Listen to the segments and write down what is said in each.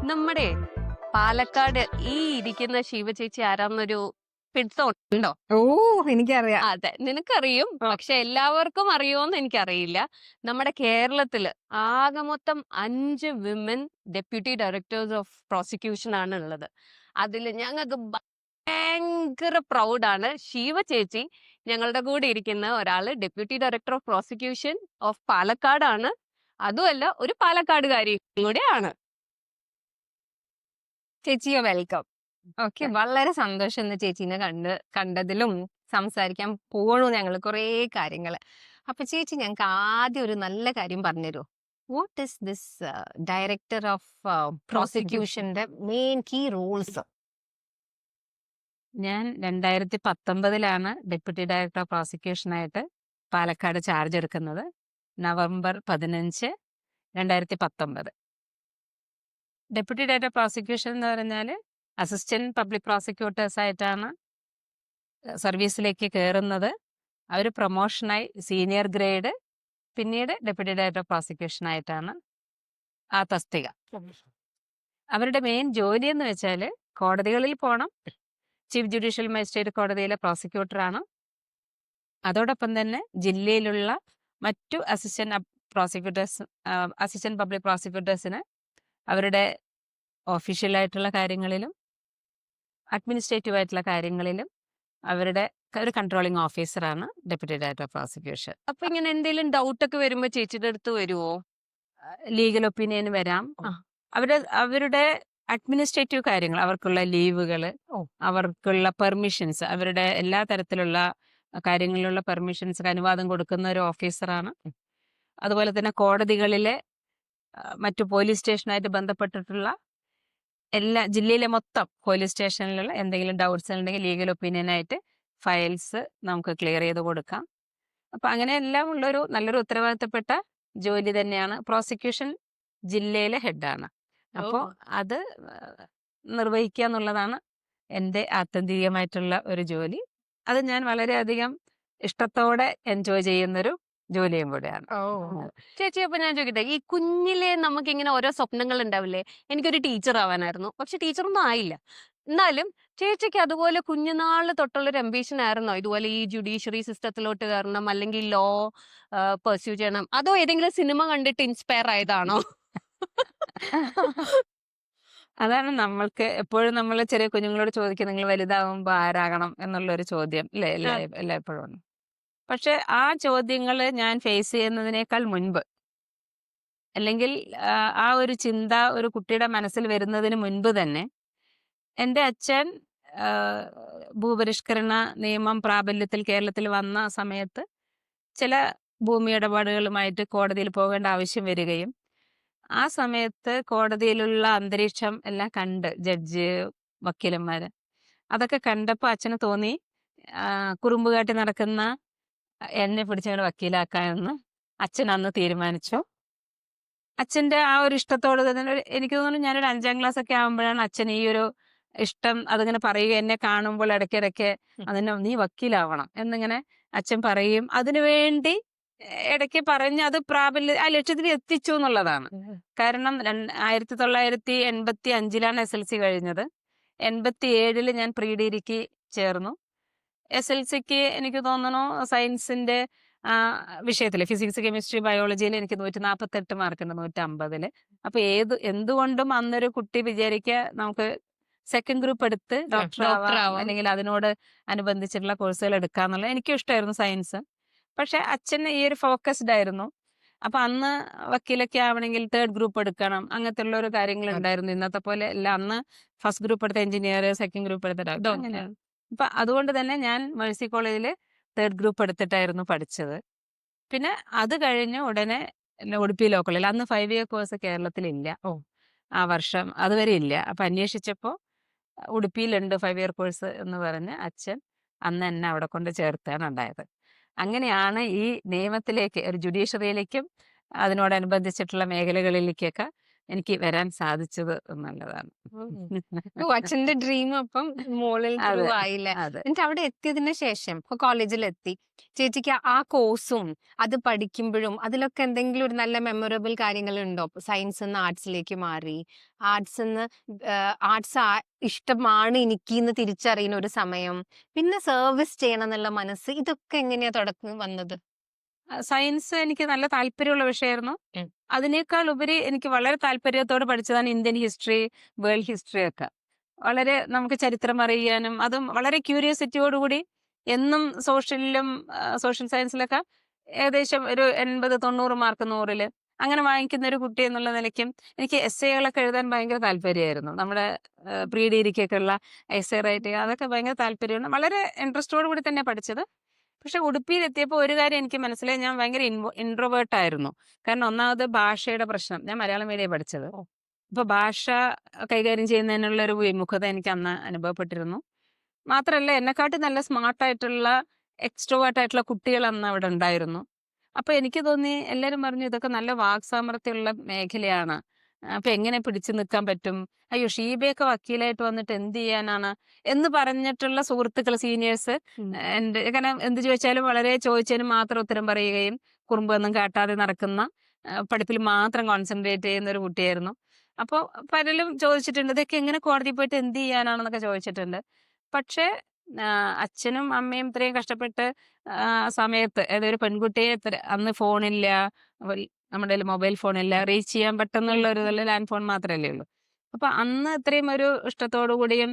നമ്മുടെ പാലക്കാട് ഈ ഇരിക്കുന്ന ശിവ ചേച്ചി ആരാന്നൊരു പിടുത്തം ഉണ്ടോ? ഓ എനിക്കറിയാം. അതെ, നിനക്കറിയും. ആ. പക്ഷെ എല്ലാവർക്കും അറിയുമോന്ന് എനിക്കറിയില്ല. നമ്മുടെ കേരളത്തില് ആകെ മൊത്തം 5 women deputy directors of prosecution ആണ് ഉള്ളത്. അതിൽ ഞങ്ങൾക്ക് ഭയങ്കര പ്രൗഡാണ്. ശിവ ചേച്ചി ഞങ്ങളുടെ കൂടെ ഇരിക്കുന്ന ഒരാള് deputy director of prosecution of പാലക്കാടാണ്. അതുമല്ല, ഒരു പാലക്കാടുകാരി കൂടെയാണ്. ചേച്ചിയോ വെൽക്കം. Okay, Okay. വളരെ സന്തോഷം ഇന്ന് ചേച്ചീനെ കണ്ടതിലും സംസാരിക്കാൻ പോണു ഞങ്ങൾ കുറേ കാര്യങ്ങൾ. അപ്പൊ ചേച്ചി ഞങ്ങൾക്ക് ആദ്യം ഒരു നല്ല കാര്യം പറഞ്ഞുതരുമോ? What is this director of പ്രോസിക്യൂഷന്റെ മെയിൻ കീ റോൾസ്? ഞാൻ 2019 ഡെപ്യൂട്ടി ഡയറക്ടർ ഓഫ് പ്രോസിക്യൂഷനായിട്ട് പാലക്കാട് ചാർജ് എടുക്കുന്നത്. നവംബർ 15, 2019. ഡെപ്യൂട്ടി ഡയറക്ടർ പ്രോസിക്യൂഷൻ എന്ന് പറഞ്ഞാൽ അസിസ്റ്റന്റ് പബ്ലിക് പ്രോസിക്യൂട്ടേഴ്സ് ആയിട്ടാണ് സർവീസിലേക്ക് കയറുന്നത്. അവർ പ്രൊമോഷനായി സീനിയർ ഗ്രേഡ്, പിന്നീട് ഡെപ്യൂട്ടി ഡയറക്ടർ പ്രോസിക്യൂഷൻ ആയിട്ടാണ് ആ തസ്തിക. അവരുടെ മെയിൻ ജോലി എന്ന് വെച്ചാൽ കോടതികളിൽ പോകണം. ചീഫ് ജുഡീഷ്യൽ മജിസ്ട്രേറ്റ് കോടതിയിലെ പ്രോസിക്യൂട്ടറാണ്. അതോടൊപ്പം തന്നെ ജില്ലയിലുള്ള മറ്റു അസിസ്റ്റന്റ് പബ്ലിക് പ്രോസിക്യൂട്ടേഴ്സിന് അവരുടെ ഒഫീഷ്യലായിട്ടുള്ള കാര്യങ്ങളിലും അഡ്മിനിസ്ട്രേറ്റീവ് ആയിട്ടുള്ള കാര്യങ്ങളിലും അവരുടെ ഒരു കൺട്രോളിംഗ് ഓഫീസറാണ് ഡെപ്യൂട്ടി ഡയറക്ടർ ഓഫ് പ്രോസിക്യൂഷൻ. അപ്പൊ ഇങ്ങനെ എന്തെങ്കിലും ഡൗട്ട് ഒക്കെ വരുമ്പോ ചേച്ചിയുടെ അടുത്ത് വരുവോ? ലീഗൽ ഒപ്പീനിയൻ വരാം. ആ. അവരുടെ അഡ്മിനിസ്ട്രേറ്റീവ് കാര്യങ്ങൾ, അവർക്കുള്ള ലീവുകൾ, അവർക്കുള്ള പെർമിഷൻസ്, അവരുടെ എല്ലാ തരത്തിലുള്ള കാര്യങ്ങളിലുള്ള പെർമിഷൻസ് അനുവാദം കൊടുക്കുന്ന ഒരു ഓഫീസറാണ്. അതുപോലെ തന്നെ കോടതികളിലെ മറ്റു പോലീസ് സ്റ്റേഷനായിട്ട് ബന്ധപ്പെട്ടിട്ടുള്ള ജില്ലയിലെ മൊത്തം പോലീസ് സ്റ്റേഷനിലുള്ള എന്തെങ്കിലും ഡൗട്ട്സ് ഉണ്ടെങ്കിൽ ലീഗൽ ഒപ്പീനിയനായിട്ട് ഫയൽസ് നമുക്ക് ക്ലിയർ ചെയ്ത് കൊടുക്കാം. അപ്പം അങ്ങനെ എല്ലാം ഉള്ളൊരു നല്ലൊരു ഉത്തരവാദിത്തപ്പെട്ട ജോലി തന്നെയാണ്. പ്രോസിക്യൂഷൻ ജില്ലയിലെ ഹെഡാണ്. അപ്പോൾ അത് നിർവഹിക്കുക എന്നുള്ളതാണ് എൻ്റെ ആത്യന്തികമായിട്ടുള്ള ഒരു ജോലി. അത് ഞാൻ വളരെയധികം ഇഷ്ടത്തോടെ എൻജോയ് ചെയ്യുന്നൊരു ജോലിയും കൂടെയാണ്. ചേച്ചി, അപ്പൊ ഞാൻ ചോദിക്കട്ടെ, ഈ കുഞ്ഞിലെ നമുക്ക് ഇങ്ങനെ ഓരോ സ്വപ്നങ്ങൾ ഉണ്ടാവില്ലേ? എനിക്കൊരു ടീച്ചർ ആവാനായിരുന്നു, പക്ഷെ ടീച്ചറൊന്നും ആയില്ല. എന്നാലും ചേച്ചിക്ക് അതുപോലെ കുഞ്ഞുനാള് തൊട്ടുള്ളൊരു അംബീഷൻ ആയിരുന്നോ ഇതുപോലെ ഈ ജുഡീഷ്യറി സിസ്റ്റത്തിലോട്ട് കയറണം, അല്ലെങ്കിൽ ലോ പെർസ്യൂ ചെയ്യണം? അതോ ഏതെങ്കിലും സിനിമ കണ്ടിട്ട് ഇൻസ്പയർ ആയതാണോ? അതാണ് നമ്മൾക്ക് എപ്പോഴും നമ്മൾ ചെറിയ കുഞ്ഞുങ്ങളോട് ചോദിക്കുക, നിങ്ങൾ വലുതാവുമ്പോൾ ആരാകണം എന്നുള്ളൊരു ചോദ്യം അല്ലേ എല്ലായ്പ്പോഴും ഉണ്ട്. പക്ഷെ ആ ചോദ്യങ്ങൾ ഞാൻ ഫേസ് ചെയ്യുന്നതിനേക്കാൾ മുൻപ്, അല്ലെങ്കിൽ ആ ഒരു ചിന്ത ഒരു കുട്ടിയുടെ മനസ്സിൽ വരുന്നതിന് മുൻപ് തന്നെ എൻ്റെ അച്ഛൻ ഭൂപരിഷ്കരണ നിയമം പ്രാബല്യത്തിൽ കേരളത്തിൽ വന്ന സമയത്ത് ചില ഭൂമി ഇടപാടുകളുമായിട്ട് കോടതിയിൽ പോകേണ്ട ആവശ്യം വരികയും ആ സമയത്ത് കോടതിയിലുള്ള അന്തരീക്ഷം എല്ലാം കണ്ട് ജഡ്ജ്, വക്കീലന്മാര് അതൊക്കെ കണ്ടപ്പോൾ അച്ഛന് തോന്നി കുറുമ്പ് കാട്ടി നടക്കുന്ന എന്നെ പിടിച്ചങ്ങോട്ട് വക്കീലാക്കാമെന്ന് അച്ഛൻ അന്ന് തീരുമാനിച്ചു. അച്ഛൻ്റെ ആ ഒരു ഇഷ്ടത്തോട് തന്നെ എനിക്ക് തോന്നുന്നു ഞാനൊരു 5ാം ക്ലാസ് ഒക്കെ ആകുമ്പോഴാണ് അച്ഛൻ ഈ ഒരു ഇഷ്ടം അതിങ്ങനെ പറയുക. എന്നെ കാണുമ്പോൾ ഇടയ്ക്കിടയ്ക്ക് അതിനെ നീ വക്കീലാവണം എന്നിങ്ങനെ അച്ഛൻ പറയും. അതിനുവേണ്ടി ഇടയ്ക്ക് പറഞ്ഞ് അത് ആ ലക്ഷ്യത്തിൽ എത്തിച്ചു എന്നുള്ളതാണ്. കാരണം 1985 SLC കഴിഞ്ഞത്. 87 ഞാൻ പ്രീ ഡിഗ്രിക്ക് ചേർന്നു. SLCക്ക് എനിക്ക് തോന്നുന്നു സയൻസിന്റെ വിഷയത്തിൽ ഫിസിക്സ്, കെമിസ്ട്രി, ബയോളജിയിൽ എനിക്ക് 148 മാർക്കുണ്ട് 150. അപ്പൊ എന്തുകൊണ്ടും അന്നൊരു കുട്ടി വിചാരിക്കുക നമുക്ക് സെക്കൻഡ് ഗ്രൂപ്പ് എടുത്ത് ഡോക്ടർ ആവാം, അല്ലെങ്കിൽ അതിനോട് അനുബന്ധിച്ചിട്ടുള്ള കോഴ്സുകൾ എടുക്കാന്നുള്ള എനിക്കും ഇഷ്ടമായിരുന്നു സയൻസ്. പക്ഷെ അച്ഛൻ ഈ ഒരു ഫോക്കസ്ഡ് ആയിരുന്നു. അപ്പൊ അന്ന് വക്കീലൊക്കെ ആവണമെങ്കിൽ 3rd ഗ്രൂപ്പ് എടുക്കണം, അങ്ങനത്തെ ഉള്ള ഒരു കാര്യങ്ങൾ ഉണ്ടായിരുന്നു. ഇന്നത്തെ പോലെ അല്ല. അന്ന് ഫസ്റ്റ് ഗ്രൂപ്പ് എടുത്ത എഞ്ചിനീയർ, സെക്കൻഡ് ഗ്രൂപ്പ് എടുത്ത ഡോക്ടർ, അങ്ങനെയാണ്. അപ്പൊ അതുകൊണ്ട് തന്നെ ഞാൻ മേഴ്സി കോളേജിൽ 3rd ഗ്രൂപ്പ് എടുത്തിട്ടായിരുന്നു പഠിച്ചത്. പിന്നെ അത് കഴിഞ്ഞ് ഉടനെ ഉടുപ്പി ലോ കോളേജിൽ, അന്ന് 5 ഇയർ കോഴ്സ് കേരളത്തിലില്ല. ആ വർഷം അതുവരെ ഇല്ല. അപ്പൊ അന്വേഷിച്ചപ്പോൾ ഉടുപ്പിയിലുണ്ട് 5 ഇയർ കോഴ്സ് എന്ന് പറഞ്ഞ് അച്ഛൻ അന്ന് എന്നെ അവിടെ കൊണ്ട് ചേർത്താണ് ഉണ്ടായത്. അങ്ങനെയാണ് ഈ നിയമത്തിലേക്ക്, ഒരു ജുഡീഷ്യറിയിലേക്കും അതിനോടനുബന്ധിച്ചിട്ടുള്ള മേഖലകളിലേക്കൊക്കെ എനിക്ക് വരാൻ സാധിച്ചത് എന്നുള്ളതാണ്. അച്ഛന്റെ ഡ്രീം അപ്പം മോളിൽ ത്രൂ അതെ ആയില്ലേ? അതെ. എന്നിട്ട് അവിടെ എത്തിയതിന് ശേഷം ഇപ്പൊ കോളേജിലെത്തി ചേച്ചിക്ക് ആ കോഴ്സും അത് പഠിക്കുമ്പോഴും അതിലൊക്കെ എന്തെങ്കിലും ഒരു നല്ല മെമ്മറബിൾ കാര്യങ്ങളുണ്ടോ? സയൻസ് ആർട്സിലേക്ക് മാറി, ആർട്സ് ആർട്സ് ഇഷ്ടമാണ് എനിക്ക് എന്ന് തിരിച്ചറിയുന്ന ഒരു സമയം, പിന്നെ സർവീസ് ചെയ്യണം എന്നുള്ള മനസ്സ്, ഇതൊക്കെ എങ്ങനെയാ തുടക്കം വന്നത്? സയൻസ് എനിക്ക് നല്ല താല്പര്യമുള്ള വിഷയമായിരുന്നു. ഉം. അതിനേക്കാൾ ഉപരി എനിക്ക് വളരെ താല്പര്യത്തോടെ പഠിച്ചതാണ് ഇന്ത്യൻ ഹിസ്റ്ററി, വേൾഡ് ഹിസ്റ്ററി ഒക്കെ. വളരെ നമുക്ക് ചരിത്രം അറിയാനും അതും വളരെ ക്യൂരിയോസിറ്റിയോടുകൂടി എന്നും സോഷ്യലിലും സോഷ്യൽ സയൻസിലൊക്കെ ഏകദേശം ഒരു 80-90 മാർക്ക് 100-ല് അങ്ങനെ വാങ്ങിക്കുന്ന ഒരു കുട്ടി എന്നുള്ള നിലയ്ക്കും എനിക്ക് എസ്സേകളൊക്കെ എഴുതാൻ ഭയങ്കര താല്പര്യമായിരുന്നു. നമ്മുടെ പ്രീ ഡിഗ്രിക്കൊക്കെ ഉള്ള എസ്സേ റൈറ്റിംഗ് അതൊക്കെ ഭയങ്കര താല്പര്യമാണ്. വളരെ ഇൻട്രസ്റ്റോടു കൂടി തന്നെ പഠിച്ചത്. പക്ഷെ ഉടുപ്പിയിലെത്തിയപ്പോൾ ഒരു കാര്യം എനിക്ക് മനസ്സിലായി, ഞാൻ ഭയങ്കര ഇൻട്രോവേർട്ട് ആയിരുന്നു. കാരണം ഒന്നാമത് ഭാഷയുടെ പ്രശ്നം. ഞാൻ മലയാളം മീഡിയം പഠിച്ചത്. അപ്പൊ ഭാഷ കൈകാര്യം ചെയ്യുന്നതിനുള്ള ഒരു വിമുഖത എനിക്ക് അന്ന് അനുഭവപ്പെട്ടിരുന്നു. മാത്രമല്ല എന്നെക്കാട്ടി നല്ല സ്മാർട്ടായിട്ടുള്ള എക്സ്ട്രോവേർട്ട് ആയിട്ടുള്ള കുട്ടികൾ അന്ന് അവിടെ ഉണ്ടായിരുന്നു. അപ്പൊ എനിക്ക് തോന്നി, എല്ലാവരും പറഞ്ഞു ഇതൊക്കെ നല്ല വാക്സാമർത്ഥ്യമുള്ള മേഖലയാണ്, അപ്പൊ എങ്ങനെ പിടിച്ചു നിൽക്കാൻ പറ്റും, അയ്യോ ഷീബയൊക്കെ വക്കീലായിട്ട് വന്നിട്ട് എന്ത് ചെയ്യാനാണ് എന്ന് പറഞ്ഞിട്ടുള്ള സുഹൃത്തുക്കൾ, സീനിയേഴ്സ് എൻ്റെ കാരണം എന്ത് ചോദിച്ചാലും വളരെ ചോദിച്ചതിന് മാത്രം ഉത്തരം പറയുകയും കുറുമ്പൊന്നും കാട്ടാതെ നടക്കുന്ന പഠിപ്പിൽ മാത്രം കോൺസെൻട്രേറ്റ് ചെയ്യുന്ന ഒരു കുട്ടിയായിരുന്നു. അപ്പോൾ പലരും ചോദിച്ചിട്ടുണ്ട് ഇതൊക്കെ എങ്ങനെ കോടതി പോയിട്ട് എന്ത് ചെയ്യാനാണെന്നൊക്കെ ചോദിച്ചിട്ടുണ്ട്. പക്ഷേ അച്ഛനും അമ്മയും ഇത്രയും കഷ്ടപ്പെട്ട് സമയത്ത് അതായത് ഒരു പെൺകുട്ടിയെ അന്ന് ഫോണില്ല, നമ്മുടെ മൊബൈൽ ഫോണില്ല, റീച്ച് ചെയ്യാൻ പെട്ടെന്നുള്ള ഒരു ലാൻഡ് ഫോൺ മാത്രമല്ലേ ഉള്ളൂ. അപ്പൊ അന്ന് ഇത്രയും ഒരു ഇഷ്ടത്തോടു കൂടിയും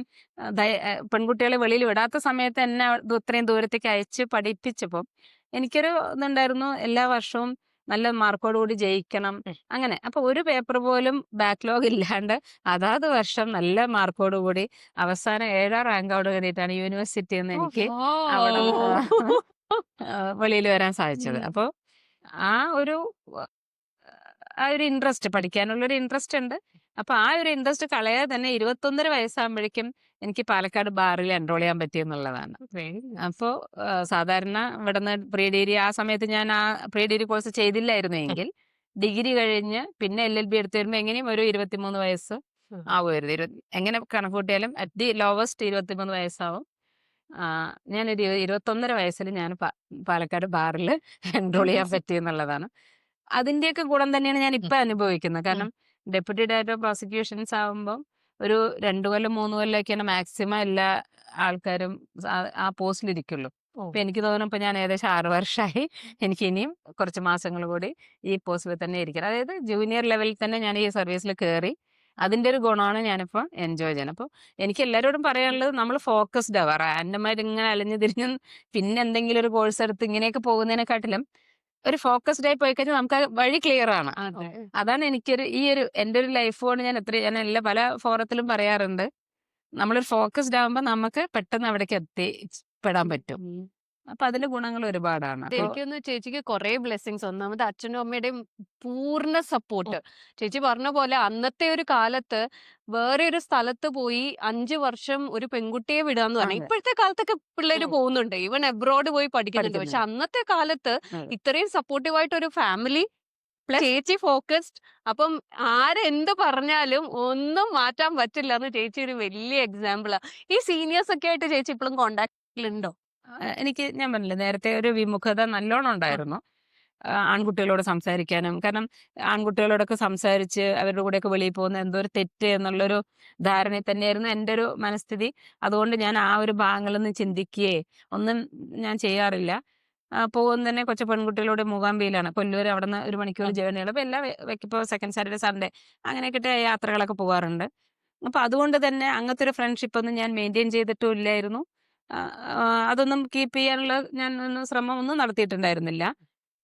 പെൺകുട്ടികളെ വെളിയിൽ വിടാത്ത സമയത്ത് എന്നെ ഇത്രയും ദൂരത്തേക്ക് അയച്ച് പഠിപ്പിച്ചപ്പോൾ എനിക്കൊരു ഇതുണ്ടായിരുന്നു, എല്ലാ വർഷവും നല്ല മാർക്കോടുകൂടി ജയിക്കണം അങ്ങനെ. അപ്പൊ ഒരു പേപ്പർ പോലും ബാക്ക്ലോഗ് ഇല്ലാണ്ട് അതാത് വർഷം നല്ല മാർക്കോടുകൂടി അവസാനം 7ാം റാങ്കോട് കൂടിയിട്ടാണ് യൂണിവേഴ്സിറ്റിയിൽ നിന്ന് എനിക്ക് അവിടെ വെളിയിൽ വരാൻ സാധിച്ചത്. അപ്പോൾ ആ ഒരു ആ ഒരു ഇൻട്രസ്റ്റ്, പഠിക്കാനുള്ളൊരു ഇൻട്രസ്റ്റ് ഉണ്ട്. അപ്പൊ ആ ഒരു ഇൻട്രസ്റ്റ് കളയാതെ തന്നെ 21.5 വയസ്സാകുമ്പോഴേക്കും എനിക്ക് പാലക്കാട് ബാറിൽ എൻറോൾ ചെയ്യാൻ പറ്റിയെന്നുള്ളതാണ്. അപ്പോൾ സാധാരണ ഇവിടുന്ന് പ്രീ ഡിഗ്രി ആ സമയത്ത് ഞാൻ ആ പ്രീ ഡിഗ്രി കോഴ്സ് ചെയ്തില്ലായിരുന്നു എങ്കിൽ ഡിഗ്രി കഴിഞ്ഞ് പിന്നെ LLB എടുത്തു വരുമ്പോൾ എങ്ങനെയും ഒരു 23 വയസ്സ് ആവുമായിരുന്നു. എങ്ങനെ കണക്ക് കൂട്ടിയാലും അറ്റ് ദി ലോവസ്റ്റ് 23 വയസ്സാവും. ഞാനൊരു 21.5 വയസ്സിൽ ഞാൻ പാലക്കാട് ബാറിൽ എൻറോൾ ചെയ്യാൻ പറ്റിയെന്നുള്ളതാണ്. അതിന്റെയൊക്കെ ഗുണം തന്നെയാണ് ഞാൻ ഇപ്പൊ അനുഭവിക്കുന്നത്. കാരണം ഡെപ്യൂട്ടി ഡയറക്ടർ ഓഫ് പ്രോസിക്യൂഷൻസ് ആവുമ്പോൾ ഒരു 2 കൊല്ലം 3 കൊല്ലമൊക്കെയാണ് മാക്സിമം എല്ലാ ആൾക്കാരും ആ പോസ്റ്റിലിരിക്കുള്ളൂ. അപ്പൊ എനിക്ക് തോന്നുന്നു ഇപ്പൊ ഞാൻ ഏകദേശം 6 വർഷമായി. എനിക്ക് ഇനിയും കുറച്ച് മാസങ്ങൾ കൂടി ഈ പോസ്റ്റിൽ തന്നെ ഇരിക്കണം. അതായത് ജൂനിയർ ലെവലിൽ തന്നെ ഞാൻ ഈ സർവീസിൽ കയറി. അതിന്റെ ഒരു ഗുണമാണ് ഞാനിപ്പോ എൻജോയ് ചെയ്യണം. അപ്പോൾ എനിക്ക് എല്ലാവരോടും പറയാനുള്ളത്, നമ്മൾ ഫോക്കസ്ഡ് ആവുക. റാൻഡമായിട്ട് ഇങ്ങനെ അലഞ്ഞു തിരിഞ്ഞ് പിന്നെ എന്തെങ്കിലും ഒരു കോഴ്സ് എടുത്ത് ഇങ്ങനെയൊക്കെ പോകുന്നതിനെക്കാട്ടിലും ഒരു ഫോക്കസ്ഡ് ആയി പോയി കഴിഞ്ഞാൽ നമുക്ക് വഴി ക്ലിയർ ആണ്. അതാണ് എനിക്കൊരു ഈ ഒരു എൻ്റെ ഒരു ലൈഫ് കൊണ്ട് ഞാൻ എല്ലാ പല ഫോറത്തിലും പറയാറുണ്ട്, നമ്മളൊരു ഫോക്കസ്ഡ് ആകുമ്പോൾ നമുക്ക് പെട്ടെന്ന് അവിടേക്ക് എത്തിപ്പെടാൻ പറ്റും. അപ്പൊ അതിന്റെ ഗുണങ്ങൾ ഒരുപാടാണ്. എനിക്കൊന്ന് ചേച്ചിക്ക് കുറെ ബ്ലെസ്സിങ്സ്. ഒന്നാമത് അച്ഛനും അമ്മയുടെയും പൂർണ്ണ സപ്പോർട്ട്. ചേച്ചി പറഞ്ഞ പോലെ അന്നത്തെ ഒരു കാലത്ത് വേറെ ഒരു സ്ഥലത്ത് പോയി 5 വർഷം ഒരു പെൺകുട്ടിയെ വിടാന്ന് പറഞ്ഞു. ഇപ്പോഴത്തെ കാലത്തൊക്കെ പിള്ളേര് പോകുന്നുണ്ട്, ഈവൻ എബ്രോഡ് പോയി പഠിക്കുന്നുണ്ട്. പക്ഷെ അന്നത്തെ കാലത്ത് ഇത്രയും സപ്പോർട്ടീവായിട്ട് ഒരു ഫാമിലി പ്ലസ് ചേച്ചി ഫോക്കസ്ഡ്. അപ്പം ആരെന്ത് പറഞ്ഞാലും ഒന്നും മാറ്റാൻ പറ്റില്ല എന്ന് ചേച്ചി ഒരു വലിയ എക്സാമ്പിളാ. ഈ സീനിയേഴ്സ് ഒക്കെ ആയിട്ട് ചേച്ചി ഇപ്പോഴും കോണ്ടാക്റ്റിലുണ്ടോ? എനിക്ക് ഞാൻ പറഞ്ഞില്ലേ നേരത്തെ ഒരു വിമുഖത നല്ലോണം ഉണ്ടായിരുന്നു ആൺകുട്ടികളോട് സംസാരിക്കാനും. കാരണം ആൺകുട്ടികളോടൊക്കെ സംസാരിച്ച് അവരുടെ കൂടെയൊക്കെ വെളിയിൽ പോകുന്ന എന്തോ ഒരു തെറ്റ് എന്നുള്ളൊരു ധാരണയിൽ തന്നെയായിരുന്നു എൻ്റെ ഒരു മനസ്ഥിതി. അതുകൊണ്ട് ഞാൻ ആ ഒരു ഭാഗങ്ങളൊന്നും ചിന്തിക്കുകയെ ഒന്നും ഞാൻ ചെയ്യാറില്ല. പോകുന്ന തന്നെ കൊച്ചു പെൺകുട്ടികളോട് മൂകാംബിയിലാണ്, കൊല്ലൂർ, അവിടെ നിന്ന് 1 മണിക്കൂർ ജേർണികൾ. അപ്പോൾ എല്ലാ ഇപ്പോൾ സെക്കൻഡ് സാറ്റർഡേ സൺഡേ അങ്ങനെയൊക്കെ യാത്രകളൊക്കെ പോകാറുണ്ട്. അപ്പോൾ അതുകൊണ്ട് തന്നെ അങ്ങനത്തെ ഒരു ഫ്രണ്ട്ഷിപ്പ് ഒന്നും ഞാൻ മെയിൻറ്റെയിൻ ചെയ്തിട്ടും ഇല്ലായിരുന്നു. അതൊന്നും കീപ്പ് ചെയ്യാനുള്ള ഞാൻ ശ്രമം ഒന്നും നടത്തിയിട്ടുണ്ടായിരുന്നില്ല.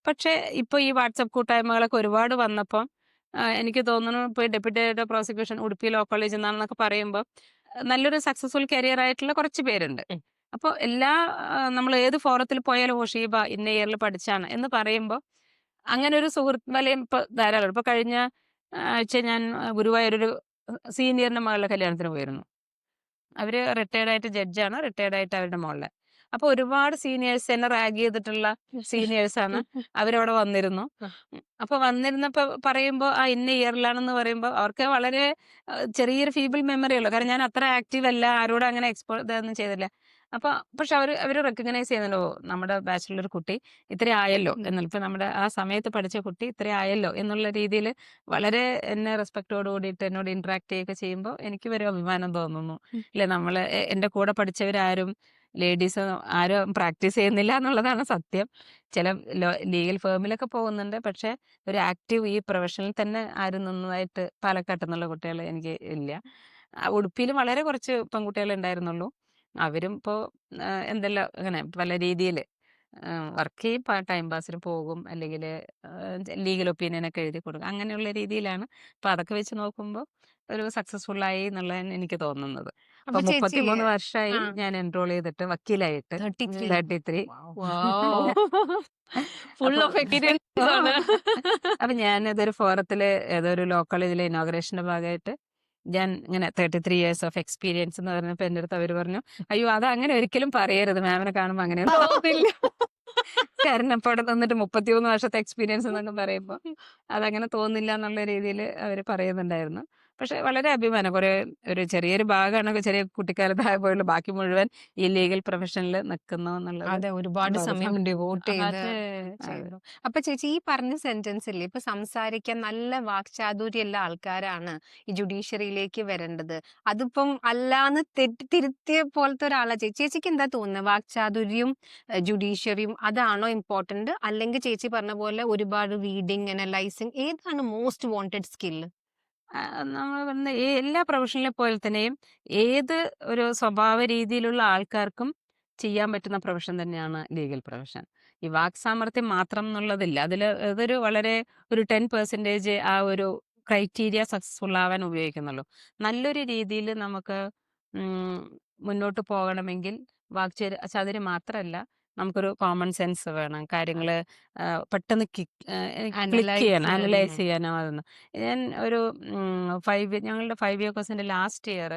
പക്ഷേ ഇപ്പോൾ ഈ വാട്സപ്പ് കൂട്ടായ്മകളൊക്കെ ഒരുപാട് വന്നപ്പോൾ എനിക്ക് തോന്നുന്നു, ഇപ്പോൾ deputy director of prosecution Udupi law college എന്നാണെന്നൊക്കെ പറയുമ്പോൾ നല്ലൊരു സക്സസ്ഫുൾ കരിയർ ആയിട്ടുള്ള കുറച്ച് പേരുണ്ട്. അപ്പോൾ നമ്മൾ ഏത് ഫോറത്തിൽ പോയാലും ഷീബ ഇന്ന ഇയറിൽ പഠിച്ചാണ് എന്ന് പറയുമ്പോൾ അങ്ങനെ ഒരു സുഹൃത്ത് വലയം ഇപ്പോൾ ധാരാളം. ഇപ്പോൾ കഴിഞ്ഞ ആഴ്ച ഞാൻ ഗുരുവായൂരൊരു സീനിയറിൻ്റെ മകളുടെ കല്യാണത്തിന് പോയിരുന്നു. അവര് റിട്ടയർഡ് ആയിട്ട് ജഡ്ജാണ്, റിട്ടയർഡ് ആയിട്ട് അവരുടെ മോളിലെ. അപ്പൊ ഒരുപാട് സീനിയേഴ്സ് എന്നെ റാഗ് ചെയ്തിട്ടുള്ള സീനിയേഴ്സാണ് അവരവിടെ വന്നിരുന്നു. അപ്പൊ വന്നിരുന്നപ്പോ പറയുമ്പോ ഇന്ന ഇയറിലാണെന്ന് പറയുമ്പോൾ അവർക്ക് വളരെ ചെറിയൊരു ഫീബിൾ മെമ്മറി ഉള്ളു. കാരണം ഞാൻ അത്ര ആക്റ്റീവ് അല്ല, ആരോടും അങ്ങനെ ഇതൊന്നും ചെയ്തില്ല. അപ്പൊ പക്ഷെ അവര് റെക്കഗ്നൈസ് ചെയ്യുന്നുണ്ടോ നമ്മുടെ ബാച്ചിലൊരു കുട്ടി ഇത്ര ആയല്ലോ എന്നുള്ള, ഇപ്പൊ നമ്മുടെ ആ സമയത്ത് പഠിച്ച കുട്ടി ഇത്ര ആയല്ലോ എന്നുള്ള രീതിയിൽ വളരെ എന്നെ റെസ്പെക്റ്റോട് കൂടിയിട്ട് എന്നോട് ഇന്ററാക്ട് ചെയ്യുകയൊക്കെ ചെയ്യുമ്പോൾ എനിക്ക് ഒരു അഭിമാനം തോന്നുന്നു. ഇല്ലേ, നമ്മള് എന്റെ കൂടെ പഠിച്ചവരാരും ലേഡീസ് ആരും പ്രാക്ടീസ് ചെയ്യുന്നില്ല എന്നുള്ളതാണ് സത്യം. ചില ലീഗൽ ഫേമിലൊക്കെ പോകുന്നുണ്ട്, പക്ഷെ ഒരു ആക്റ്റീവ് ഈ പ്രൊഫഷനിൽ തന്നെ ആരും നന്നായിട്ട് പാലക്കാട്ട് നിന്നുള്ള കുട്ടികൾ എനിക്ക് ഇല്ല. ഉടുപ്പിയിൽ വളരെ കുറച്ച് പെൺകുട്ടികൾ ഉണ്ടായിരുന്നുള്ളൂ. അവരും ഇപ്പോൾ എന്തെല്ലാം അങ്ങനെ പല രീതിയിൽ വർക്ക് ചെയ്യും, ടൈം പാസിന് പോകും, അല്ലെങ്കിൽ ലീഗൽ ഒപ്പീനിയനൊക്കെ എഴുതി കൊടുക്കും, അങ്ങനെയുള്ള രീതിയിലാണ്. അപ്പൊ അതൊക്കെ വെച്ച് നോക്കുമ്പോൾ ഒരു സക്സസ്ഫുൾ ആയി എന്നുള്ളതാണ് എനിക്ക് തോന്നുന്നത്. അപ്പൊ അപ്പൊ ചേച്ചി 33 വർഷമായി ആ ഞാൻ എൻറോൾ ചെയ്തിട്ട് വക്കീലായിട്ട് 33 33. ഫുൾ അപ്പൊ ഓഫ് എക്സ്പീരിയൻസ് ആണ്. അപ്പൊ ഞാൻ ഇതൊരു ഫോറത്തില് ഏതൊരു ലോ കോളേജിലെ ഇനോഗ്രേഷന്റെ ഭാഗമായിട്ട് ഞാൻ ഇങ്ങനെ 33 years ഓഫ് എക്സ്പീരിയൻസ് എന്ന് പറഞ്ഞപ്പോ എന്റെ അടുത്ത് അവര് പറഞ്ഞു, അയ്യോ അത് അങ്ങനെ ഒരിക്കലും പറയരുത്, മാമിനെ കാണുമ്പോ അങ്ങനെ തോന്നില്ല. കാരണം ഇപ്പൊ അവിടെ നിന്നിട്ട് 33 വർഷത്തെ എക്സ്പീരിയൻസ് എന്നൊക്കെ പറയുമ്പോ അതങ്ങനെ തോന്നില്ല എന്നുള്ള രീതിയിൽ അവര് പറയുന്നുണ്ടായിരുന്നു. പക്ഷെ വളരെ അഭിമാനം, ഒരു ചെറിയൊരു ഭാഗമാണ് ചെറിയ കുട്ടിക്കാലത്തായ പോയുള്ള, ബാക്കി മുഴുവൻ ഈ ലീഗൽ പ്രൊഫഷനിൽ നിൽക്കുന്നു എന്നുള്ളത് അതെ, ഒരുപാട് വളരെ സമയം ഡിവോട്ട് ചെയ്ത് അതെ. ചെയ്തു. അപ്പൊ ചേച്ചി ഈ പറഞ്ഞ സെന്റൻസ് ഇല്ലേ, ഇപ്പൊ സംസാരിക്കാൻ നല്ല വാക്ചാതുര്യമുള്ള ആൾക്കാരാണ് ഈ ജുഡീഷ്യറിയിലേക്ക് വരേണ്ടത്. അതിപ്പം അല്ലാന്ന് തിരുത്തിയ പോലത്തെ ഒരാളാ ചേച്ചി. ചേച്ചിക്ക് എന്താ തോന്നുന്നത്, വാക്ചാതുര്യം ജുഡീഷ്യറിയും അതാണോ ഇമ്പോർട്ടന്റ്, അല്ലെങ്കിൽ ചേച്ചി പറഞ്ഞ പോലെ ഒരുപാട് റീഡിങ് അനലൈസിങ്, ഏതാണ് മോസ്റ്റ് വാണ്ടഡ് സ്കിൽ? നമ്മൾ പറഞ്ഞ എല്ലാ പ്രൊഫഷനിലെ പോലെ തന്നെയും ഏത് ഒരു സ്വഭാവ രീതിയിലുള്ള ആൾക്കാർക്കും ചെയ്യാൻ പറ്റുന്ന പ്രൊഫഷൻ തന്നെയാണ് ലീഗൽ പ്രൊഫഷൻ. ഈ വാക് സാമർത്ഥ്യം മാത്രം എന്നുള്ളതില്ല, അതിൽ അതൊരു വളരെ ഒരു 10% ആ ഒരു ക്രൈറ്റീരിയ സക്സസ്ഫുൾ ആവാൻ ഉപയോഗിക്കുന്നുള്ളൂ. നല്ലൊരു രീതിയിൽ നമുക്ക് മുന്നോട്ട് പോകണമെങ്കിൽ ചാതുര്യം മാത്രമല്ല, നമുക്കൊരു കോമൺ സെൻസ് വേണം. കാര്യങ്ങൾ പെട്ടെന്ന് ക്ലിക്ക് ചെയ്യാൻ, അനലൈസ് ചെയ്യാനോ അതൊന്നും. ഞാൻ ഒരു ഞങ്ങളുടെ 5 ഇയർ കോഴ്സിന്റെ ലാസ്റ്റ് ഇയർ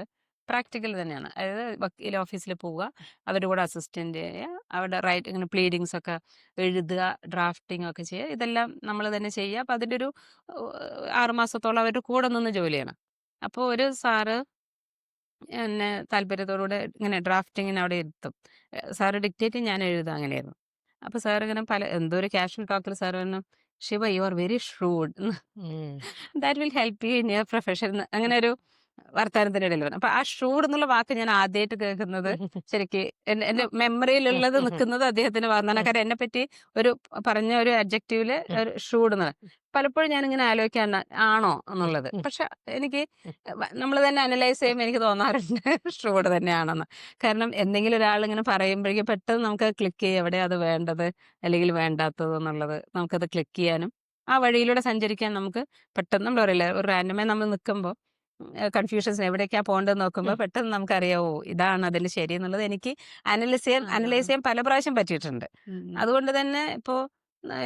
പ്രാക്ടിക്കൽ തന്നെയാണ്. അതായത് വക്കീൽ ഓഫീസിൽ പോവുക, അവരുടെ കൂടെ അസിസ്റ്റന്റ് ചെയ്യുക, അവരുടെ ഇങ്ങനെ പ്ലീഡിങ്സ് ഒക്കെ എഴുതുക, ഡ്രാഫ്റ്റിംഗ് ഒക്കെ ചെയ്യുക, ഇതെല്ലാം നമ്മൾ തന്നെ ചെയ്യുക. അപ്പം അതിൻ്റെ ഒരു 6 മാസത്തോളം അവരുടെ കൂടെ നിന്ന് ജോലി ചെയ്യണം. അപ്പോൾ ഒരു സാറ് എന്നെ താല്പര്യത്തോടുകൂടെ ഇങ്ങനെ ഡ്രാഫ്റ്റിങ്ങിന് അവിടെ ഇരുത്തും. സാറ് ഡിക്റ്റേറ്റ്, ഞാൻ എഴുതാം, അങ്ങനെയായിരുന്നു. അപ്പൊ സാർ ഇങ്ങനെ എന്തോ ഒരു കാഷ്വൽ ടോക്കിൽ സാർ പറഞ്ഞു, Shiva you are very shrewd, that will help you in your profession, അങ്ങനെ ഒരു വർത്തമാനത്തിന്റെ ഇടയിൽ വന്നു. അപ്പൊ ആ ഷ്രൂഡ് എന്നുള്ള വാക്ക് ഞാൻ ആദ്യമായിട്ട് കേൾക്കുന്നത് ശരിക്ക് എന്റെ മെമ്മറിയിലുള്ളത് നിൽക്കുന്നത് അദ്ദേഹത്തിന് പറഞ്ഞാണ്. കാരണം എന്നെ പറ്റി പറഞ്ഞ ഒരു അഡ്ജക്റ്റീവില് ഒരു ഷ്രൂഡ് എന്ന്. പലപ്പോഴും ഞാൻ ഇങ്ങനെ ആലോചിക്കാൻ ആണോ എന്നുള്ളത്. പക്ഷെ എനിക്ക് നമ്മൾ തന്നെ അനലൈസ് ചെയ്യുമ്പോൾ എനിക്ക് തോന്നാറുണ്ട് ഷ്രൂഡ് തന്നെയാണെന്ന്. കാരണം എന്തെങ്കിലും ഒരാൾ ഇങ്ങനെ പറയുമ്പോഴേക്കും പെട്ടെന്ന് നമുക്ക് ക്ലിക്ക് ചെയ്യും എവിടെയാ അത് വേണ്ടത് അല്ലെങ്കിൽ വേണ്ടാത്തത് എന്നുള്ളത്. നമുക്കത് ക്ലിക്ക് ചെയ്യാനും ആ വഴിയിലൂടെ സഞ്ചരിക്കാൻ നമുക്ക് പെട്ടെന്ന്, നമ്മൾ പറയില്ല, ഒരു റാൻഡമായി നമ്മൾ നിൽക്കുമ്പോൾ കൺഫ്യൂഷൻസ് എവിടേക്കാ പോകേണ്ടതെന്ന് നോക്കുമ്പോൾ പെട്ടെന്ന് നമുക്കറിയാവോ ഇതാണ് അതിൽ ശരി എന്നുള്ളത്. എനിക്ക് അനലൈസ് ചെയ്യാൻ പല പ്രാവശ്യം പറ്റിയിട്ടുണ്ട്. അതുകൊണ്ട് തന്നെ ഇപ്പോൾ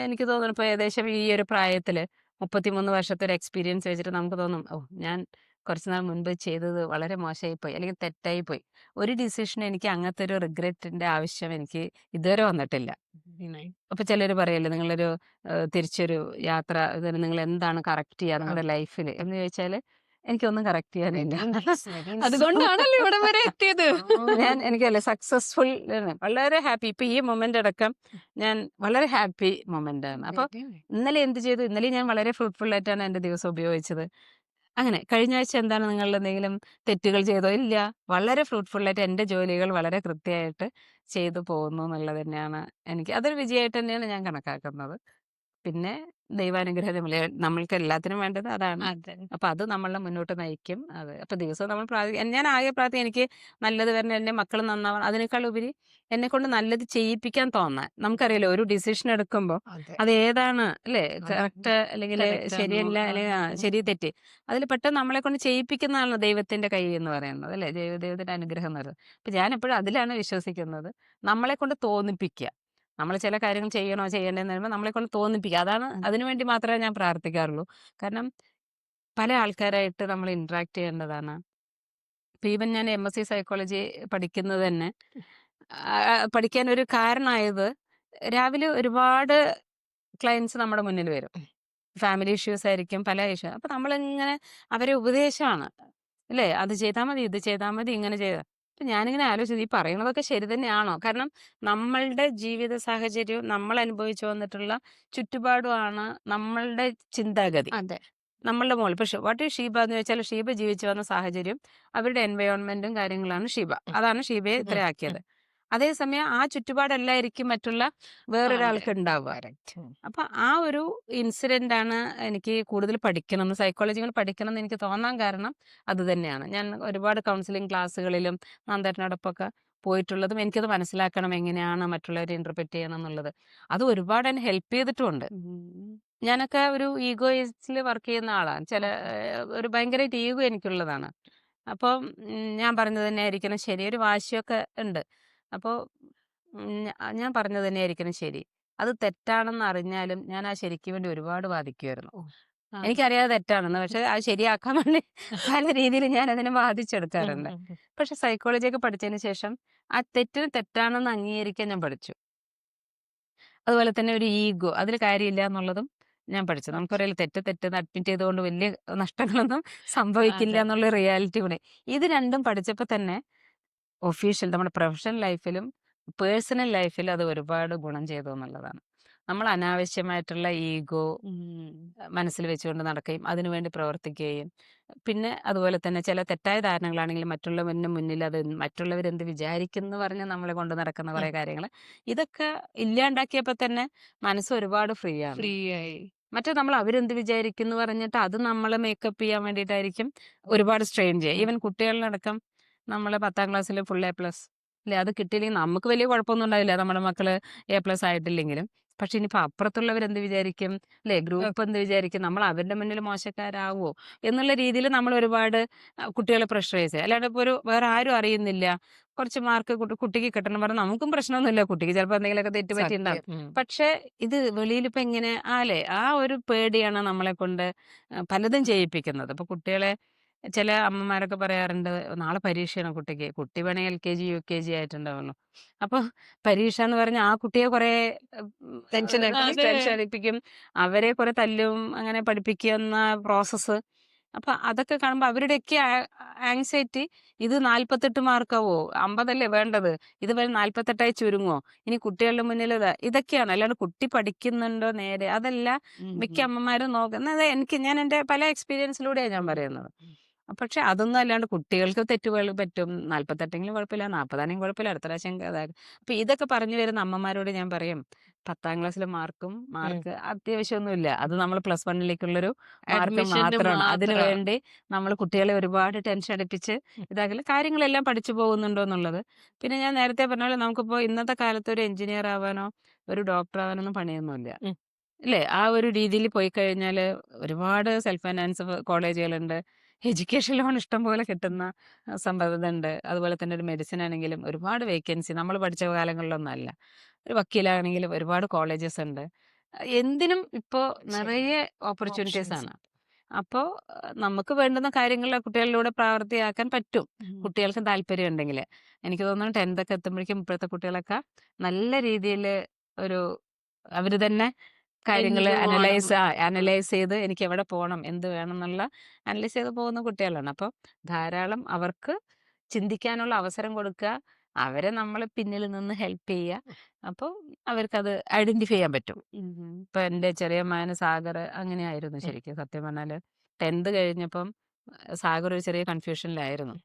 എനിക്ക് തോന്നുന്നു, ഇപ്പോൾ ഏകദേശം ഈ ഒരു പ്രായത്തിൽ 33 വർഷത്തെ ഒരു എക്സ്പീരിയൻസ് വെച്ചിട്ട് നമുക്ക് തോന്നും, ഞാൻ കുറച്ചുനാൾ മുൻപ് ചെയ്തത് വളരെ മോശമായിപ്പോയി അല്ലെങ്കിൽ തെറ്റായിപ്പോയി. ഒരു ഡിസിഷൻ എനിക്ക് അങ്ങനത്തെ ഒരു റിഗ്രറ്റിന്റെ ആവശ്യം എനിക്ക് ഇതുവരെ വന്നിട്ടില്ല. അപ്പൊ ചിലർ പറയല്ലേ, നിങ്ങളൊരു തിരിച്ചൊരു യാത്ര, നിങ്ങൾ എന്താണ് കറക്റ്റ് ചെയ്യുക നിങ്ങളുടെ ലൈഫിൽ എന്ന് ചോദിച്ചാൽ എനിക്കൊന്നും കറക്റ്റ് ചെയ്യാനില്ല. അതുകൊണ്ടാണല്ലോ ഇവിടെ വരെ എത്തിയത്. എനിക്കല്ലേ സക്സസ്ഫുൾ, വളരെ ഹാപ്പി. ഇപ്പൊ ഈ മൊമെന്റ് അടക്കം ഞാൻ വളരെ ഹാപ്പി മൊമെന്റ് ആണ്. അപ്പൊ ഇന്നലെ എന്ത് ചെയ്തു, ഇന്നലെ ഞാൻ വളരെ ഫ്രൂട്ട്ഫുൾ ആയിട്ടാണ് എന്റെ ദിവസം ഉപയോഗിച്ചത്. അങ്ങനെ കഴിഞ്ഞ ആഴ്ച എന്താണ്, നിങ്ങൾ എന്തെങ്കിലും തെറ്റുകൾ ചെയ്തോ? ഇല്ല, വളരെ ഫ്രൂട്ട്ഫുൾ ആയിട്ട് എന്റെ ജോലികൾ വളരെ കൃത്യമായിട്ട് ചെയ്തു പോകുന്നു എന്നുള്ളത് തന്നെയാണ് അതൊരു വിജയമായിട്ട് തന്നെയാണ് ഞാൻ കണക്കാക്കുന്നത്. പിന്നെ ദൈവാനുഗ്രഹം, നമ്മൾക്ക് എല്ലാത്തിനും വേണ്ടത് അതാണ്. അപ്പൊ അത് നമ്മളെ മുന്നോട്ട് നയിക്കും. അപ്പൊ ദിവസവും നമ്മൾ ഞാൻ ആകെ എനിക്ക് നല്ലത് വരണം, എന്റെ മക്കൾ നന്നാവണം, അതിനേക്കാൾ ഉപരി എന്നെ കൊണ്ട് നല്ലത് ചെയ്യിപ്പിക്കാൻ തോന്നാൻ. നമുക്കറിയാലോ, ഒരു ഡിസിഷൻ എടുക്കുമ്പോൾ അത് ഏതാണ് അല്ലെ കറക്റ്റ് അല്ലെങ്കിൽ ശരിയല്ല, അല്ലെങ്കിൽ ശരി തെറ്റ്, അതിൽ പെട്ടെന്ന് നമ്മളെ കൊണ്ട് ചെയ്യിപ്പിക്കുന്നതാണ് ദൈവത്തിന്റെ കൈ എന്ന് പറയുന്നത്, അല്ലെ, ദൈവത്തിന്റെ അനുഗ്രഹം എന്ന് പറയുന്നത്. അപ്പൊ ഞാൻ എപ്പോഴും അതിലാണ് വിശ്വസിക്കുന്നത്. നമ്മളെ കൊണ്ട് തോന്നിപ്പിക്കുക, നമ്മൾ ചില കാര്യങ്ങൾ ചെയ്യണ്ടെന്ന് പറയുമ്പോൾ നമ്മളെ കൊണ്ട് തോന്നിപ്പിക്കുക, അതാണ്. അതിനുവേണ്ടി മാത്രമേ ഞാൻ പ്രാർത്ഥിക്കാറുള്ളൂ. കാരണം പല ആൾക്കാരായിട്ട് നമ്മൾ ഇന്ററാക്ട് ചെയ്യേണ്ടതാണ്. ഇപ്പൊ ഈവൻ ഞാൻ MSc സൈക്കോളജി പഠിക്കുന്നത് തന്നെ പഠിക്കാൻ ഒരു കാരണമായത് രാവിലെ ഒരുപാട് ക്ലയൻസ് നമ്മുടെ മുന്നിൽ വരും. ഫാമിലി ഇഷ്യൂസ് ആയിരിക്കും, പല ഇഷ്യൂ. അപ്പൊ നമ്മളിങ്ങനെ അവരെ ഉപദേശമാണ് അല്ലേ, അത് ചെയ്താൽ മതി, ഇത് ചെയ്താൽ മതി, ഇങ്ങനെ ചെയ്താൽ. അപ്പൊ ഞാനിങ്ങനെ ആലോചിച്ചത് ഈ പറയുന്നതൊക്കെ ശരി തന്നെയാണോ? കാരണം നമ്മളുടെ ജീവിത സാഹചര്യവും നമ്മൾ അനുഭവിച്ചു വന്നിട്ടുള്ള ചുറ്റുപാടുമാണ് നമ്മളുടെ ചിന്താഗതി. അതെ. നമ്മളുടെ മോൾ ഇപ്പൊ വാട്ട് ഈസ് ഷീബ എന്ന് ചോദിച്ചാൽ, ഷീബ ജീവിച്ചു വന്ന സാഹചര്യം, അവരുടെ എൻവയോൺമെന്റും കാര്യങ്ങളാണ് ഷീബ. അതാണ് ഷീബയെ ഇത്രയാക്കിയത്. അതേസമയം ആ ചുറ്റുപാടല്ലായിരിക്കും മറ്റുള്ള വേറൊരാൾക്ക് ഉണ്ടാവുക. അപ്പൊ ആ ഒരു ഇൻസിഡന്റ് ആണ് എനിക്ക് കൂടുതൽ പഠിക്കണം, സൈക്കോളജികൾ പഠിക്കണം എന്ന് എനിക്ക് തോന്നാൻ കാരണം അത് തന്നെയാണ്. ഞാൻ ഒരുപാട് കൗൺസിലിംഗ് ക്ലാസ്സുകളിലും നന്ദേട്ടനോടൊപ്പമൊക്കെ പോയിട്ടുള്ളതും എനിക്കത് മനസ്സിലാക്കണം എങ്ങനെയാണ് മറ്റുള്ളവരെ ഇന്റർപ്രറ്റ് ചെയ്യണം എന്നുള്ളത്. അത് ഒരുപാട് എന്നെ ഹെൽപ്പ് ചെയ്തിട്ടുമുണ്ട്. ഞാനൊക്കെ ഒരു ഈഗോയിസ്റ്റിൽ വർക്ക് ചെയ്യുന്ന ആളാണ്. ഒരു ഭയങ്കരമായിട്ട് ഈഗോ എനിക്കുള്ളതാണ്. അപ്പം ഞാൻ പറഞ്ഞത് തന്നെ ആയിരിക്കണം ശരി. ഒരു വാശിയൊക്കെ ഉണ്ട്. അപ്പോൾ ഞാൻ പറഞ്ഞത് തന്നെ ആയിരിക്കണം ശരി. അത് തെറ്റാണെന്ന് അറിഞ്ഞാലും ഞാൻ ആ ശരിക്ക് വേണ്ടി ഒരുപാട് വാദിക്കുമായിരുന്നു. എനിക്കറിയാതെ തെറ്റാണെന്ന്, പക്ഷെ അത് ശരിയാക്കാൻ വേണ്ടി പല രീതിയിൽ ഞാൻ അതിനെ വാദിച്ചെടുക്കാറുണ്ട്. പക്ഷെ സൈക്കോളജിയൊക്കെ പഠിച്ചതിന് ശേഷം ആ തെറ്റിന് തെറ്റാണെന്ന് അംഗീകരിക്കാൻ ഞാൻ പഠിച്ചു. അതുപോലെ തന്നെ ഒരു ഈഗോ, അതിൽ കാര്യമില്ല എന്നുള്ളതും ഞാൻ പഠിച്ചു. നമുക്കറിയാലോ തെറ്റെന്ന് അഡ്മിറ്റ് ചെയ്തുകൊണ്ട് വലിയ നഷ്ടങ്ങളൊന്നും സംഭവിക്കില്ല എന്നുള്ള റിയാലിറ്റി കൂടെ. ഇത് രണ്ടും പഠിച്ചപ്പോൾ തന്നെ നമ്മുടെ പ്രൊഫഷണൽ ലൈഫിലും പേഴ്സണൽ ലൈഫിലും അത് ഒരുപാട് ഗുണം ചെയ്തു എന്നുള്ളതാണ്. നമ്മൾ അനാവശ്യമായിട്ടുള്ള ഈഗോ മനസ്സിൽ വെച്ചുകൊണ്ട് നടക്കുകയും അതിനുവേണ്ടി പ്രവർത്തിക്കുകയും, പിന്നെ അതുപോലെ തന്നെ ചില തെറ്റായ ധാരണകളാണെങ്കിലും മറ്റുള്ളവരുടെ മുന്നിൽ അത് മറ്റുള്ളവരെന്ത് വിചാരിക്കുന്നു പറഞ്ഞ് നമ്മളെ കൊണ്ട് നടക്കുന്ന കുറെ കാര്യങ്ങൾ, ഇതൊക്കെ ഇല്ലാണ്ടാക്കിയപ്പോൾ തന്നെ മനസ്സ് ഒരുപാട് ഫ്രീ ആണ്. ഫ്രീ ആയി. മറ്റേ നമ്മൾ അവരെന്ത് വിചാരിക്കുന്നു പറഞ്ഞിട്ട് അത് നമ്മളെ മേക്കപ്പ് ചെയ്യാൻ വേണ്ടിയിട്ടായിരിക്കും ഒരുപാട് സ്ട്രെയിൻ ചെയ്യുക. ഈവൻ കുട്ടികളിലടക്കം നമ്മൾ 10ാം ക്ലാസ്സിൽ ഫുൾ A+ അല്ലെ, അത് കിട്ടിയില്ലെങ്കിൽ നമുക്ക് വലിയ കുഴപ്പമൊന്നും ഉണ്ടാവില്ല, നമ്മുടെ മക്കള് A+ ആയിട്ടില്ലെങ്കിലും. പക്ഷെ ഇനിയിപ്പോൾ അപ്പുറത്തുള്ളവരെന്ത് വിചാരിക്കും അല്ലെ, ഗ്രൂപ്പ് എന്ത് വിചാരിക്കും, നമ്മൾ അവരുടെ മുന്നിൽ മോശക്കാരാവോ എന്നുള്ള രീതിയിൽ നമ്മൾ ഒരുപാട് കുട്ടികളെ പ്രഷറൈസ് ചെയ്യുക. അല്ലാണ്ട് ഇപ്പോൾ വേറെ ആരും അറിയുന്നില്ല, കുറച്ച് മാർക്ക് കുട്ടിക്ക് കിട്ടണം പറഞ്ഞാൽ നമുക്കും പ്രശ്നമൊന്നുമില്ല, കുട്ടിക്ക് ചിലപ്പോൾ എന്തെങ്കിലുമൊക്കെ തെറ്റ് പറ്റിയിട്ടുണ്ടാവും. പക്ഷെ ഇത് വെളിയിൽ ഇപ്പൊ എങ്ങനെ അല്ലേ, ആ ഒരു പേടിയാണ് നമ്മളെ കൊണ്ട് പലതും ചെയ്യിപ്പിക്കുന്നത്. അപ്പൊ കുട്ടികളെ ചില അമ്മമാരൊക്കെ പറയാറുണ്ട്, നാളെ പരീക്ഷയാണ് കുട്ടിക്ക്, കുട്ടി വേണമെങ്കിൽ LKG UKG ആയിട്ടുണ്ടാവുള്ളൂ. അപ്പൊ പരീക്ഷ എന്ന് പറഞ്ഞാൽ ആ കുട്ടിയെ കുറെ ടെൻഷൻ അടിപ്പിക്കും, അവരെ കുറെ തല്ലും, അങ്ങനെ പഠിപ്പിക്കുന്ന പ്രോസസ്സ്. അപ്പൊ അതൊക്കെ കാണുമ്പോൾ അവരുടെയൊക്കെ ആങ്സൈറ്റി, ഇത് 48 മാർക്കാവോ, 50 വേണ്ടത്, ഇത് 48ആയി ചുരുങ്ങോ, ഇനി കുട്ടികളുടെ മുന്നിൽ ഇതൊക്കെയാണ്. അല്ലാണ്ട് കുട്ടി പഠിക്കുന്നുണ്ടോ നേരെ, അതല്ല മിക്ക അമ്മമാരും നോക്കുന്നത്. ഞാൻ എൻ്റെ പല എക്സ്പീരിയൻസിലൂടെയാണ് ഞാൻ പറയുന്നത്. പക്ഷെ അതൊന്നും അല്ലാണ്ട് കുട്ടികൾക്ക് തെറ്റുകൾ പറ്റും, 48എങ്കിലും കുഴപ്പമില്ല, 40ആണെങ്കിലും കുഴപ്പമില്ല, അടുത്ത പ്രാവശ്യം അതാകും. അപ്പൊ ഇതൊക്കെ പറഞ്ഞു വരുന്ന അമ്മമാരോട് ഞാൻ പറയും, 10ാം ക്ലാസ്സിലെ മാർക്ക് അത്യാവശ്യമൊന്നുമില്ല, അത് നമ്മൾ +1ലേക്കുള്ളൊരു മാർക്ക് മാത്രമാണ്. അതിനുവേണ്ടി നമ്മൾ കുട്ടികളെ ഒരുപാട് ടെൻഷൻ അടിപ്പിച്ച് ഇതാക്കില്ല, കാര്യങ്ങളെല്ലാം പഠിച്ചു പോകുന്നുണ്ടോ എന്നുള്ളത്. പിന്നെ ഞാൻ നേരത്തെ പറഞ്ഞ പോലെ നമുക്കിപ്പോൾ ഇന്നത്തെ കാലത്ത് ഒരു എഞ്ചിനീയർ ആവാനോ ഒരു ഡോക്ടർ ആവാനൊന്നും പണിയൊന്നുമില്ല അല്ലേ. ആ ഒരു രീതിയിൽ പോയി കഴിഞ്ഞാൽ ഒരുപാട് സെൽഫ് ഫൈനാൻസ് കോളേജുകളുണ്ട്, എഡ്യൂക്കേഷൻ ലോൺ ഇഷ്ടം പോലെ കിട്ടുന്ന സമ്പ്രദായമുണ്ട്. അതുപോലെ തന്നെ ഒരു മെഡിസിൻ ആണെങ്കിലും ഒരുപാട് വേക്കൻസി, നമ്മൾ പഠിച്ച കാലങ്ങളിലൊന്നും അല്ല. ഒരു വക്കീലാണെങ്കിലും ഒരുപാട് കോളേജസ് ഉണ്ട്. എന്തിനും ഇപ്പോൾ നിറയെ ഓപ്പർച്യൂണിറ്റീസ് ആണ്. അപ്പോൾ നമുക്ക് വേണ്ടുന്ന കാര്യങ്ങൾ കുട്ടികളിലൂടെ പ്രാവർത്തിയാക്കാൻ പറ്റും, കുട്ടികൾക്ക് താല്പര്യം ഉണ്ടെങ്കിൽ. എനിക്ക് തോന്നുന്നു 10th ഒക്കെ എത്തുമ്പോഴേക്കും ഇപ്പോഴത്തെ കുട്ടികളൊക്കെ നല്ല രീതിയിൽ ഒരു അവർ തന്നെ കാര്യങ്ങൾ അനലൈസ് ചെയ്ത് എനിക്ക് എവിടെ പോകണം, എന്ത് വേണം എന്നുള്ള അനലൈസ് ചെയ്ത് പോകുന്ന കുട്ടികളാണ്. അപ്പോൾ ധാരാളം അവർക്ക് ചിന്തിക്കാനുള്ള അവസരം കൊടുക്കുക, അവരെ നമ്മൾ പിന്നിൽ നിന്ന് ഹെൽപ്പ് ചെയ്യുക. അപ്പോൾ അവർക്കത് ഐഡന്റിഫൈ ചെയ്യാൻ പറ്റും. ഇപ്പൊ എൻ്റെ ചെറിയ മകന് സാഗർ അങ്ങനെയായിരുന്നു ശരിക്കും. സത്യം പറഞ്ഞാല് 10th കഴിഞ്ഞപ്പം സാഗർ ഒരു ചെറിയ കൺഫ്യൂഷനിലായിരുന്നു.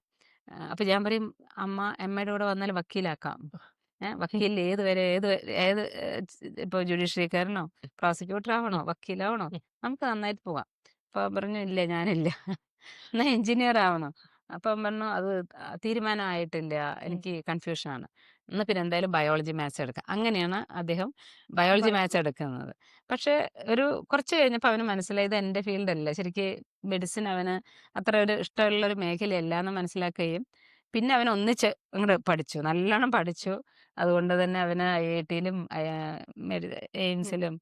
അപ്പൊ ഞാൻ പറയും, അമ്മയുടെ കൂടെ വന്നാൽ വക്കീലാക്കാം, വക്കീൽ ഏത് ഇപ്പൊ ജുഡീഷ്യറിക്കാരനോ പ്രോസിക്യൂട്ടർ ആവണോ വക്കീലാവണോ, നമുക്ക് നന്നായിട്ട് പോവാം. അപ്പൊ പറഞ്ഞു, ഇല്ല ഞാനില്ല, എന്നാ എഞ്ചിനീയർ ആവണോ. അപ്പം പറഞ്ഞു, അത് തീരുമാനമായിട്ടില്ല, എനിക്ക് കൺഫ്യൂഷനാണ്, എന്നാൽ പിന്നെ എന്തായാലും ബയോളജി മാത്സ് എടുക്കാം. അങ്ങനെയാണ് അദ്ദേഹം ബയോളജി മാത്സ് എടുക്കുന്നത്. പക്ഷെ കുറച്ച് കഴിഞ്ഞപ്പോൾ അവന് മനസ്സിലായി, ഇത് എൻ്റെ ഫീൽഡ് അല്ല, ശരിക്ക് മെഡിസിൻ അവന് അത്ര ഒരു ഇഷ്ടമുള്ള ഒരു മേഖലയല്ല എന്ന് മനസ്സിലാക്കുകയും പിന്നെ അവൻ ഒന്നിച്ച് അങ്ങോട്ട് പഠിച്ചു, നല്ലോണം പഠിച്ചു. അതുകൊണ്ട് തന്നെ അവന് IIT-ലും എയിംസിലും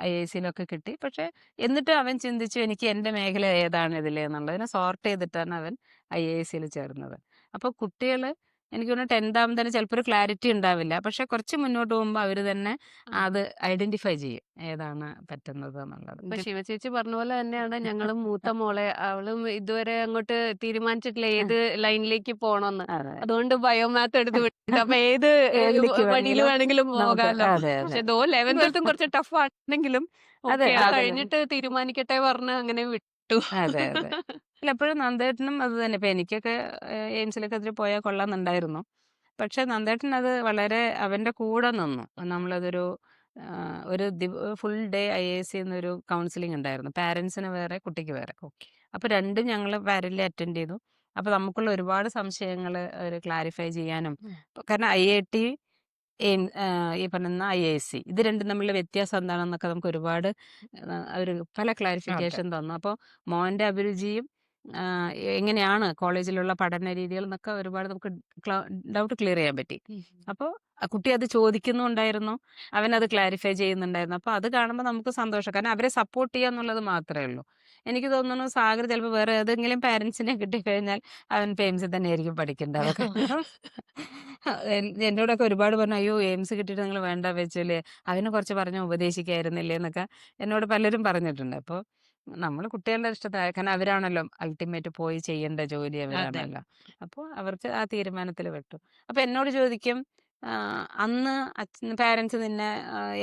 IISc-ലും ഒക്കെ കിട്ടി. പക്ഷെ എന്നിട്ട് അവൻ ചിന്തിച്ചു, എനിക്ക് എൻ്റെ മേഖല ഏതാണ് ഇതിൽ എന്നുള്ളതിനെ സോർട്ട് ചെയ്തിട്ടാണ് അവൻ IISc-ൽ ചേർന്നത്. അപ്പോൾ കുട്ടികൾ എനിക്ക് തോന്നുന്നു 10th ആകുമ്പോൾ ചിലപ്പോൾ ഒരു ക്ലാരിറ്റി ഉണ്ടാവില്ല. പക്ഷെ കുറച്ച് മുന്നോട്ട് പോകുമ്പോൾ അവർ തന്നെ അത് ഐഡന്റിഫൈ ചെയ്യും ഏതാണ് പറ്റുന്നത് എന്നുള്ളത്. ഇപ്പൊ ശിവചേച്ചി പറഞ്ഞ പോലെ തന്നെയാണ് ഞങ്ങളും മൂത്ത മോളെ, അവളും ഇതുവരെ അങ്ങോട്ട് തീരുമാനിച്ചിട്ടില്ല ഏത് ലൈനിലേക്ക് പോണോന്ന്. അതെ. അതുകൊണ്ട് ബയോമാത്ത് എടുത്ത് വിട്ടു. അപ്പൊ ഏത് ഏതിലേക്ക് വഴിയിൽ വേണമെങ്കിലും നമുക്ക് പോകാലോ. അതെ പക്ഷെ അതെ ദോ 11th കുറച്ച് ടഫ് ആണെങ്കിലും അതെ ഓക്കെ അതെ കഴിഞ്ഞിട്ട് തീരുമാനിക്കട്ടെ പറഞ്ഞ് അങ്ങനെ വിട്ടു. അതെ അതെ അല്ല എപ്പോഴും നന്ദേട്ടനും അത് തന്നെ. ഇപ്പൊ എനിക്കൊക്കെ എയിംസിലൊക്കെ അതിൽ പോയാൽ കൊള്ളാമെന്നുണ്ടായിരുന്നു. പക്ഷെ നന്ദേട്ടൻ അത് വളരെ അവന്റെ കൂടെ നിന്നു. നമ്മളതൊരു ഒരു ഫുൾ ഡേ IAC എന്നൊരു കൗൺസിലിംഗ് ഉണ്ടായിരുന്നു. പാരന്റ്സിന് വേറെ കുട്ടിക്ക് വേറെ. അപ്പൊ രണ്ടും ഞങ്ങൾ പാരലി അറ്റൻഡ് ചെയ്തു. അപ്പൊ നമുക്കുള്ള ഒരുപാട് സംശയങ്ങൾ ഒരു ക്ലാരിഫൈ ചെയ്യാനും കാരണം IIT ഈ പറയുന്ന IAC ഇത് രണ്ടും തമ്മിലുള്ള വ്യത്യാസം എന്താണെന്നൊക്കെ നമുക്ക് ഒരുപാട് ഒരു പല ക്ലാരിഫിക്കേഷൻ തന്നു. അപ്പോൾ മോൻ്റെ അഭിരുചിയും എങ്ങനെയാണ് കോളേജിലുള്ള പഠന രീതികൾ എന്നൊക്കെ ഒരുപാട് നമുക്ക് ഡൗട്ട് ക്ലിയർ ചെയ്യാൻ പറ്റി. അപ്പോൾ ആ കുട്ടി അത് ചോദിക്കുന്നുണ്ടായിരുന്നു, അവനത് ക്ലാരിഫൈ ചെയ്യുന്നുണ്ടായിരുന്നു. അപ്പോൾ അത് കാണുമ്പോൾ നമുക്ക് സന്തോഷം. കാരണം അവരെ സപ്പോർട്ട് ചെയ്യുക എന്നുള്ളത് മാത്രമേ ഉള്ളൂ. എനിക്ക് തോന്നുന്നു സാഗർ ചിലപ്പോൾ വേറെ ഏതെങ്കിലും പാരൻസിനെ കിട്ടിക്കഴിഞ്ഞാൽ അവൻ എയിംസിൽ തന്നെ ആയിരിക്കും പഠിക്കേണ്ടത്. എന്നോടൊക്കെ ഒരുപാട് പറഞ്ഞു, അയ്യോ എയിംസ് കിട്ടിയിട്ട് നിങ്ങൾ വേണ്ട വെച്ചില്ലേ, അവനെ കുറച്ച് പറഞ്ഞ് ഉപദേശിക്കായിരുന്നില്ലേ എന്നൊക്കെ എന്നോട് പലരും പറഞ്ഞിട്ടുണ്ട്. അപ്പോൾ നമ്മൾ കുട്ടികളുടെ ഇഷ്ടത്തിന്, കാരണം അവരാണല്ലോ അൾട്ടിമേറ്റ് പോയി ചെയ്യേണ്ട ജോലി അവരാണല്ലോ. അപ്പോൾ അവർക്ക് ആ തീരുമാനത്തിൽ വിട്ടു. അപ്പോൾ എന്നോട് ചോദിക്കും, അന്ന് പാരൻസ് നിന്നെ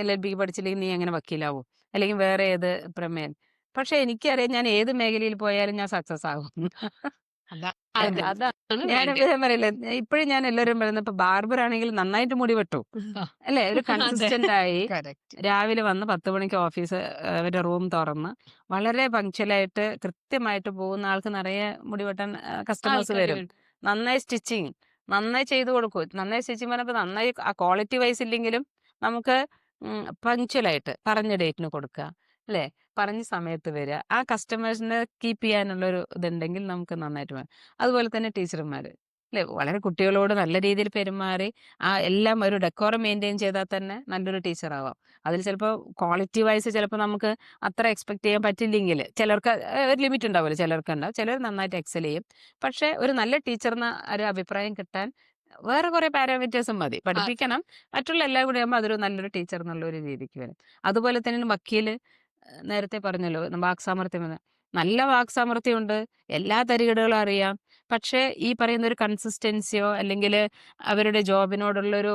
LLB പഠിച്ചില്ലെങ്കിൽ നീ എങ്ങനെ വക്കീലാവും, അല്ലെങ്കിൽ വേറെ ഏത് പ്രമേയം. പക്ഷെ എനിക്കറിയാം ഞാൻ ഏത് മേഖലയിൽ പോയാലും ഞാൻ സക്സസ് ആകും. അതാണ് ഞാൻ വേണ്ടത്. എപ്പോഴും പറയില്ലേ, ഇപ്പോഴും ഞാൻ എല്ലാവരും പറയുന്നത്, ഇപ്പൊ ബാർബർ ആണെങ്കിൽ നന്നായിട്ട് മുടി വെട്ടു അല്ലേ, ഒരു കൺസിസ്റ്റന്റ് ആയി രാവിലെ വന്ന് 10 മണിക്ക് ഓഫീസ് അവരുടെ റൂം തുറന്ന് വളരെ പങ്ക്ച്വലായിട്ട് കൃത്യമായിട്ട് പോകുന്ന ആൾക്ക് നിറയെ മുടി വെട്ടാൻ കസ്റ്റമേഴ്സ് ആൾക്കാര് വരും. വേണം. നന്നായി സ്റ്റിച്ചിങ് നന്നായി ചെയ്തു കൊടുക്കും. നന്നായി സ്റ്റിച്ചിങ് പറഞ്ഞപ്പോൾ നന്നായി ആ ക്വാളിറ്റി വൈസ് ഇല്ലെങ്കിലും നമുക്ക് പങ്ക്ച്വലായിട്ട് പറഞ്ഞ ഡേറ്റിന് കൊടുക്കുക അല്ലേ, പറഞ്ഞ സമയത്ത് വരിക, ആ കസ്റ്റമേഴ്സിനെ കീപ്പ് ചെയ്യാനുള്ളൊരു ഇതുണ്ടെങ്കിൽ നമുക്ക് നന്നായിട്ട് വേണം. അതുപോലെ തന്നെ ടീച്ചർമാർ അല്ലേ, വളരെ കുട്ടികളോട് നല്ല രീതിയിൽ പെരുമാറി ആ എല്ലാം ഒരു ഡെക്കോറം മെയിൻറ്റെയിൻ ചെയ്താൽ തന്നെ നല്ലൊരു ടീച്ചറാവാം. അതിൽ ചിലപ്പോൾ ക്വാളിറ്റി വൈസ് ചിലപ്പോൾ നമുക്ക് അത്ര എക്സ്പെക്ട് ചെയ്യാൻ പറ്റില്ലെങ്കിൽ ചിലർക്ക് ഒരു ലിമിറ്റ് ഉണ്ടാവുമല്ലോ, ചിലർക്ക് ഉണ്ടാവും, ചിലർ നന്നായിട്ട് എക്സൽ ചെയ്യും. പക്ഷേ ഒരു നല്ല ടീച്ചറിന് ഒരു അഭിപ്രായം കിട്ടാൻ വേറെ കുറേ പാരാമീറ്റേഴ്സും മതി. പഠിപ്പിക്കണം, മറ്റുള്ള എല്ലാം കൂടി ആകുമ്പോൾ അതൊരു നല്ലൊരു ടീച്ചർ എന്നുള്ള ഒരു രീതിക്ക് വരും. അതുപോലെ തന്നെ വക്കീൽ നേരത്തെ പറഞ്ഞല്ലോ വാക്സാമർത്ഥ്യം എന്ന്. നല്ല വാക്സാമർത്ഥ്യമുണ്ട്, എല്ലാ തരികിടകളും അറിയാം. പക്ഷേ ഈ പറയുന്ന ഒരു കൺസിസ്റ്റൻസിയോ അല്ലെങ്കിൽ അവരുടെ ജോബിനോടുള്ളൊരു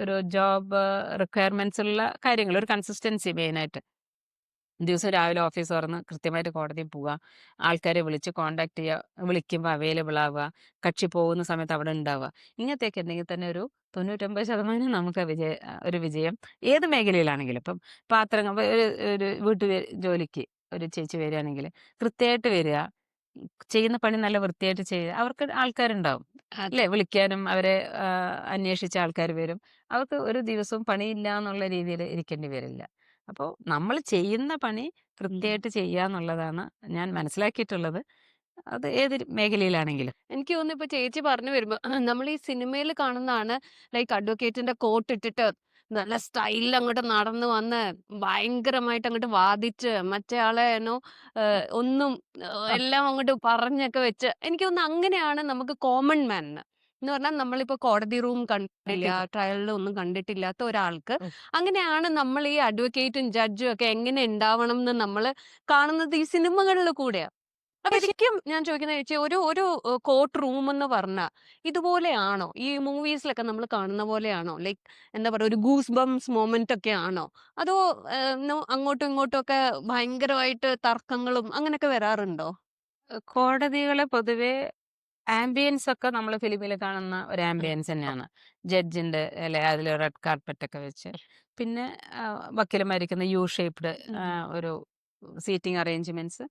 ഒരു ജോബ് റിക്വയർമെന്റ്സ് ഉള്ള കാര്യങ്ങൾ, ഒരു കൺസിസ്റ്റൻസി മെയിനായിട്ട്. ദിവസം രാവിലെ ഓഫീസ് തുറന്ന് കൃത്യമായിട്ട് കോടതിയിൽ പോവുക, ആൾക്കാരെ വിളിച്ച് കോണ്ടാക്ട് ചെയ്യുക, വിളിക്കുമ്പോൾ അവൈലബിൾ ആവുക, കക്ഷി പോകുന്ന സമയത്ത് അവിടെ ഉണ്ടാവുക, ഇങ്ങനത്തെയൊക്കെ ഉണ്ടെങ്കിൽ തന്നെ ഒരു 99% നമുക്ക് ഒരു വിജയം ഏത് മേഖലയിലാണെങ്കിലും. ഇപ്പം പാത്രങ്ങൾ ഒരു വീട്ടു ജോലിക്ക് ഒരു ചേച്ചി വരികയാണെങ്കിൽ കൃത്യമായിട്ട് വരിക, ചെയ്യുന്ന പണി നല്ല വൃത്തിയായിട്ട് ചെയ്യുക, അവർക്ക് ആൾക്കാരുണ്ടാവും അല്ലേ, വിളിക്കാനും അവരെ അന്വേഷിച്ച ആൾക്കാർ വരും. അവർക്ക് ഒരു ദിവസവും പണിയില്ല എന്നുള്ള രീതിയിൽ ഇരിക്കേണ്ടി വരില്ല. അപ്പോൾ നമ്മൾ ചെയ്യുന്ന പണി കൃത്യമായിട്ട് ചെയ്യുക എന്നുള്ളതാണ് ഞാൻ മനസ്സിലാക്കിയിട്ടുള്ളത്. അത് ഏത് മേഖലയിലാണെങ്കിലും. എനിക്ക് തോന്നുന്നു ഇപ്പൊ ചേച്ചി പറഞ്ഞു വരുമ്പോ നമ്മൾ ഈ സിനിമയിൽ കാണുന്നതാണ്, ലൈക്ക് അഡ്വക്കേറ്റിന്റെ കോട്ട് ഇട്ടിട്ട് നല്ല സ്റ്റൈലിൽ അങ്ങോട്ട് നടന്നു വന്ന് ഭയങ്കരമായിട്ട് അങ്ങോട്ട് വാദിച്ച് മറ്റേ ആളെ ഒന്നും എല്ലാം അങ്ങോട്ട് പറഞ്ഞൊക്കെ വെച്ച്, എനിക്ക് തോന്നുന്നു അങ്ങനെയാണ് നമുക്ക് കോമൺ മാൻ എന്ന് പറഞ്ഞാൽ, നമ്മളിപ്പോ കോടതി റൂം കണ്ടിട്ടില്ല, ട്രയലിൽ ഒന്നും കണ്ടിട്ടില്ലാത്ത ഒരാൾക്ക് അങ്ങനെയാണ് നമ്മൾ ഈ അഡ്വക്കേറ്റും ജഡ്ജും ഒക്കെ എങ്ങനെ ഉണ്ടാവണം എന്ന് നമ്മൾ കാണുന്നത് ഈ സിനിമകളിൽ കൂടെയാ. അപ്പൊ ശരിക്കും ഞാൻ ചോദിക്കുന്ന ചേച്ചി, ഒരു ഒരു കോർട്ട് റൂം എന്ന് പറഞ്ഞാൽ ഇതുപോലെയാണോ, ഈ മൂവീസിലൊക്കെ നമ്മൾ കാണുന്ന പോലെയാണോ, ലൈക്ക് എന്താ പറയുക, ഒരു ഗൂസ് ബംസ് മൊമെന്റ് ഒക്കെ ആണോ, അതോ അങ്ങോട്ടും ഇങ്ങോട്ടും ഒക്കെ ഭയങ്കരമായിട്ട് തർക്കങ്ങളും അങ്ങനെയൊക്കെ വരാറുണ്ടോ? കോടതികളെ പൊതുവെ ആംബിയൻസ് ഒക്കെ നമ്മൾ ഫിലിമിൽ കാണുന്ന ഒരു ആംബിയൻസ് തന്നെയാണ്. ജഡ്ജിന്റെ അല്ലെ അതിൽ റെഡ് കാർപ്പറ്റ് ഒക്കെ വെച്ച്, പിന്നെ വക്കീലന്മാരിക്കുന്ന യു ഷേപ്ഡ് ഒരു സീറ്റിംഗ് അറേഞ്ച്മെന്റ്സ്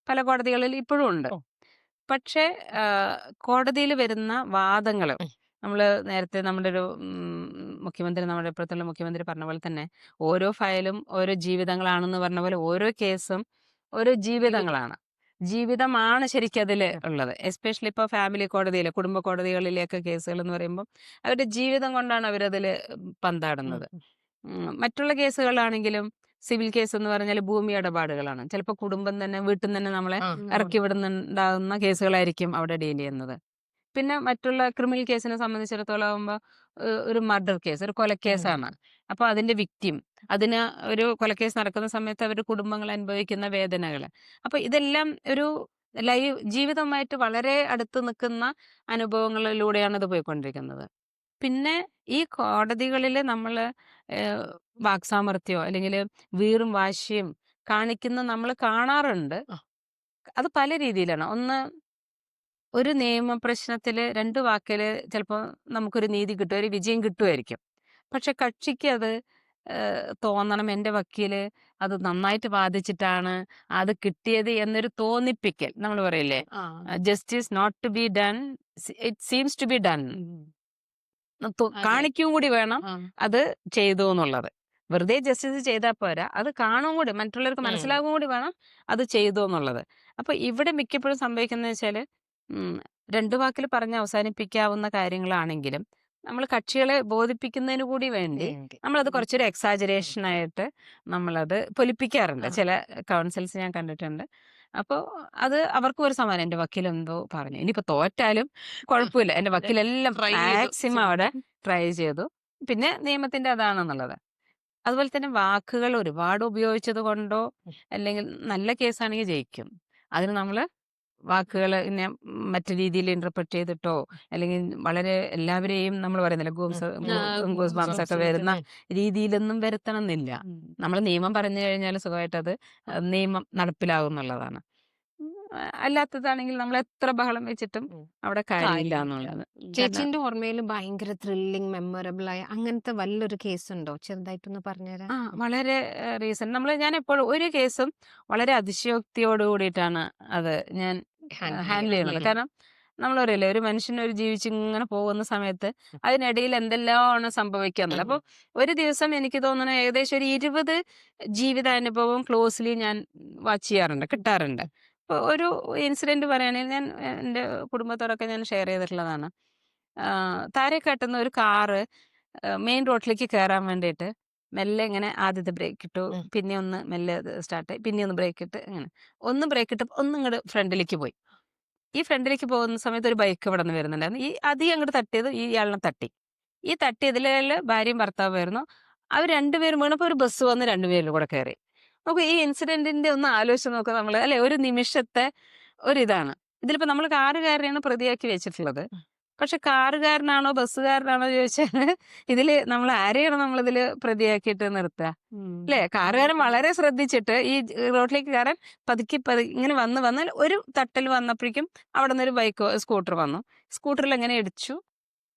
പല കോടതികളിൽ ഇപ്പോഴും ഉണ്ട്. പക്ഷേ കോടതിയിൽ വരുന്ന വാദങ്ങൾ നമ്മൾ നേരത്തെ നമ്മുടെ ഒരു മുഖ്യമന്ത്രി, നമ്മുടെ ഇപ്പോഴത്തുള്ള മുഖ്യമന്ത്രി പറഞ്ഞ പോലെ തന്നെ ഓരോ ഫയലും ഓരോ ജീവിതങ്ങളാണെന്ന് പറഞ്ഞ പോലെ ഓരോ കേസും ഓരോ ജീവിതങ്ങളാണ്. ജീവിതമാണ് ശരിക്കും അതിൽ ഉള്ളത്. എസ്പെഷ്യലി ഇപ്പോൾ ഫാമിലി കോടതിയിൽ, കുടുംബ കോടതികളിലേക്ക് കേസുകൾ എന്ന് പറയുമ്പോൾ അവരുടെ ജീവിതം കൊണ്ടാണ് അവരതിൽ പന്താടുന്നത്. മറ്റുള്ള കേസുകളാണെങ്കിലും സിവിൽ കേസ് എന്ന് പറഞ്ഞാൽ ഭൂമി ഇടപാടുകളാണ്. ചിലപ്പോൾ കുടുംബം തന്നെ വീട്ടിൽ നിന്ന് തന്നെ നമ്മളെ ഇറക്കി വിടുന്നുണ്ടാകുന്ന കേസുകളായിരിക്കും അവിടെ ഡീൽ ചെയ്യുന്നത്. പിന്നെ മറ്റുള്ള ക്രിമിനൽ കേസിനെ സംബന്ധിച്ചിടത്തോളം ആകുമ്പോൾ ഒരു മർഡർ കേസ്, ഒരു കൊലക്കേസാണ്. അപ്പോൾ അതിന്റെ വിക്ടിം, അതിന് ഒരു കൊലക്കേസ് നടക്കുന്ന സമയത്ത് അവരുടെ കുടുംബങ്ങൾ അനുഭവിക്കുന്ന വേദനകൾ, അപ്പോൾ ഇതെല്ലാം ഒരു ജീവിതവുമായിട്ട് വളരെ അടുത്ത് നിൽക്കുന്ന അനുഭവങ്ങളിലൂടെയാണ് ഇത് പോയിക്കൊണ്ടിരിക്കുന്നത്. പിന്നെ ഈ കോടതികളിൽ നമ്മൾ വാക്സാമർത്ഥ്യമോ അല്ലെങ്കിൽ വീറും വാശിയും കാണിക്കുന്ന നമ്മൾ കാണാറുണ്ട്. അത് പല രീതിയിലാണ്. ഒന്ന്, ഒരു നിയമപ്രശ്നത്തിൽ 2 വാക്കിൽ ചിലപ്പോൾ നമുക്കൊരു നീതി കിട്ടും, ഒരു വിജയം കിട്ടുമായിരിക്കും. പക്ഷെ കക്ഷിക്ക് അത് തോന്നണം എൻ്റെ വക്കീല് അത് നന്നായിട്ട് വാദിച്ചിട്ടാണ് അത് കിട്ടിയത് എന്നൊരു തോന്നിപ്പിക്കൽ. നമ്മൾ പറയില്ലേ, justice not to be done, it seems to be done. കാണിക്കും കൂടി വേണം അത് ചെയ്തു എന്നുള്ളത്. വെറുതെ ജസ്റ്റിസ് ചെയ്താൽ പോരാ, അത് കാണും കൂടി, മറ്റുള്ളവർക്ക് മനസ്സിലാകും കൂടി വേണം അത് ചെയ്തു എന്നുള്ളത്. അപ്പൊ ഇവിടെ മിക്കപ്പോഴും സംഭവിക്കുന്നത് വെച്ചാൽ 2 വാക്കിൽ പറഞ്ഞ് അവസാനിപ്പിക്കാവുന്ന കാര്യങ്ങളാണെങ്കിലും നമ്മൾ കക്ഷികളെ ബോധിപ്പിക്കുന്നതിന് കൂടി വേണ്ടി നമ്മളത് കുറച്ചൊരു എക്സാജറേഷൻ ആയിട്ട് നമ്മളത് പൊലിപ്പിക്കാറുണ്ട്. ചില കൗൺസിൽസ് ഞാൻ കണ്ടിട്ടുണ്ട്. അപ്പോൾ അത് അവർക്കും ഒരു സമാനം, എൻ്റെ വക്കീലെന്തോ പറഞ്ഞു, ഇനിയിപ്പോൾ തോറ്റാലും കുഴപ്പമില്ല, എൻ്റെ വക്കീലെല്ലാം മാക്സിമം അവിടെ ട്രൈ ചെയ്തു. പിന്നെ നിയമത്തിന്റെ അതാണെന്നുള്ളത്. അതുപോലെ തന്നെ വാക്കുകൾ ഒരുപാട് ഉപയോഗിച്ചത് കൊണ്ടോ, അല്ലെങ്കിൽ നല്ല കേസാണെങ്കിൽ ജയിക്കും, അതിന് നമ്മൾ വാക്കുകൾ ഇങ്ങനെ മറ്റു രീതിയിൽ ഇന്റർപ്രറ്റ് ചെയ്തിട്ടോ, അല്ലെങ്കിൽ വളരെ എല്ലാവരെയും നമ്മൾ പറയുന്നില്ല ഗൂസ് ബംസ് ഒക്കെ വരുന്ന രീതിയിലൊന്നും വരുത്തണം എന്നില്ല. നമ്മൾ നിയമം പറഞ്ഞു കഴിഞ്ഞാൽ സുഖമായിട്ട് അത് നിയമം നടപ്പിലാകും എന്നുള്ളതാണ്. അല്ലാത്തതാണെങ്കിൽ നമ്മൾ എത്ര ബഹളം വെച്ചിട്ടും അവിടെ കാര്യമില്ല എന്നുള്ളത്. ചേച്ചിന്റെ ഓർമ്മയിൽ ഭയങ്കര ത്രില്ലിംഗ്, മെമ്മറബിൾ ആയ അങ്ങനത്തെ വല്ലൊരു കേസ് ഉണ്ടോ? ചെറുതായിട്ടൊന്ന് പറഞ്ഞുതരാം. വളരെ റീസൺ ഞാൻ എപ്പോഴും ഒരു കേസും വളരെ അതിശയോക്തിയോട് കൂടിയിട്ടാണ് അത് ഞാൻ ഹാൻഡിൽ ചെയ്യുന്നത്. കാരണം നമ്മൾ പറയില്ലേ, ഒരു മനുഷ്യൻ ഒരു ജീവിച്ചിങ്ങനെ പോകുന്ന സമയത്ത് അതിനിടയിൽ എന്തെല്ലാമാണ് സംഭവിക്കാന്നുള്ളത്. അപ്പോൾ ഒരു ദിവസം എനിക്ക് തോന്നുന്നു ഏകദേശം ഒരു 20 ജീവിതാനുഭവം ക്ലോസ്ലി ഞാൻ വാച്ച് ചെയ്യാറുണ്ട്, കിട്ടാറുണ്ട്. ഇപ്പോൾ ഒരു ഇൻസിഡന്റ് പറയുകയാണെങ്കിൽ ഞാൻ എൻ്റെ കുടുംബത്തോടൊക്കെ ഞാൻ ഷെയർ ചെയ്തിട്ടുള്ളതാണ്. താരേക്കാട്ടുന്ന ഒരു കാറ് മെയിൻ റോഡിലേക്ക് കയറാൻ വേണ്ടിയിട്ട് മെല്ലെ ഇങ്ങനെ ആദ്യത്തെ ബ്രേക്ക് ഇട്ടു, പിന്നെ ഒന്ന് മെല്ലെ സ്റ്റാർട്ടായി, പിന്നെ ഒന്ന് ബ്രേക്ക് ഇട്ട്, അങ്ങനെ ഒന്ന് ബ്രേക്ക് ഇട്ട് ഒന്നും ഇങ്ങോട്ട് ഫ്രണ്ടിലേക്ക് പോയി. ഈ ഫ്രണ്ടിലേക്ക് പോകുന്ന സമയത്ത് ഒരു ബൈക്ക് ഇവിടെ നിന്ന് വരുന്നുണ്ടായിരുന്നു. ഈ അധികം അങ്ങോട്ട് തട്ടിയത് ഇയാളിനെ തട്ടി. ഈ തട്ടിയതിൽ ഭാര്യയും ഭർത്താവായിരുന്നു. അവർ 2 പേരും വീണപ്പോൾ ഒരു ബസ് വന്ന് 2 പേരിലും കൂടെ കയറി. നമുക്ക് ഈ ഇൻസിഡന്റിന്റെ ഒന്ന് ആലോചിച്ച് നോക്കുക നമ്മൾ, അല്ലെ, ഒരു നിമിഷത്തെ ഒരിതാണ്. ഇതിലിപ്പോ നമ്മൾ കാറുകാരനെയാണ് പ്രതിയാക്കി വെച്ചിട്ടുള്ളത്. പക്ഷെ കാറുകാരനാണോ ബസ്സുകാരനാണോ ചോദിച്ചാൽ ഇതില് നമ്മൾ ആരെയാണ് നമ്മളിതില് പ്രതിയാക്കിയിട്ട് നിർത്തുക, അല്ലെ? കാറുകാരൻ വളരെ ശ്രദ്ധിച്ചിട്ട് ഈ റോഡിലേക്ക് കയറാൻ പതുക്കി ഇങ്ങനെ വന്നാൽ ഒരു തട്ടൽ വന്നപ്പോഴേക്കും അവിടെ നിന്നൊരു സ്കൂട്ടർ വന്നു. സ്കൂട്ടറിൽ എങ്ങനെ ഇടിച്ചു,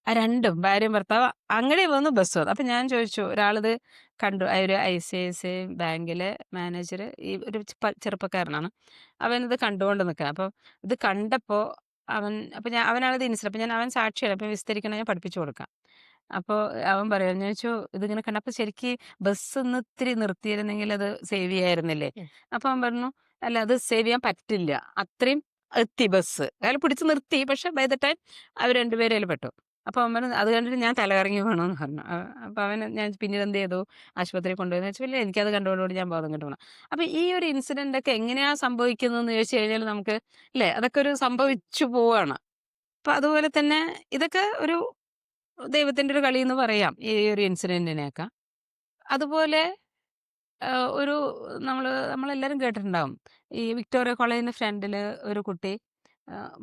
രണ്ടും ഭാര്യയും ഭർത്താവ് അങ്ങനെ വന്നു, ബസ് വന്നു. അപ്പൊ ഞാൻ ചോദിച്ചു, ഒരാളിത് കണ്ടു, ഒരു ICICI ബാങ്കിലെ മാനേജർ, ഈ ഒരു ചെറുപ്പക്കാരനാണ്, അവനിത് കണ്ടുകൊണ്ട് നിൽക്കുക. അപ്പൊ ഇത് കണ്ടപ്പോ അവനാണിത് ഇൻസിഡന്റ്. അപ്പൊ അവൻ സാക്ഷിയാണ്, അപ്പൊ വിസ്തരിക്കണം, ഞാൻ പഠിപ്പിച്ചു കൊടുക്കാം. അപ്പോൾ അവൻ പറയാം, ഞാൻ ചോദിച്ചു ഇതിങ്ങനെ കണ്ടപ്പോൾ ശരിക്ക് ബസ് ഒന്ന് ഇത്തിരി നിർത്തിയിരുന്നെങ്കിൽ അത് സേവ് ചെയ്യായിരുന്നില്ലേ? അപ്പൊ അവൻ പറഞ്ഞു, അല്ല, അത് സേവ് ചെയ്യാൻ പറ്റില്ല, അത്രയും എത്തി ബസ്, അയാൾ പിടിച്ച് നിർത്തി, പക്ഷെ ബൈ ദ ടൈം അവർ 2 പേരും അതിൽ പെട്ടു. അപ്പൊ അവൻ പറഞ്ഞു, അത് കണ്ടിട്ട് ഞാൻ തലകറങ്ങി വേണമെന്ന് പറഞ്ഞു. അപ്പൊ ഞാൻ പിന്നീട് എന്ത് ചെയ്തു, ആശുപത്രി കൊണ്ടുപോയെന്ന് വെച്ചാൽ എനിക്കത് കണ്ടുകൊണ്ടുകൂടി ഞാൻ ബോധം കിട്ടണം. അപ്പൊ ഈ ഒരു ഇൻസിഡന്റ് ഒക്കെ എങ്ങനെയാ സംഭവിക്കുന്നതെന്ന് ചോദിച്ചു കഴിഞ്ഞാൽ നമുക്ക്, അല്ലെ, അതൊക്കെ ഒരു സംഭവിച്ചു പോവാണ്. അപ്പൊ അതുപോലെ തന്നെ ഇതൊക്കെ ഒരു ദൈവത്തിന്റെ ഒരു കളി എന്ന് പറയാം, ഈ ഒരു ഇൻസിഡന്റിനെയൊക്കെ. അതുപോലെ ഒരു നമ്മളെല്ലാരും കേട്ടിട്ടുണ്ടാവും, ഈ വിക്ടോറിയ കോളേജിന്റെ ഫ്രണ്ടില് ഒരു കുട്ടി,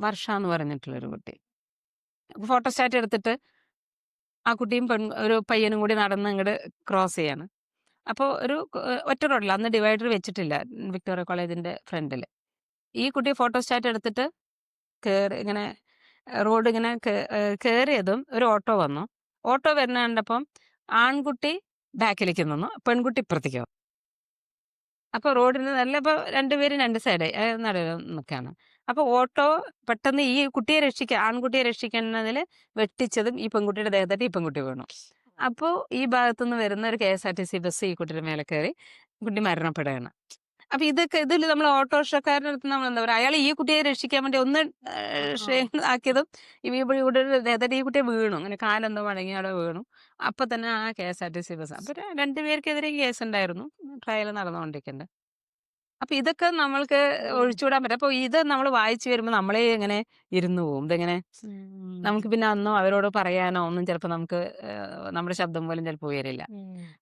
വർഷ എന്ന് പറഞ്ഞിട്ടുള്ളൊരു കുട്ടി, ഫോട്ടോസ്റ്റാറ്റ് എടുത്തിട്ട് ആ കുട്ടിയും ഒരു പയ്യനും കൂടി നടന്ന് ഇങ്ങോട്ട് ക്രോസ് ചെയ്യാണ്. അപ്പോൾ ഒരു ഒറ്റ റോഡിൽ, അന്ന് ഡിവൈഡർ വെച്ചിട്ടില്ല വിക്ടോറിയ കോളേജിന്റെ ഫ്രണ്ടിൽ. ഈ കുട്ടി ഫോട്ടോസ്റ്റാറ്റ് എടുത്തിട്ട് ഇങ്ങനെ റോഡ് ഇങ്ങനെ കയറിയതും ഒരു ഓട്ടോ വന്നു. ഓട്ടോ വരുന്ന കണ്ടപ്പം ആൺകുട്ടി ബാക്കിലേക്ക് നിന്നു, പെൺകുട്ടി ഇപ്പുറത്തേക്ക് വന്നു. അപ്പോൾ റോഡിന് ഇപ്പൊ 2 പേരും 2 സൈഡായി നടുവിൽ നിൽക്കുകയാണ്. അപ്പോൾ ഓട്ടോ പെട്ടെന്ന് ഈ ആൺകുട്ടിയെ രക്ഷിക്കുന്നതിൽ വെട്ടിച്ചതും ഈ പെൺകുട്ടിയുടെ ദേഹത്തായിട്ട് ഈ പെൺകുട്ടി വീണു. അപ്പോൾ ഈ ഭാഗത്തുനിന്ന് വരുന്ന ഒരു KSRTC ബസ് ഈ കുട്ടിയുടെ മേലെ കയറി കുട്ടി മരണപ്പെടുകയാണ്. അപ്പൊ ഇതിൽ നമ്മൾ ഓട്ടോറിക്ഷക്കാരുടെ അടുത്ത് നമ്മൾ എന്താ പറയുക, അയാൾ ഈ കുട്ടിയെ രക്ഷിക്കാൻ വേണ്ടി ഒന്ന് ആക്കിയതും ഈ കുട്ടിയെ വീണു, അങ്ങനെ കാലെന്തോ മടങ്ങി അവിടെ വീണു. അപ്പൊ തന്നെ ആ KSRTC ബസ്. അപ്പൊ 2 പേർക്കെതിരെ കേസ് ഉണ്ടായിരുന്നു, ട്രയൽ നടന്നുകൊണ്ടിരിക്കുന്നുണ്ട്. അപ്പൊ ഇതൊക്കെ നമ്മൾക്ക് ഒഴിച്ചുകൂടാൻ പറ്റും. അപ്പൊ ഇത് നമ്മൾ വായിച്ചു വരുമ്പോൾ നമ്മളെ ഇങ്ങനെ ഇരുന്നു പോകും. ഇതെങ്ങനെ നമുക്ക് പിന്നെ അന്നോ അവരോട് പറയാനോ ഒന്നും ചിലപ്പോൾ നമുക്ക് നമ്മുടെ ശബ്ദം പോലും ചിലപ്പോൾ ഉയരില്ല.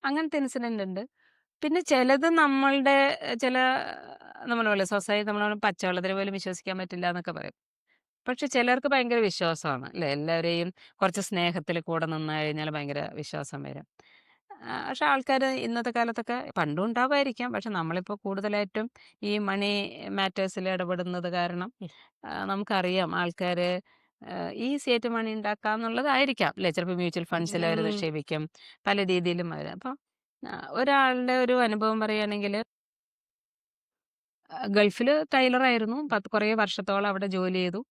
അങ്ങനത്തെ ഇൻസിഡന്റ് ഉണ്ട്. പിന്നെ ചിലത് നമ്മളുടെ ചില നമ്മൾ പോലെ സൊസൈറ്റി നമ്മളെ പച്ചവെള്ളത്തിന് പോലും വിശ്വസിക്കാൻ പറ്റില്ല എന്നൊക്കെ പറയും. പക്ഷെ ചിലർക്ക് ഭയങ്കര വിശ്വാസമാണ് അല്ലെ, എല്ലാവരെയും കുറച്ച് സ്നേഹത്തിൽ കൂടെ നിന്ന് കഴിഞ്ഞാൽ ഭയങ്കര വിശ്വാസം വരും. പക്ഷെ ആൾക്കാർ ഇന്നത്തെ കാലത്തൊക്കെ പണ്ടും ഉണ്ടാവുമായിരിക്കാം, പക്ഷെ നമ്മളിപ്പോൾ കൂടുതലായിട്ടും ഈ മണി മാറ്റേഴ്സിൽ ഇടപെടുന്നത് കാരണം നമുക്കറിയാം ആൾക്കാർ ഈസി ആയിട്ട് മണി ഉണ്ടാക്കാന്നുള്ളതായിരിക്കാം അല്ലെ. ചിലപ്പോൾ മ്യൂച്വൽ ഫണ്ട്സിൽ അവർ നിക്ഷേപിക്കും, പല രീതിയിലും അവർ. അപ്പം ഒരാളുടെ ഒരു അനുഭവം പറയുകയാണെങ്കിൽ ഗൾഫിൽ ടൈലറായിരുന്നു. കുറേ വർഷത്തോളം അവിടെ ജോലി ചെയ്തു.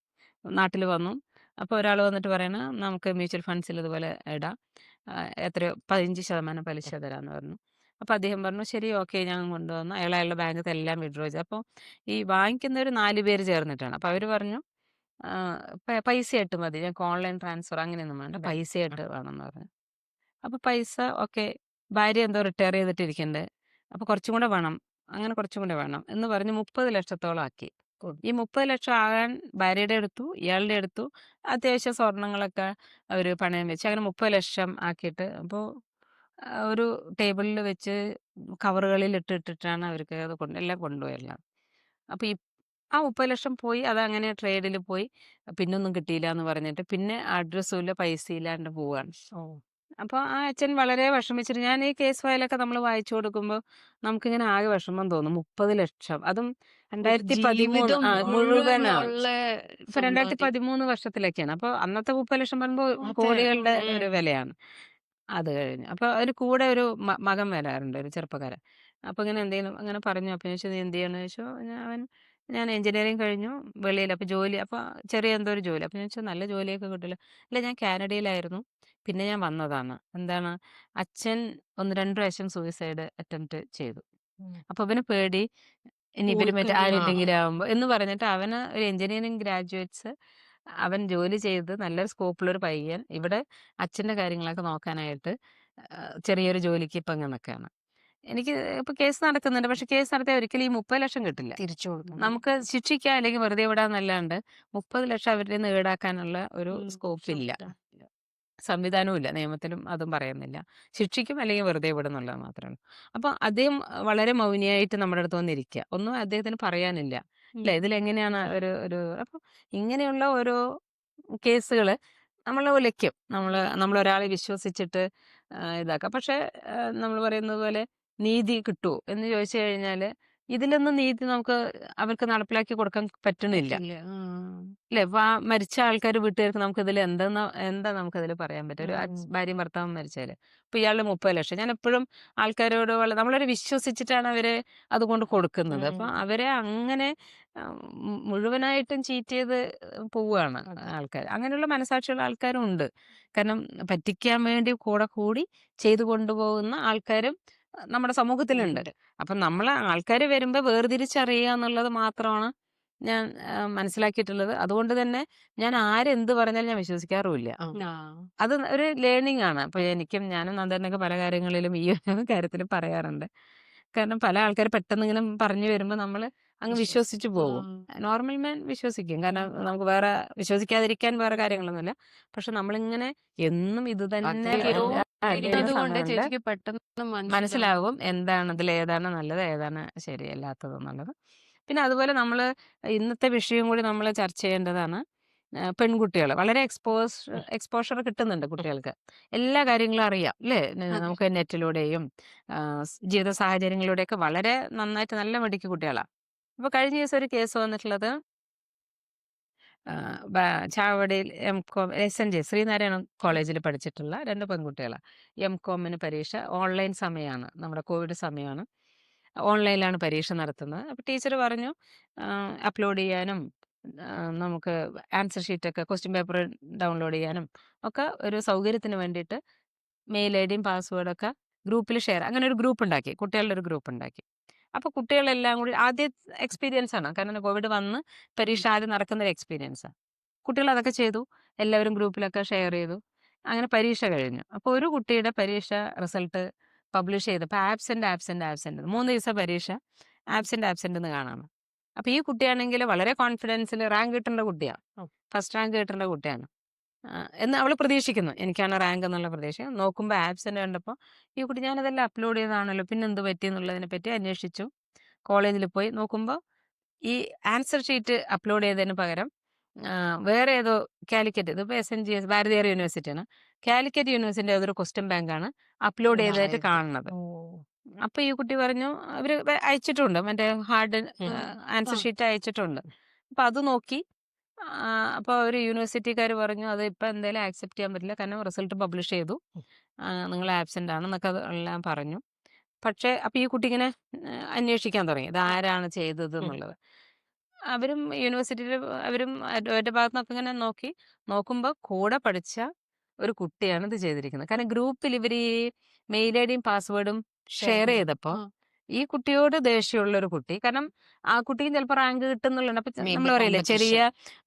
നാട്ടിൽ വന്നു. അപ്പോൾ ഒരാൾ വന്നിട്ട് പറയണ നമുക്ക് മ്യൂച്വൽ ഫണ്ട്സിൽ ഇതുപോലെ ഇടാം, എത്രയോ 15% പലിശ തരാമെന്ന് പറഞ്ഞു. അപ്പോൾ അദ്ദേഹം പറഞ്ഞു ശരി ഓക്കെ ഞാൻ കൊണ്ടുവന്നു. അയാളുടെ ബാങ്കിൽ എല്ലാം വിഡ്രോ ചെയ്തു. അപ്പോൾ ഈ വാങ്ങിക്കുന്നവർ 4 പേര് ചേർന്നിട്ടാണ്. അപ്പോൾ അവർ പറഞ്ഞു പൈസയായിട്ട് മതി, ഞങ്ങൾക്ക് ഓൺലൈൻ ട്രാൻസ്ഫർ അങ്ങനെയൊന്നും വേണ്ട, പൈസയായിട്ട് വേണമെന്ന് പറഞ്ഞു. അപ്പോൾ പൈസ ഓക്കെ, ഭാര്യ എന്തോ റിട്ടയർ ചെയ്തിട്ടിരിക്കണ്ടേ, അപ്പോൾ കുറച്ചും കൂടെ വേണം, അങ്ങനെ കുറച്ചും കൂടെ വേണം എന്ന് പറഞ്ഞ് 30 ലക്ഷത്തോളം ആക്കി. ഈ 30 ലക്ഷം ആകാൻ ഭാര്യയുടെ എടുത്തു, ഇയാളുടെ എടുത്തു, അത്യാവശ്യം സ്വർണങ്ങളൊക്കെ അവർ പണയം വെച്ച് അങ്ങനെ 30 ലക്ഷം ആക്കിയിട്ട് അപ്പോൾ ഒരു ടേബിളിൽ വെച്ച് കവറുകളിൽ ഇട്ടിട്ടാണ് അവർക്ക് അത് എല്ലാം കൊണ്ടുപോയെല്ലാം. അപ്പോൾ ആ 30 ലക്ഷം പോയി, അതങ്ങനെ ട്രേഡിൽ പോയി, പിന്നൊന്നും കിട്ടിയില്ല എന്ന് പറഞ്ഞിട്ട് പിന്നെ അഡ്രസ്സും ഇല്ല, പൈസ ഇല്ലാണ്ട് പോവുകയാണ്. അപ്പോൾ ആ അച്ഛൻ വളരെ വിഷമിച്ചിട്ട്, ഞാൻ ഈ കേസ് ഫയലൊക്കെ നമ്മൾ വായിച്ചു കൊടുക്കുമ്പോൾ നമുക്കിങ്ങനെ ആകെ വിഷമം തോന്നും. 30 ലക്ഷം, അതും 2013 മുഴുവനാണ്. ഇപ്പൊ 2013 വർഷത്തിലൊക്കെയാണ്. അപ്പോൾ അന്നത്തെ 30 ലക്ഷം പറയുമ്പോൾ കോടികളുടെ ഒരു വിലയാണ്. അത് കഴിഞ്ഞു അപ്പോൾ അതിന് കൂടെ ഒരു മകൻ വരാറുണ്ട്, ഒരു ചെറുപ്പക്കാരൻ. അപ്പോൾ ഇങ്ങനെ എന്തെങ്കിലും അങ്ങനെ പറഞ്ഞു. അപ്പോൾ ചോദിച്ചു നീ എന്ത് ചെയ്യണമെന്ന് ചോദിച്ചു. ഞാൻ എഞ്ചിനീയറിങ് കഴിഞ്ഞു, വെളിയിൽ അപ്പോൾ ജോലി, അപ്പോൾ ചെറിയ എന്തോ ഒരു ജോലി. അപ്പോൾ ഞാൻ ചോദിച്ചു നല്ല ജോലിയൊക്കെ കിട്ടില്ല. ഇല്ല ഞാൻ കാനഡയിലായിരുന്നു, പിന്നെ ഞാൻ വന്നതാണ്. എന്താണ്, അച്ഛൻ 1-2 പ്രാവശ്യം സൂയിസൈഡ് അറ്റംപ്റ്റ് ചെയ്തു. അപ്പൊ അവന് പേടി, ഇനി ഇവര് മറ്റേ ആരെന്തെങ്കിലും ആവുമ്പോ എന്ന് പറഞ്ഞിട്ട് അവന് ഒരു എഞ്ചിനീയറിംഗ് ഗ്രാജുവേറ്റ്സ്, അവൻ ജോലി ചെയ്ത് നല്ലൊരു സ്കോപ്പുള്ളൊരു പയ്യൻ ഇവിടെ അച്ഛന്റെ കാര്യങ്ങളൊക്കെ നോക്കാനായിട്ട് ചെറിയൊരു ജോലിക്ക് ഇപ്പൊ അങ്ങനെ നിൽക്കുകയാണ്. എനിക്ക് ഇപ്പൊ കേസ് നടക്കുന്നുണ്ട്, പക്ഷെ കേസ് നടത്തിയാൽ ഒരിക്കലും ഈ 30 ലക്ഷം കിട്ടില്ല, തിരിച്ചു കൊടുക്കണം. നമുക്ക് ശിക്ഷിക്കുക അല്ലെങ്കിൽ വെറുതെ വിടാന്നല്ലാണ്ട് 30 ലക്ഷം അവരുടെ നിന്ന് ഈടാക്കാനുള്ള ഒരു സ്കോപ്പ് ഇല്ല, സംവിധാനവും ഇല്ല, നിയമത്തിലും അതും പറയുന്നില്ല. ശിക്ഷിക്കും അല്ലെങ്കിൽ വെറുതെ വിടുന്നുള്ളത് മാത്രമേ ഉള്ളൂ. അപ്പം അദ്ദേഹം വളരെ മൗനിയായിട്ട് നമ്മുടെ അടുത്ത് വന്നിരിക്കുക, ഒന്നും അദ്ദേഹത്തിന് പറയാനില്ല അല്ലെ. ഇതിലെങ്ങനെയാണ് ഒരു അപ്പം ഇങ്ങനെയുള്ള ഓരോ കേസുകൾ നമ്മളെ ഉലയ്ക്കും. നമ്മളൊരാളെ വിശ്വസിച്ചിട്ട് ഇതാക്കാം. പക്ഷെ നമ്മൾ പറയുന്നത് പോലെ നീതി കിട്ടുമോ എന്ന് ചോദിച്ചു കഴിഞ്ഞാൽ ഇതിലൊന്നും നീതി നമുക്ക് അവർക്ക് നടപ്പിലാക്കി കൊടുക്കാൻ പറ്റണില്ല അല്ലെ. അപ്പൊ ആ മരിച്ച ആൾക്കാർ വീട്ടുകാർക്ക് നമുക്ക് ഇതിൽ എന്താ നമുക്കതിൽ പറയാൻ പറ്റും. ഒരു ഭാര്യയും ഭർത്താവും മരിച്ചാല് ഇപ്പൊ ഇയാളുടെ 30 ലക്ഷം, ഞാൻ എപ്പോഴും ആൾക്കാരോട് നമ്മളവരെ വിശ്വസിച്ചിട്ടാണ് അവരെ അതുകൊണ്ട് കൊടുക്കുന്നത്. അപ്പൊ അവരെ അങ്ങനെ മുഴുവനായിട്ടും ചീറ്റ് ചെയ്ത് പോവുകയാണ് ആൾക്കാർ. അങ്ങനെയുള്ള മനസാക്ഷിയുള്ള ആൾക്കാരും ഉണ്ട്. കാരണം പറ്റിക്കാൻ വേണ്ടി കൂടെ കൂടി ചെയ്തു കൊണ്ടുപോകുന്ന ആൾക്കാരും നമ്മുടെ സമൂഹത്തിലുണ്ട്. അപ്പം നമ്മൾ ആൾക്കാർ വരുമ്പോൾ വേർതിരിച്ചറിയുക എന്നുള്ളത് മാത്രമാണ് ഞാൻ മനസ്സിലാക്കിയിട്ടുള്ളത്. അതുകൊണ്ട് തന്നെ ഞാൻ ആരെന്ത് പറഞ്ഞാലും ഞാൻ വിശ്വസിക്കാറുമില്ല. അത് ഒരു ലേണിംഗ് ആണ്. അപ്പൊ ഞാനും നന്ദനൊക്കെ പല കാര്യങ്ങളിലും ഈ ഒരു കാര്യത്തിൽ പറയാറുണ്ട്. കാരണം പല ആൾക്കാർ പെട്ടെന്ന് ഇങ്ങനെ പറഞ്ഞു വരുമ്പോൾ നമ്മൾ അങ്ങ് വിശ്വസിച്ചു പോകും. നോർമൽ മാൻ വിശ്വസിക്കും, കാരണം നമുക്ക് വേറെ വിശ്വസിക്കാതിരിക്കാൻ വേറെ കാര്യങ്ങളൊന്നുമില്ല. പക്ഷെ നമ്മളിങ്ങനെ എന്നും ഇത് തന്നെ മനസ്സിലാകും എന്താണ് ഇതിൽ ഏതാണ് നല്ലത് ഏതാണ് ശരിയല്ലാത്തത് എന്നുള്ളത്. പിന്നെ അതുപോലെ നമ്മൾ ഇന്നത്തെ വിഷയം കൂടി നമ്മൾ ചർച്ച ചെയ്യേണ്ടതാണ്. പെൺകുട്ടികൾ വളരെ എക്സ്പോഷർ കിട്ടുന്നുണ്ട് കുട്ടികൾക്ക്, എല്ലാ കാര്യങ്ങളും അറിയാം അല്ലേ. നമുക്ക് നെറ്റിലൂടെയും ജീവിത സാഹചര്യങ്ങളിലൂടെയൊക്കെ വളരെ നന്നായിട്ട് നല്ല മിടുക്കി കുട്ടികളാണ്. അപ്പോൾ കഴിഞ്ഞ ദിവസം ഒരു കേസ് വന്നിട്ടുള്ളത് ചാവടിയിൽ M.Com SNJ ശ്രീനാരായണ കോളേജിൽ പഠിച്ചിട്ടുള്ള 2 പെൺകുട്ടികളാണ്. M.Com പരീക്ഷ ഓൺലൈൻ സമയമാണ്, നമ്മുടെ കോവിഡ് സമയമാണ്, ഓൺലൈനിലാണ് പരീക്ഷ നടത്തുന്നത്. അപ്പോൾ ടീച്ചർ പറഞ്ഞു അപ്ലോഡ് ചെയ്യാനും നമുക്ക് ആൻസർ ഷീറ്റൊക്കെ ക്വസ്റ്റ്യൻ പേപ്പർ ഡൗൺലോഡ് ചെയ്യാനും ഒക്കെ ഒരു സൗകര്യത്തിന് വേണ്ടിയിട്ട് മെയിൽ ഐ.ഡിയും പാസ്വേഡൊക്കെ ഗ്രൂപ്പിൽ ഷെയർ, അങ്ങനെ ഒരു ഗ്രൂപ്പ് ഉണ്ടാക്കി, കുട്ടികളുടെ ഒരു ഗ്രൂപ്പ് ഉണ്ടാക്കി. അപ്പോൾ കുട്ടികളെല്ലാം കൂടി ആദ്യ എക്സ്പീരിയൻസ് ആണ്, കാരണം കോവിഡ് വന്ന് പരീക്ഷ ആദ്യം നടക്കുന്ന ഒരു എക്സ്പീരിയൻസാണ്. കുട്ടികൾ അതൊക്കെ ചെയ്തു, എല്ലാവരും ഗ്രൂപ്പിലൊക്കെ ഷെയർ ചെയ്തു. അങ്ങനെ പരീക്ഷ കഴിഞ്ഞു. അപ്പോൾ ഒരു കുട്ടിയുടെ പരീക്ഷ റിസൾട്ട് പബ്ലിഷ് ചെയ്തപ്പോൾ ആബ്സെന്റ് 3 ദിവസം പരീക്ഷ, ആബ്സെന്റ് എന്ന് കാണാണ്. അപ്പൊ ഈ കുട്ടിയാണെങ്കിൽ വളരെ കോൺഫിഡൻസിൽ റാങ്ക് കിട്ടേണ്ട കുട്ടിയാണ്, ഫസ്റ്റ് റാങ്ക് കിട്ടേണ്ട കുട്ടിയാണ്. എന്ന് അവൾ പ്രതീക്ഷിക്കുന്നു, എനിക്കാണ് റാങ്ക് എന്നുള്ള പ്രതീക്ഷ. നോക്കുമ്പോൾ ആബ്സെന്റ് കണ്ടപ്പോൾ ഈ കുട്ടി ഞാനതെല്ലാം അപ്ലോഡ് ചെയ്തതാണല്ലോ, പിന്നെ എന്ത് പറ്റി എന്നുള്ളതിനെ പറ്റി അന്വേഷിച്ചു. കോളേജിൽ പോയി നോക്കുമ്പോൾ ഈ ആൻസർ ഷീറ്റ് അപ്ലോഡ് ചെയ്തതിന് പകരം വേറെ ഏതോ കാലിക്കറ്റ്, ഇതിപ്പോൾ SNGS ഭാരതീയർ യൂണിവേഴ്സിറ്റിയാണ്, കാലിക്കറ്റ് യൂണിവേഴ്സിറ്റി ഏതൊരു ക്വസ്റ്റ്യൻ ബാങ്കാണ് അപ്ലോഡ് ചെയ്തതായിട്ട് കാണുന്നത്. അപ്പൊ ഈ കുട്ടി പറഞ്ഞു അവര് അയച്ചിട്ടുണ്ട്, മറ്റേ ഹാർഡ് ആൻസർ ഷീറ്റ് അയച്ചിട്ടുണ്ട്. അപ്പൊ അത് നോക്കി അപ്പൊ ഒരു യൂണിവേഴ്സിറ്റിക്കാർ പറഞ്ഞു അത് ഇപ്പൊ എന്തായാലും ആക്സെപ്റ്റ് ചെയ്യാൻ പറ്റില്ല, കാരണം റിസൾട്ട് പബ്ലിഷ് ചെയ്തു, നിങ്ങൾ ആബ്സെന്റ് ആണെന്നൊക്കെ എല്ലാം പറഞ്ഞു. പക്ഷെ അപ്പൊ ഈ കുട്ടി ഇങ്ങനെ അന്വേഷിക്കാൻ തുടങ്ങി ഇത് ആരാണ് ചെയ്തത് എന്നുള്ളത്. അവരും യൂണിവേഴ്സിറ്റിയിൽ അവരും അവരുടെ ഭാഗത്തു നിന്നൊക്കെ ഇങ്ങനെ നോക്കുമ്പോൾ കൂടെ പഠിച്ച ഒരു കുട്ടിയാണ് ഇത് ചെയ്തിരിക്കുന്നത്. കാരണം ഗ്രൂപ്പിൽ ഇവർ ഈ മെയിൽ ഐ ഡിയും പാസ്വേഡും ഷെയർ ചെയ്തപ്പോ ഈ കുട്ടിയോട് ദേഷ്യമുള്ള ഒരു കുട്ടി, കാരണം ആ കുട്ടിക്ക് ചിലപ്പോൾ റാങ്ക് കിട്ടുന്നുള്ളതാണ്. അപ്പൊ നമ്മൾ പറയില്ലേ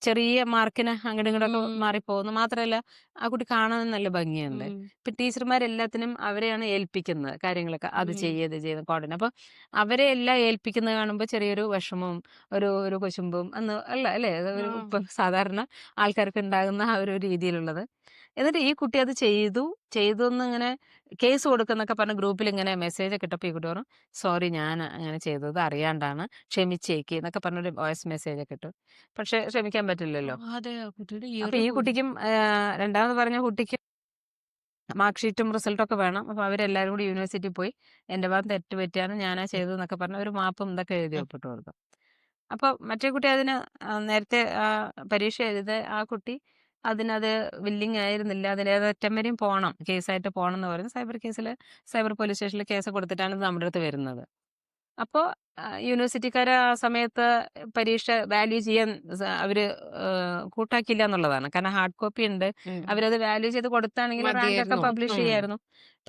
ചെറിയ മാർക്കിന് അങ്ങോട്ടും ഇങ്ങോട്ടൊക്കെ മാറിപ്പോകുന്നു. മാത്രമല്ല ആ കുട്ടി കാണാൻ നല്ല ഭംഗിയുണ്ട്. ഇപ്പൊ ടീച്ചർമാരെല്ലാത്തിനും അവരെയാണ് ഏൽപ്പിക്കുന്നത് കാര്യങ്ങളൊക്കെ, അത് ചെയ്യുന്ന കോർഡിനെ. അപ്പൊ അവരെ എല്ലാം ഏൽപ്പിക്കുന്നത് കാണുമ്പോൾ ചെറിയൊരു വിഷമവും ഒരു കുശുമ്പും അല്ലേ ഇപ്പൊ സാധാരണ ആൾക്കാർക്ക് ഉണ്ടാകുന്ന ആ ഒരു രീതിയിലുള്ളത്. എന്നിട്ട് ഈ കുട്ടി അത് ചെയ്തു എന്നിങ്ങനെ കേസ് കൊടുക്കുന്നൊക്കെ പറഞ്ഞ ഗ്രൂപ്പിൽ ഇങ്ങനെ മെസ്സേജ് ഒക്കെ ഇട്ടപ്പോൾ ഈ കുട്ടി പറഞ്ഞു സോറി ഞാൻ അങ്ങനെ ചെയ്തത് അറിയാണ്ടാണ്, ക്ഷമിച്ചേക്ക് എന്നൊക്കെ പറഞ്ഞൊരു വോയിസ് മെസ്സേജ് ഒക്കെ ഇട്ടു. പക്ഷെ ക്ഷമിക്കാൻ പറ്റില്ലല്ലോ. അപ്പൊ ഈ കുട്ടിക്കും രണ്ടാമത് പറഞ്ഞ കുട്ടിക്കും മാർക്ക് ഷീറ്റും റിസൾട്ടും ഒക്കെ വേണം. അപ്പൊ അവരെല്ലാവരും കൂടി യൂണിവേഴ്സിറ്റി പോയി എൻ്റെ ഭാഗം തെറ്റ് പറ്റിയാണ് ഞാനാ ചെയ്തതെന്നൊക്കെ പറഞ്ഞ ഒരു മാപ്പും ഇതൊക്കെ എഴുതി ഒപ്പിട്ട് കൊടുത്തു. അപ്പൊ മറ്റേ കുട്ടി അതിന് നേരത്തെ പരീക്ഷ എഴുതിയ ആ കുട്ടി അതിനത് വില്ലിങ് ആയിരുന്നില്ല. അതിന് ഏതറ്റം വരെയും പോകണം, കേസായിട്ട് പോകണം എന്ന് പറഞ്ഞ് സൈബർ പോലീസ് സ്റ്റേഷനിൽ കേസ് കൊടുത്തിട്ടാണ് ഇത് നമ്മുടെ അടുത്ത് വരുന്നത്. അപ്പോൾ യൂണിവേഴ്സിറ്റിക്കാർ ആ സമയത്ത് പരീക്ഷ വാല്യൂ ചെയ്യാൻ അവര് കൂട്ടാക്കില്ല എന്നുള്ളതാണ്. കാരണം ഹാർഡ് കോപ്പി ഉണ്ട്, അവരത് വാല്യൂ ചെയ്ത് കൊടുത്താണെങ്കിൽ റാങ്ക് ഒക്കെ പബ്ലിഷ് ചെയ്യായിരുന്നു.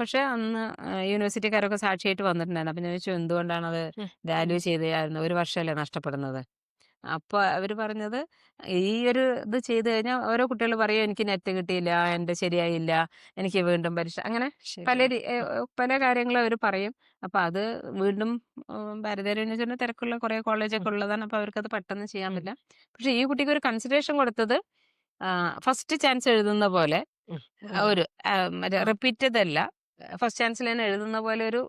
പക്ഷെ അന്ന് യൂണിവേഴ്സിറ്റിക്കാരൊക്കെ സാക്ഷിയായിട്ട് വന്നിട്ടുണ്ടായിരുന്നു. അപ്പൊ ഞാൻ ചോദിച്ചു എന്തുകൊണ്ടാണ് അത് വാല്യൂ ചെയ്തായിരുന്നു, ഒരു വർഷമല്ലേ നഷ്ടപ്പെടുന്നത്. അപ്പൊ അവര് പറഞ്ഞത് ഈ ഒരു ഇത് ചെയ്ത് കഴിഞ്ഞാൽ ഓരോ കുട്ടികൾ പറയും എനിക്ക് നെറ്റ് കിട്ടിയില്ല, എന്റെ ശരിയായില്ല, എനിക്ക് വീണ്ടും പരീക്ഷ, അങ്ങനെ പല കാര്യങ്ങളും അവർ പറയും. അപ്പൊ അത് വീണ്ടും ഭാരതീയർ യൂണിവേഴ്സിറ്റി തിരക്കുള്ള കുറെ കോളേജൊക്കെ ഉള്ളതാണ്. അപ്പൊ അവർക്കത് പെട്ടെന്ന് ചെയ്യാൻ പറ്റില്ല. പക്ഷെ ഈ കുട്ടിക്ക് ഒരു കൺസിഡറേഷൻ കൊടുത്തത് ഫസ്റ്റ് ചാൻസ് എഴുതുന്ന പോലെ ഒരു റിപ്പീറ്റഡ് അല്ല, ഫസ്റ്റ് ചാൻസിൽ തന്നെ എഴുതുന്ന പോലെ ഒരു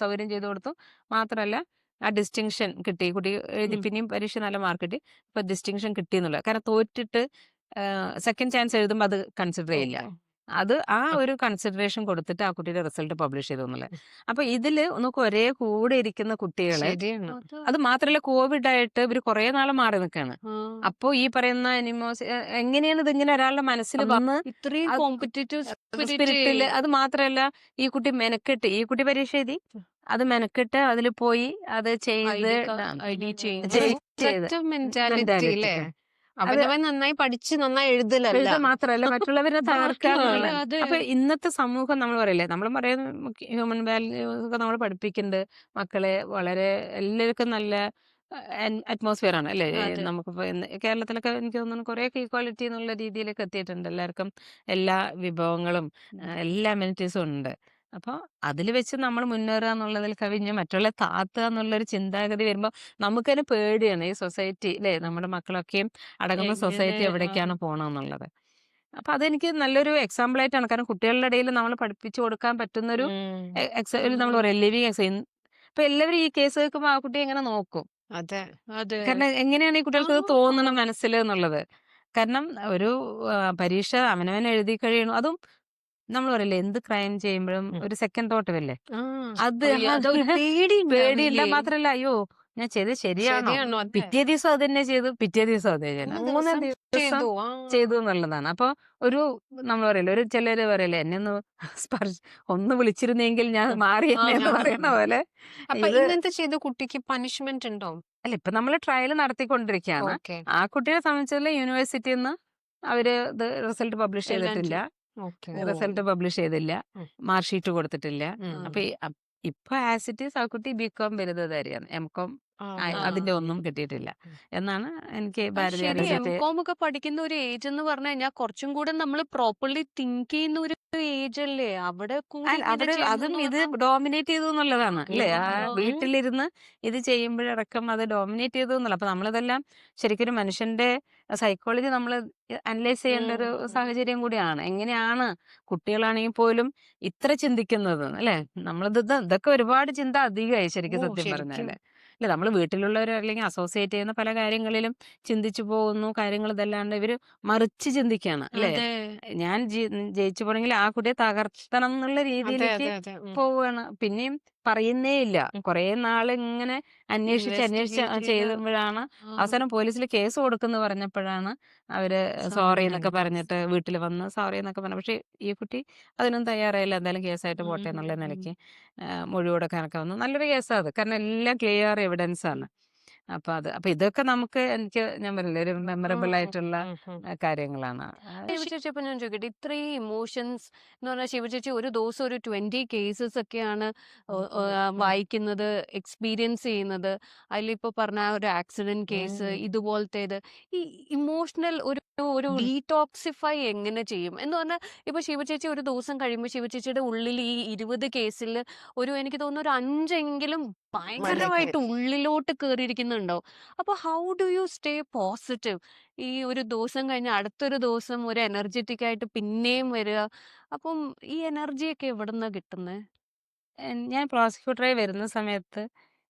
സൗകര്യം ചെയ്തു കൊടുത്തു. മാത്രമല്ല ആ ഡിസ്റ്റിങ്ഷൻ കിട്ടി, കുട്ടി എഴുതി പിന്നെയും പരീക്ഷ നല്ല മാർക്ക് കിട്ടി. ഇപ്പൊ ഡിസ്റ്റിങ്ഷൻ കിട്ടി എന്നുള്ളത്. കാരണം തോറ്റിട്ട് സെക്കൻഡ് ചാൻസ് എഴുതുമ്പോൾ അത് കൺസിഡർ ചെയ്യില്ല. അത് ആ ഒരു കൺസിഡറേഷൻ കൊടുത്തിട്ട് ആ കുട്ടിയുടെ റിസൾട്ട് പബ്ലിഷ് ചെയ്തു എന്നുള്ളത്. അപ്പൊ ഇതില് നമുക്ക് ഒരേ കൂടെ ഇരിക്കുന്ന കുട്ടികളെ, അത് മാത്രമല്ല കോവിഡ് ആയിട്ട് ഇവര് കുറെ നാളെ മാറി നിൽക്കാണ്. അപ്പൊ ഈ പറയുന്ന എങ്ങനെയാണ് ഇതിങ്ങനെ ഒരാളുടെ മനസ്സിൽ വന്ന് സ്പിരിറ്റില്, അത് മാത്രമല്ല ഈ കുട്ടി മെനക്കെട്ട്, ഈ കുട്ടി പരീക്ഷ എഴുതി അത് മെനക്കെട്ട് അതിൽ പോയി അത് ചെയ്ത് അവനവൻ നന്നായി പഠിച്ച് നന്നായി എഴുതലല്ല, മാത്രമല്ല മറ്റുള്ളവരെ തകർക്കാനുള്ള. അപ്പൊ ഇന്നത്തെ സമൂഹം നമ്മൾ പറയില്ലേ, നമ്മൾ പറയുന്ന ഹ്യൂമൻ വാല്യൂസ് ഒക്കെ നമ്മൾ പഠിപ്പിക്കുന്നുണ്ട് മക്കളെ. വളരെ എല്ലാവർക്കും നല്ല അറ്റ്മോസ്ഫിയർ ആണ് അല്ലേ. നമുക്കിപ്പോ കേരളത്തിലൊക്കെ എനിക്ക് തോന്നുന്നു കുറെയൊക്കെ ഈക്വാലിറ്റി എന്നുള്ള രീതിയിലൊക്കെ എത്തിയിട്ടുണ്ട്. എല്ലാവർക്കും എല്ലാ വിഭവങ്ങളും എല്ലാ അമ്യൂണിറ്റീസും ഉണ്ട്. അപ്പോൾ അതിൽ വെച്ച് നമ്മൾ മുന്നേറുക എന്നുള്ളതിൽ കവിഞ്ഞ് മറ്റുള്ള താത്തുക എന്നുള്ളൊരു ചിന്താഗതി വരുമ്പോൾ നമുക്ക് തന്നെ പേടിയാണ്. ഈ സൊസൈറ്റി അല്ലേ, നമ്മുടെ മക്കളൊക്കെയും അടങ്ങുന്ന സൊസൈറ്റി എവിടേക്കാണ് പോകണമെന്നുള്ളത്. അപ്പൊ അതെനിക്ക് നല്ലൊരു എക്സാമ്പിൾ ആയിട്ടാണ്. കാരണം കുട്ടികളുടെ ഇടയിൽ നമ്മൾ പഠിപ്പിച്ചു കൊടുക്കാൻ പറ്റുന്നൊരു നമ്മൾ പറയാം ലിവിങ് ഇപ്പൊ എല്ലാവരും ഈ കേസ് കേൾക്കുമ്പോൾ ആ കുട്ടിയെ എങ്ങനെ നോക്കും. കാരണം എങ്ങനെയാണ് ഈ കുട്ടികൾക്ക് തോന്നണം മനസ്സിൽ എന്നുള്ളത്. കാരണം ഒരു പരീക്ഷ അവനവൻ എഴുതി കഴിയണം. അതും നമ്മൾ പറയില്ലേ എന്ത് ക്രൈം ചെയ്യുമ്പോഴും ഒരു സെക്കൻഡ് തോട്ട് വല്ലേ, അത് പേടിയില്ല. മാത്രല്ല അയ്യോ ഞാൻ ചെയ്തത് ശരിയാണോ, പിറ്റേ ദിവസം അത് തന്നെ ചെയ്തു, പിറ്റേ ദിവസം അത് മൂന്ന് ദിവസം ചെയ്തു എന്നുള്ളതാണ്. അപ്പൊ ഒരു നമ്മൾ പറയില്ലേ, ഒരു ചിലര് പറയില്ലേ എന്നെ ഒന്ന് വിളിച്ചിരുന്നെങ്കിൽ ഞാൻ മാറിയെന്ന് പറയുന്ന പോലെ. ഇങ്ങനത്തെ ചെയ്ത കുട്ടിക്ക് പനിഷ്മെന്റ് ഉണ്ടോ? അല്ല, ഇപ്പൊ നമ്മൾ ട്രയൽ നടത്തിക്കൊണ്ടിരിക്കുകയാണ്. ആ കുട്ടിയെ സംബന്ധിച്ചുള്ള യൂണിവേഴ്സിറ്റിയിൽ നിന്ന് അവര് ഇത് റിസൾട്ട് പബ്ലിഷ് ചെയ്തിട്ടില്ല, മാർക്ക് ഷീറ്റ് കൊടുത്തിട്ടില്ല. അപ്പൊ ഇപ്പൊ ആസ് ഇറ്റ് ഈസ് ആ കുട്ടി ബികോം ബിരുദധാരിയാണ്, MCOM അതിന്റെ ഒന്നും കിട്ടിയിട്ടില്ല എന്നാണ് എനിക്ക് ഭാരതി ശരി, അറിയിച്ചിട്ട്. എം.കോം ഒക്കെ പഠിക്കുന്ന ഒരു ഏജ് എന്ന് പറഞ്ഞു കഴിഞ്ഞാൽ കുറച്ചും കൂടെ നമ്മൾ പ്രോപ്പർലി തിങ്ക് ചെയ്യുന്ന ഒരു ഏജ് അല്ലേ? അവിടെ കൂടി ഇങ്ങനെ അവിടെ അതും ചെയ്യുന്നു ഇത് പറഞ്ഞാൽ ഡോമിനേറ്റ് ചെയ്തു എന്നുള്ളതാണ് അല്ലേ? ആ ഉം. വീട്ടിലിരുന്ന് ഇത് ചെയ്യുമ്പോഴടക്കം അത് ഡോമിനേറ്റ് ചെയ്തു എന്നുള്ള. അപ്പൊ നമ്മളിതെല്ലാം ശരിക്കും ഒരു മനുഷ്യന്റെ സൈക്കോളജി നമ്മൾ അനലൈസ് ചെയ്യേണ്ട ഒരു സാഹചര്യം കൂടിയാണ്. എങ്ങനെയാണ് കുട്ടികളാണെങ്കിൽ പോലും ഇത്ര ചിന്തിക്കുന്നത് അല്ലേ? ഇതൊക്കെ ഒരുപാട് ചിന്ത അധികമായി ശരിക്കും സത്യം പറഞ്ഞാല്. അല്ലെ, നമ്മൾ വീട്ടിലുള്ളവർ അല്ലെങ്കിൽ അസോസിയേറ്റ് ചെയ്യുന്ന പല കാര്യങ്ങളിലും ചിന്തിച്ചു പോകുന്നു. കാര്യങ്ങൾ ഇതല്ലാണ്ട് ഇവര് മറിച്ച് ചിന്തിക്കുകയാണ് അല്ലേ? അതെ ഞാൻ ജയിച്ചു പോണെങ്കിൽ ആ കുട്ടിയെ തകർത്തണം എന്നുള്ള അതെ രീതിയിലേക്ക് അതെ അതെ പോവുകയാണ്. പിന്നെയും പറയുന്നേ ഇല്ല. കുറേ നാൾ ഇങ്ങനെ അന്വേഷിച്ച് ഇൻവെസ്റ്റിഗേറ്റ് ചെയ്ത് ചെയ്യുമ്പോഴാണ് അവസാനം പോലീസിൽ കേസ് കൊടുക്കുന്നു പറഞ്ഞപ്പോഴാണ് അവര് സോറി എന്നൊക്കെ പറഞ്ഞിട്ട് വീട്ടിൽ വന്ന് സോറി എന്നൊക്കെ പറഞ്ഞു. പക്ഷെ ഈ കുട്ടി അതിനൊന്നും തയ്യാറായില്ല. എന്തായാലും കേസായിട്ട് പോട്ടെ എന്നുള്ള നിലയ്ക്ക് മൊഴി കൊടുക്കാനൊക്കെ വന്നു. നല്ലൊരു കേസാണ് അത്. കാരണം എല്ലാം ക്ലിയർ എവിഡൻസ് ആണ്. അപ്പൊ ഇതൊക്കെ ഞാൻ പറഞ്ഞില്ലേ ഒരു മെമ്മറബിൾ ആയിട്ടുള്ള കാര്യങ്ങളാണ്. ശിവചേച്ചി, ഇപ്പൊ ഞാൻ ചോദിക്കട്ടെ, ഇത്രയും ഇമോഷൻസ് എന്ന് പറഞ്ഞാൽ ശിവചേച്ചി ഒരു ദിവസം ഒരു 20 കേസസ് ഒക്കെയാണ് വായിക്കുന്നത്, എക്സ്പീരിയൻസ് ചെയ്യുന്നത്. അതിലിപ്പോ പറഞ്ഞ ഒരു ആക്സിഡന്റ് കേസ് ഇതുപോലത്തേത്, ഈ ഇമോഷണൽ ഒരു ഒരു ഡീടോക്സിഫൈ എങ്ങനെ ചെയ്യും എന്ന് പറഞ്ഞാൽ, ഇപ്പൊ ശിവചേച്ചി ഒരു ദിവസം കഴിയുമ്പോൾ ശിവചേച്ചിയുടെ ഉള്ളിൽ ഈ 20 കേസിൽ എനിക്ക് തോന്നുന്നു ഒരു 5 ഭയങ്കരമായിട്ട് ഉള്ളിലോട്ട് കയറിയിരിക്കുന്നുണ്ടാവും. അപ്പൊ how do you stay positive? ഈ ഒരു ദിവസം കഴിഞ്ഞ് അടുത്തൊരു ദിവസം ഒരു എനർജറ്റിക് ആയിട്ട് പിന്നെയും വരിക. അപ്പം ഈ എനർജിയൊക്കെ എവിടുന്നാ കിട്ടുന്നത്? ഞാൻ പ്രോസിക്യൂട്ടറായി വരുന്ന സമയത്ത്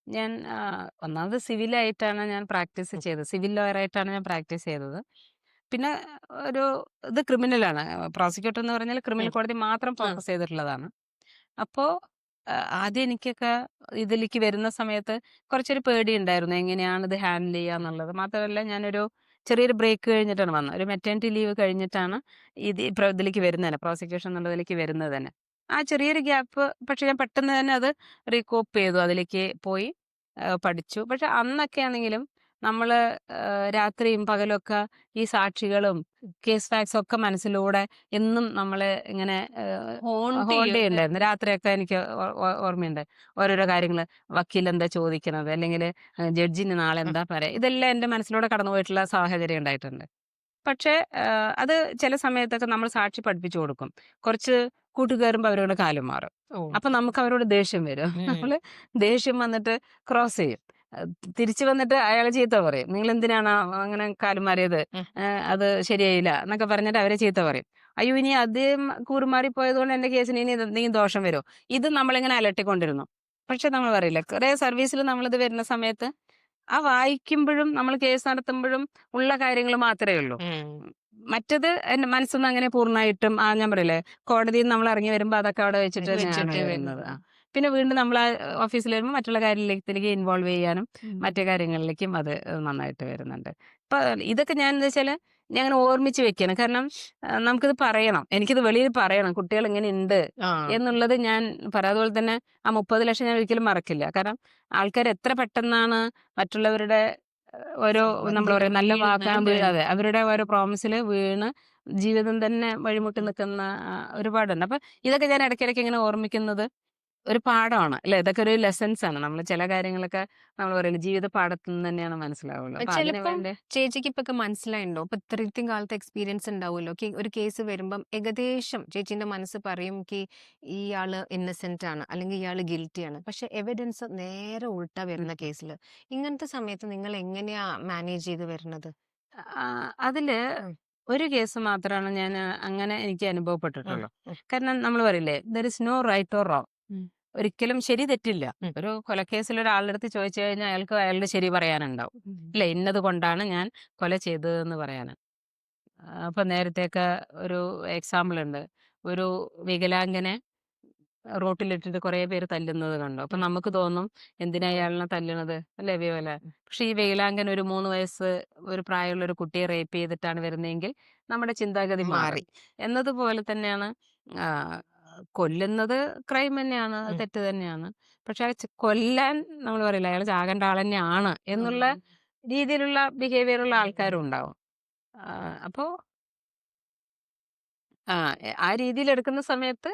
ഞാൻ ഒന്നാമത് സിവിലായിട്ടാണ് ഞാൻ പ്രാക്ടീസ് ചെയ്തത്. സിവിൽ ലോയറായിട്ടാണ് ഞാൻ പ്രാക്ടീസ് ചെയ്തത്. പിന്നെ ഒരു ഇത് ക്രിമിനലാണ്. പ്രോസിക്യൂട്ടർ എന്ന് പറഞ്ഞാൽ ക്രിമിനൽ കോടതി മാത്രം ഫോക്കസ് ചെയ്തിട്ടുള്ളതാണ്. അപ്പോൾ ആദ്യം എനിക്കൊക്കെ ഇതിലേക്ക് വരുന്ന സമയത്ത് കുറച്ചൊരു പേടിയുണ്ടായിരുന്നു. എങ്ങനെയാണ് ഇത് ഹാൻഡിൽ ചെയ്യുക എന്നുള്ളത്. മാത്രമല്ല ഞാനൊരു ചെറിയൊരു ബ്രേക്ക് കഴിഞ്ഞിട്ടാണ് വന്നത്. ഒരു മെറ്റേണിറ്റി ലീവ് കഴിഞ്ഞിട്ടാണ് ഇതിലേക്ക് വരുന്നത് തന്നെ, പ്രോസിക്യൂഷൻ എന്നുള്ളതിലേക്ക് വരുന്നത് തന്നെ. ആ ചെറിയൊരു ഗ്യാപ്പ് പക്ഷെ ഞാൻ പെട്ടെന്ന് തന്നെ അത് റീകോപ്പ് ചെയ്തു. അതിലേക്ക് പോയി പഠിച്ചു. പക്ഷെ അന്നൊക്കെ ആണെങ്കിലും നമ്മൾ രാത്രിയും പകലൊക്കെ ഈ സാക്ഷികളും കേസ് ഫാക്ട്സും ഒക്കെ മനസ്സിലൂടെ എന്നും നമ്മളെ ഇങ്ങനെ ഹോണ്ട് ചെയ്യുന്നുണ്ടായിരുന്നു. രാത്രിയൊക്കെ എനിക്ക് ഓർമ്മയുണ്ട് ഓരോരോ കാര്യങ്ങൾ. വക്കീൽ എന്താ ചോദിക്കണത്, അല്ലെങ്കിൽ ജഡ്ജിന് നാളെ എന്താ പറയാ, ഇതെല്ലാം എൻ്റെ മനസ്സിലൂടെ കടന്നു പോയിട്ടുള്ള സാഹചര്യം ഉണ്ടായിട്ടുണ്ട്. പക്ഷേ അത് ചില സമയത്തൊക്കെ നമ്മൾ സാക്ഷി പഠിപ്പിച്ചു കൊടുക്കും. കുറച്ച് കൂട്ടുകയറുമ്പോൾ അവരോട് കാലും മാറും. അപ്പൊ നമുക്ക് അവരോട് ദേഷ്യം വരും. നമ്മള് ദേഷ്യം വന്നിട്ട് ക്രോസ് ചെയ്യും. തിരിച്ചു വന്നിട്ട് അയാൾ ചീത്ത പറയും. നിങ്ങൾ എന്തിനാണ് അങ്ങനെ കാലും മാറിയത്, അത് ശരിയായില്ല എന്നൊക്കെ പറഞ്ഞിട്ട് അവരെ ചീത്ത പറയും. അയ്യോ, ഇനി അദ്ദേഹം കൂറുമാറി പോയത് കൊണ്ട് എന്റെ കേസിന് ഇനി എന്തെങ്കിലും ദോഷം വരുമോ, ഇത് നമ്മളിങ്ങനെ അലട്ടിക്കൊണ്ടിരുന്നു. പക്ഷെ നമ്മൾ പറയില്ല, കുറെ സർവീസിൽ നമ്മളിത് വരുന്ന സമയത്ത് ആ വായിക്കുമ്പോഴും നമ്മൾ കേസ് നടത്തുമ്പോഴും ഉള്ള കാര്യങ്ങൾ മാത്രമേ ഉള്ളൂ. മറ്റത് എന്റെ മനസ്സൊന്നും അങ്ങനെ പൂർണ്ണമായിട്ടും ഞാൻ പറയില്ലേ, കോടതിയിൽ നിന്ന് നമ്മൾ ഇറങ്ങി വരുമ്പോൾ അതൊക്കെ അവിടെ വെച്ചിട്ട് തന്നെയാണ് വരുന്നത്. പിന്നെ വീണ്ടും നമ്മൾ ഓഫീസിൽ വരുമ്പോൾ മറ്റുള്ള കാര്യത്തിലേക്ക് ഇൻവോൾവ് ചെയ്യാനും മറ്റു കാര്യങ്ങളിലേക്കും അത് നന്നായിട്ട് വരുന്നുണ്ട്. ഇപ്പൊ ഇതൊക്കെ ഞാൻ എന്താ വെച്ചാല് ഞാൻ അങ്ങനെ ഓർമ്മിച്ച് വെക്കണം. കാരണം നമുക്കിത് പറയണം, എനിക്കിത് വെളിയിൽ പറയണം, കുട്ടികൾ ഇങ്ങനെ ഉണ്ട് എന്നുള്ളത് ഞാൻ പറയാം. അതുപോലെ തന്നെ ആ 30 ലക്ഷം ഞാൻ ഒരിക്കലും മറക്കില്ല. കാരണം ആൾക്കാർ എത്ര പെട്ടെന്നാണ് മറ്റുള്ളവരുടെ ഓരോ നമ്മൾ പറയാം നല്ല വാക്കാൻ അതെ, അവരുടെ ഓരോ പ്രോമിസിൽ വീണ് ജീവിതം തന്നെ വഴിമുട്ടി നിൽക്കുന്ന ഒരുപാടുണ്ട്. അപ്പൊ ഇതൊക്കെ ഞാൻ ഇടയ്ക്കിടയ്ക്ക് ഇങ്ങനെ ഓർമ്മിക്കുന്നത് ഒരു പാഠമാണ് അല്ലെ. ഇതൊക്കെ ഒരു ലെസൺസ് ആണ്. നമ്മൾ ചില കാര്യങ്ങളൊക്കെ നമ്മൾ പറയില്ല, ജീവിത പാഠത്തിൽ നിന്ന് തന്നെയാണ് മനസ്സിലാവുള്ളൂ. അപ്പൊ അതിന് ചിലപ്പം വേണ്ടി ചേച്ചിക്ക് ഇപ്പൊ മനസ്സിലായിണ്ടോ? ഇപ്പൊ ഇത്രയും കാലത്തെ എക്സ്പീരിയൻസ് ഉണ്ടാവുമല്ലോ. ഒരു കേസ് വരുമ്പം ഏകദേശം ചേച്ചിന്റെ മനസ്സ് പറയും ഇയാള് ഇന്നസെന്റ് ആണ് അല്ലെങ്കിൽ ഇയാള് ഗിൽറ്റി ആണ്. പക്ഷെ എവിഡൻസ് നേരെ ഉൾട്ടാ വരുന്ന കേസിൽ ഇങ്ങനത്തെ സമയത്ത് നിങ്ങൾ എങ്ങനെയാ മാനേജ് ചെയ്ത് വരുന്നത്? അതില് ഒരു കേസ് മാത്രമാണ് ഞാൻ അങ്ങനെ എനിക്ക് അനുഭവപ്പെട്ടിട്ടുള്ളൂ. കാരണം നമ്മൾ പറയില്ലേ, there is no right or wrong. ഒരിക്കലും ശരി തെറ്റില്ല. ഒരു കൊലക്കേസിൽ ഒരാളുടെ അടുത്ത് ചോദിച്ചു കഴിഞ്ഞാൽ അയാൾക്ക് അയാളുടെ ശരി പറയാനുണ്ടാവും. ഇല്ല, ഇന്നത് കൊണ്ടാണ് ഞാൻ കൊല ചെയ്തതെന്ന് പറയാന്. അപ്പൊ നേരത്തെയൊക്കെ ഒരു എക്സാമ്പിൾ ഉണ്ട്. ഒരു വികലാംഗനെ റോട്ടിലിട്ടിട്ട് കുറെ പേര് തല്ലുന്നത് കണ്ടു. അപ്പൊ നമുക്ക് തോന്നും എന്തിനാ അയാളിനെ തല്ലുന്നത് അല്ലേ, വിവല. പക്ഷെ ഈ വികലാംഗൻ ഒരു 3 വയസ്സ് ഒരു പ്രായമുള്ള ഒരു കുട്ടിയെ റേപ്പ് ചെയ്തിട്ടാണ് വരുന്നതെങ്കിൽ നമ്മുടെ ചിന്താഗതി മാറി. എന്നതുപോലെ തന്നെയാണ് കൊല്ലുന്നത് ക്രൈം തന്നെയാണ്, അത് തെറ്റ് തന്നെയാണ്. പക്ഷെ കൊല്ലാൻ നമ്മൾ പറയില്ല അയാൾ ചാകേണ്ട ആൾ തന്നെയാണ് എന്നുള്ള രീതിയിലുള്ള ബിഹേവിയർ ഉള്ള ആൾക്കാരും ഉണ്ടാവും. അപ്പോ ആ രീതിയിൽ എടുക്കുന്ന സമയത്ത്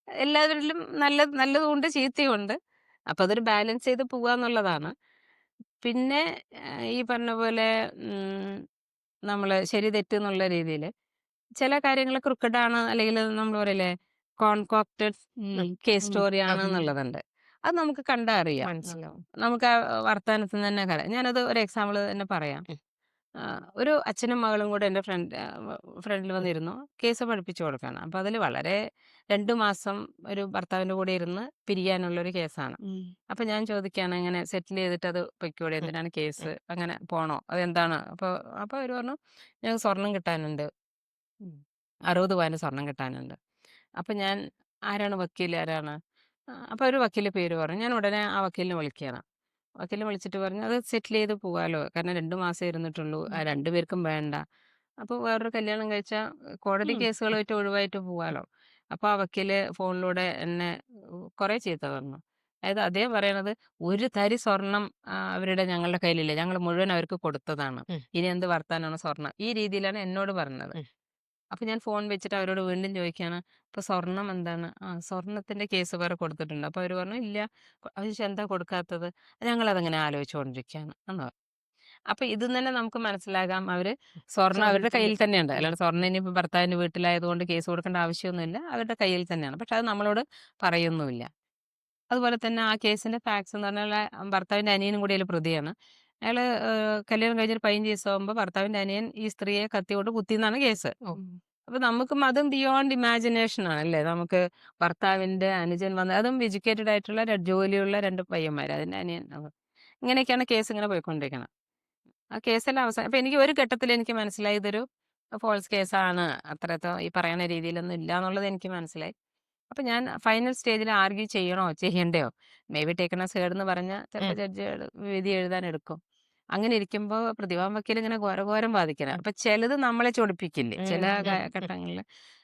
എല്ലാവരിലും നല്ലതുകൊണ്ട് ചീത്തയുണ്ട്. അപ്പൊ അതൊരു ബാലൻസ് ചെയ്ത് പോവാന്നുള്ളതാണ്. പിന്നെ ഈ പറഞ്ഞ പോലെ നമ്മള് ശരി തെറ്റ് എന്നുള്ള രീതിയിൽ ചില കാര്യങ്ങൾ ക്രിക്കറ്റാണ് അല്ലെങ്കിൽ നമ്മൾ പറയില്ലേ കോൺകോക്റ്റഡ് കേസ് സ്റ്റോറി ആണ് എന്നുള്ളതുണ്ട്. അത് നമുക്ക് കണ്ടാ അറിയാം. മനസ്സിലാവും. നമുക്ക് ആ വർത്താനത്തിൽ നിന്ന് തന്നെ അറിയാം. ഞാനത് ഒരു എക്സാമ്പിൾ തന്നെ പറയാം. ഒരു അച്ഛനും മകളും കൂടെ എൻ്റെ ഫ്രണ്ടിൽ വന്നിരുന്നു. കേസ് പഠിപ്പിച്ചു കൊടുക്കാണ്. അപ്പോൾ അതിൽ വളരെ 2 മാസം ഒരു ഭർത്താവിൻ്റെ കൂടെ ഇരുന്ന് പിരിയാനുള്ളൊരു കേസാണ്. അപ്പോൾ ഞാൻ ചോദിക്കുകയാണ്, ഇങ്ങനെ സെറ്റിൽ ചെയ്തിട്ട് അത് പൊയ്ക്കൂടെ, എന്തിനാണ് കേസ്, അങ്ങനെ പോണോ, അതെന്താണ്? അപ്പോൾ അപ്പോൾ അവർ പറഞ്ഞു, ഞങ്ങൾക്ക് സ്വർണം കിട്ടാനുണ്ട്, 60 പവന് സ്വർണം കിട്ടാനുണ്ട്. അപ്പം ഞാൻ, ആരാണ് വക്കീൽ, ആരാണ്? അപ്പോൾ ഒരു വക്കീലിൻ്റെ പേര് പറഞ്ഞു. ഞാൻ ഉടനെ ആ വക്കീലിനെ വിളിക്കുകയാണ്. വക്കീലിനെ വിളിച്ചിട്ട് പറഞ്ഞു, അത് സെറ്റിൽ ചെയ്ത് പോകാമല്ലോ, കാരണം 2 മാസമേ ഇരുന്നിട്ടുള്ളൂ, ആ 2 പേർക്കും വേണ്ട. അപ്പോൾ വേറൊരു കല്യാണം കഴിച്ചാൽ കോടതി കേസുകളുമായിട്ട് ഒഴിവായിട്ട് പോകാമല്ലോ. അപ്പോൾ ആ വക്കീല് ഫോണിലൂടെ എന്നെ കുറേ ചീത്ത പറഞ്ഞു. അതായത് അദ്ദേഹം പറയണത്, ഒരു തരി സ്വർണം ഞങ്ങളുടെ കയ്യിലില്ല, ഞങ്ങൾ മുഴുവൻ അവർക്ക് കൊടുത്തതാണ്, ഇനി എന്ത് വർത്താനാണ് സ്വർണം, ഈ രീതിയിലാണ് എന്നോട് പറഞ്ഞത്. അപ്പൊ ഞാൻ ഫോൺ വെച്ചിട്ട് അവരോട് വീണ്ടും ചോദിക്കുകയാണ്, ഇപ്പൊ സ്വർണം എന്താണ്? സ്വർണത്തിന്റെ കേസ് വേറെ കൊടുത്തിട്ടുണ്ട്. അപ്പൊ അവര് പറഞ്ഞു, ഇല്ല. അവർ ചോദിച്ചു, എന്താ കൊടുക്കാത്തത്? ഞങ്ങളതങ്ങനെ ആലോചിച്ചുകൊണ്ടിരിക്കുകയാണ് എന്ന് പറഞ്ഞു. അപ്പൊ ഇത് തന്നെ നമുക്ക് മനസ്സിലാകാം, അവര് സ്വർണം അവരുടെ കയ്യിൽ തന്നെയുണ്ട്. അല്ലാണ്ട് സ്വർണ്ണം ഇനിയിപ്പോ ഭർത്താവിന്റെ വീട്ടിലായതുകൊണ്ട് കേസ് കൊടുക്കേണ്ട ആവശ്യമൊന്നുമില്ല, അവരുടെ കയ്യിൽ തന്നെയാണ്. പക്ഷെ അത് നമ്മളോട് പറയുന്നുമില്ല. അതുപോലെ തന്നെ ആ കേസിന്റെ ഫാക്ട്സ് എന്ന് പറഞ്ഞാൽ, ഭർത്താവിന്റെ അനിയനും കൂടി അതിൽ പ്രതിയാണ്. അയാള് കല്യാണം കഴിഞ്ഞൊരു 15 ദിവസമാകുമ്പോൾ ഭർത്താവിന്റെ അനിയൻ ഈ സ്ത്രീയെ കത്തി കൊണ്ട് കുത്തിയെന്നാണ് കേസ്. അപ്പൊ നമുക്കും അതും ബിയോണ്ട് ഇമാജിനേഷൻ ആണ് അല്ലേ. നമുക്ക് ഭർത്താവിന്റെ അനുജൻ വന്ന്, അതും എഡ്യൂക്കേറ്റഡ് ആയിട്ടുള്ള ജോലിയുള്ള 2 പയ്യന്മാര്, അതിന്റെ അനിയൻ, ഇങ്ങനെയൊക്കെയാണ് കേസ് ഇങ്ങനെ പോയിക്കൊണ്ടിരിക്കണം. ആ കേസെല്ലാം അവസാനം അപ്പൊ എനിക്ക് ഒരു ഘട്ടത്തിൽ എനിക്ക് മനസ്സിലായി, ഇതൊരു ഫോൾസ് കേസാണ്, അത്രത്തോ ഈ പറയുന്ന രീതിയിലൊന്നും ഇല്ല എന്നുള്ളത് എനിക്ക് മനസ്സിലായി. അപ്പൊ ഞാൻ ഫൈനൽ സ്റ്റേജിൽ ആർഗ്യൂ ചെയ്യണോ ചെയ്യണ്ടയോ, may be taken as heard എന്ന് പറഞ്ഞാൽ ചിലപ്പോൾ ജഡ്ജ് വിധി എഴുതാൻ എടുക്കും. അങ്ങനെ ഇരിക്കുമ്പോൾ പ്രതിഭാഗം വക്കീൽ ഇങ്ങനെ ഘോരഘോരം വാദിക്കണം. അപ്പൊ ചിലത് നമ്മളെ ചൊടിപ്പിക്കില്ലേ, ചില ഘട്ടങ്ങളിൽ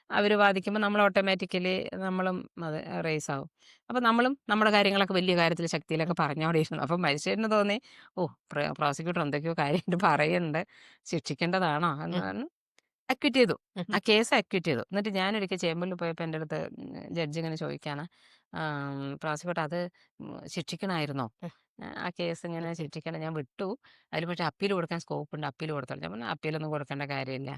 അവർ വാദിക്കുമ്പോൾ നമ്മൾ ഓട്ടോമാറ്റിക്കലി നമ്മളും അത് റേസ് ആവും. അപ്പൊ നമ്മളും നമ്മുടെ കാര്യങ്ങളൊക്കെ വലിയ കാര്യത്തിൽ ശക്തിയിലൊക്കെ പറഞ്ഞോണ്ടിരുന്നു. അപ്പൊ മജിസ്ട്രേറ്റിന് തോന്നി, ഓ, പ്രോസിക്യൂട്ടർ എന്തൊക്കെയോ കാര്യമായിട്ട് പറയുന്നുണ്ട്, ശിക്ഷിക്കേണ്ടതാണോ എന്ന് പറഞ്ഞു അക്വിറ്റ് ചെയ്തു. ആ കേസ് അക്വിറ്റ് ചെയ്തു. എന്നിട്ട് ഞാനൊരിക്കൽ ചേംബറിൽ പോയപ്പോൾ എൻ്റെ അടുത്ത് ജഡ്ജ് ഇങ്ങനെ ചോദിക്കാണ്, പ്രോസിക്യൂട്ടർ അത് ശിക്ഷിക്കണമായിരുന്നോ? ആ കേസ് ഇങ്ങനെ ശിക്ഷിക്കണം, ഞാൻ വിട്ടു, അതിൽ പക്ഷേ അപ്പീൽ കൊടുക്കാൻ സ്കോപ്പ് ഉണ്ട്, അപ്പീൽ കൊടുത്തോളൂ. ഞാൻ പറഞ്ഞു, അപ്പീലൊന്നും കൊടുക്കേണ്ട കാര്യമില്ല.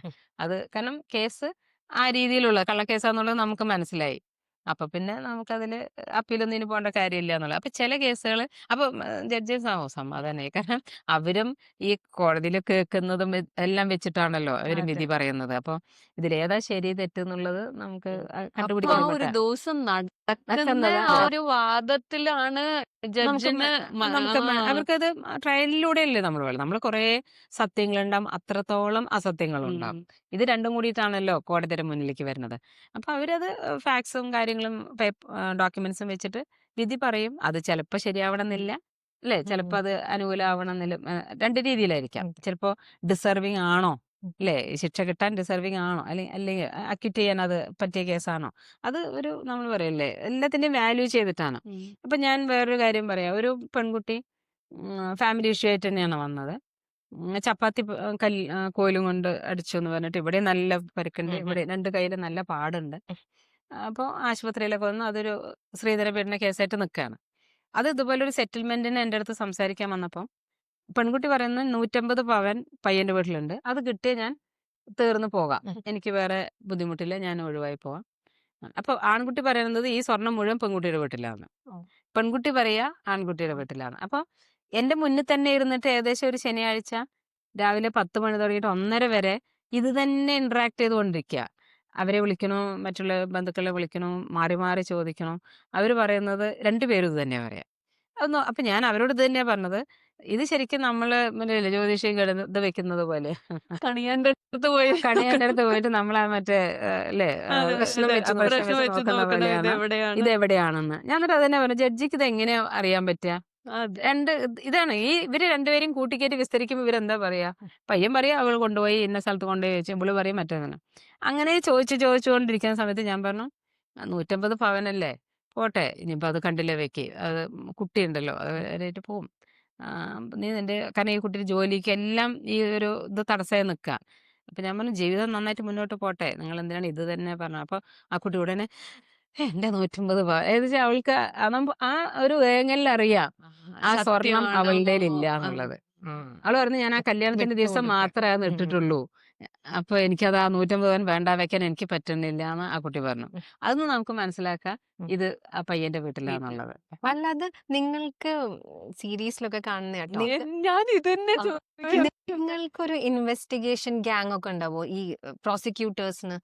അത് കാരണം കേസ് ആ രീതിയിലുള്ള കള്ളക്കേസാന്നുള്ളത് നമുക്ക് മനസ്സിലായി. അപ്പൊ പിന്നെ നമുക്കതിൽ അപ്പീലൊന്നും ഇനി പോകേണ്ട കാര്യമില്ല എന്നുള്ളത്. അപ്പൊ ചില കേസുകൾ അപ്പൊ ജഡ്ജസ് സമാധാനമായി, കാരണം അവരും ഈ കോടതിയിൽ കേൾക്കുന്നതും എല്ലാം വെച്ചിട്ടാണല്ലോ അവരും വിധി പറയുന്നത്. അപ്പൊ ഇതിലേതാ ശരി തെറ്റെന്നുള്ളത് നമുക്ക് അപ്പൊ കണ്ടുപിടിക്കാൻ ആ ഒരു പറ്റാ ദിവസം നടക്കുന്ന നടക്കുന്നത്. ആ ഒരു വാദത്തിലാണ് നമുക്ക് ജഡ്ജിന് അവർക്കത് ട്രയലിലൂടെയല്ലേ നമ്മൾ പറയുന്നത്. നമ്മൾ കുറെ സത്യങ്ങളുണ്ടാവും, അത്രത്തോളം അസത്യങ്ങളുണ്ടാവും. ഇത് രണ്ടും കൂടിയിട്ടാണല്ലോ കോടതിയുടെ മുന്നിലേക്ക് വരുന്നത്. അപ്പൊ അവരത് ഫാക്ട്സും കാര്യങ്ങളും ഡോക്യുമെന്റ്സും വെച്ചിട്ട് വിധി പറയും. അത് ചിലപ്പോൾ ശരിയാവണമെന്നില്ല, അല്ലേ, ചിലപ്പോൾ അത് അനുകൂലമാവണമെന്നില്ല. 2 രീതിയിലായിരിക്കാം. ചിലപ്പോൾ ഡിസർവിങ് ആണോ, അല്ലേ, ശിക്ഷ കിട്ടാൻ ഡിസർവിങ് ആണോ, അല്ലെങ്കിൽ അക്വിറ്റ് ചെയ്യാൻ അത് പറ്റിയ കേസാണോ, അത് ഒരു നമ്മൾ പറയില്ലേ, എല്ലാത്തിൻ്റെയും വാല്യൂ ചെയ്തിട്ടാണ്. അപ്പം ഞാൻ വേറൊരു കാര്യം പറയാം. ഒരു പെൺകുട്ടി ഫാമിലി ഇഷ്യൂ ആയിട്ട് തന്നെയാണ് വന്നത്. ചപ്പാത്തി കോലും കൊണ്ട് അടിച്ചു എന്ന് പറഞ്ഞിട്ട് ഇവിടെ നല്ല പരുക്കുണ്ട്, ഇവിടെ 2 കയ്യിൽ നല്ല പാടുണ്ട്. അപ്പോൾ ആശുപത്രിയിലൊക്കെ വന്നു, അതൊരു സ്ത്രീധന പീഡന കേസായിട്ട് നിൽക്കുകയാണ്. അത് ഇതുപോലൊരു സെറ്റിൽമെന്റിന് എൻ്റെ അടുത്ത് സംസാരിക്കാൻ വന്നപ്പോൾ പെൺകുട്ടി പറയുന്നത് 150 പവൻ പയ്യന്റെ വീട്ടിലുണ്ട്, അത് കിട്ടിയ ഞാൻ തീർന്നു പോകാം, എനിക്ക് വേറെ ബുദ്ധിമുട്ടില്ല, ഞാൻ ഒഴിവായി പോവാം. അപ്പൊ ആൺകുട്ടി പറയുന്നത് ഈ സ്വർണം മുഴുവൻ പെൺകുട്ടിയുടെ വീട്ടിലാണ്, പെൺകുട്ടി പറയാ ആൺകുട്ടിയുടെ വീട്ടിലാണ്. അപ്പൊ എന്റെ മുന്നിൽ തന്നെ ഇരുന്നിട്ട് ഏകദേശം ഒരു ശനിയാഴ്ച രാവിലെ 10 മണി തുടങ്ങിയിട്ട് 1:30 വരെ ഇത് തന്നെ ഇന്ററാക്ട് ചെയ്തുകൊണ്ടിരിക്കുക. അവരെ വിളിക്കണോ, മറ്റുള്ള ബന്ധുക്കളെ വിളിക്കണോ, മാറി മാറി ചോദിക്കണോ, അവര് പറയുന്നത് 2 പേരും ഇത് തന്നെയാ പറയാ. അപ്പൊ ഞാൻ അവരോട് ഇത് തന്നെയാ പറഞ്ഞത്, ഇത് ശരിക്കും നമ്മള് ജ്യോതിഷം ഇത് വെക്കുന്നത് പോലെ, കണിയാന്റെ അടുത്ത് പോയി കണിയാന്റെ അടുത്ത് പോയിട്ട് നമ്മളാ മറ്റേ അല്ലേ പ്രശ്നം വെച്ച് നോക്കുന്ന പോലെയാണ് ഇത് എവിടെയാണെന്ന്. ഞാൻ എന്നിട്ട് അതന്നെ പറഞ്ഞു, ജഡ്ജിക്ക് ഇത് എങ്ങനെയാ അറിയാൻ പറ്റുക? ഇതാണ് ഇവര് 2 പേരും കൂട്ടിക്കേറ്റി വിസ്തരിക്കുമ്പോൾ ഇവരെന്താ പറയാ, പയ്യൻ പറയാ അവൾ കൊണ്ടുപോയി ഇന്ന സ്ഥലത്ത് കൊണ്ടുപോയി വെച്ചു, ഇവള് പറയും മറ്റേതാണ്. അങ്ങനെ ചോദിച്ചുകൊണ്ടിരിക്കുന്ന സമയത്ത് ഞാൻ പറഞ്ഞു, 150 പവനല്ലേ, പോട്ടെ, ഇനിയിപ്പോൾ അത് കണ്ടില്ലേ വെക്ക്, അത് കുട്ടിയുണ്ടല്ലോ, അവരായിട്ട് പോവും. നീ നിന്റെ, കാരണം ഈ കുട്ടിയുടെ ജോലിക്ക് എല്ലാം ഈ ഒരു ഇത് തടസ്സമായി നിൽക്കുക. അപ്പം ഞാൻ പറഞ്ഞു, ജീവിതം നന്നായിട്ട് മുന്നോട്ട് പോട്ടെ, നിങ്ങൾ എന്തിനാണ് ഇത് തന്നെ പറഞ്ഞത്? അപ്പോൾ ആ കുട്ടി ഉടനെ എന്റെ 150 പവൻ ഏകദേശം അവൾക്ക് ആ ഒരു വേങ്ങലിൽ അറിയാം ആ സ്വർണം അവളുടെ ഇല്ല എന്നുള്ളത്. അവള് പറഞ്ഞു ഞാൻ ആ കല്യാണത്തിന്റെ ദിവസം മാത്രമേ അത് ഇട്ടിട്ടുള്ളൂ, അപ്പൊ എനിക്കത് ആ 150 പവൻ വേണ്ട, വെക്കാൻ എനിക്ക് പറ്റുന്നില്ല എന്ന് ആ കുട്ടി പറഞ്ഞു. അതൊന്നും നമുക്ക് മനസ്സിലാക്കാം ഇത് ആ പയ്യന്റെ വീട്ടിലാന്നുള്ളത്. അല്ലാതെ നിങ്ങൾക്ക് സീരീസിലൊക്കെ കാണുന്ന കേട്ടോ, ഞാൻ ഇതന്നെ ആ, നിങ്ങൾക്കൊരു ഇൻവെസ്റ്റിഗേഷൻ ഗ്യാങ് ഒക്കെ ഉണ്ടാവോ ഈ പ്രോസിക്യൂട്ടേഴ്സിന്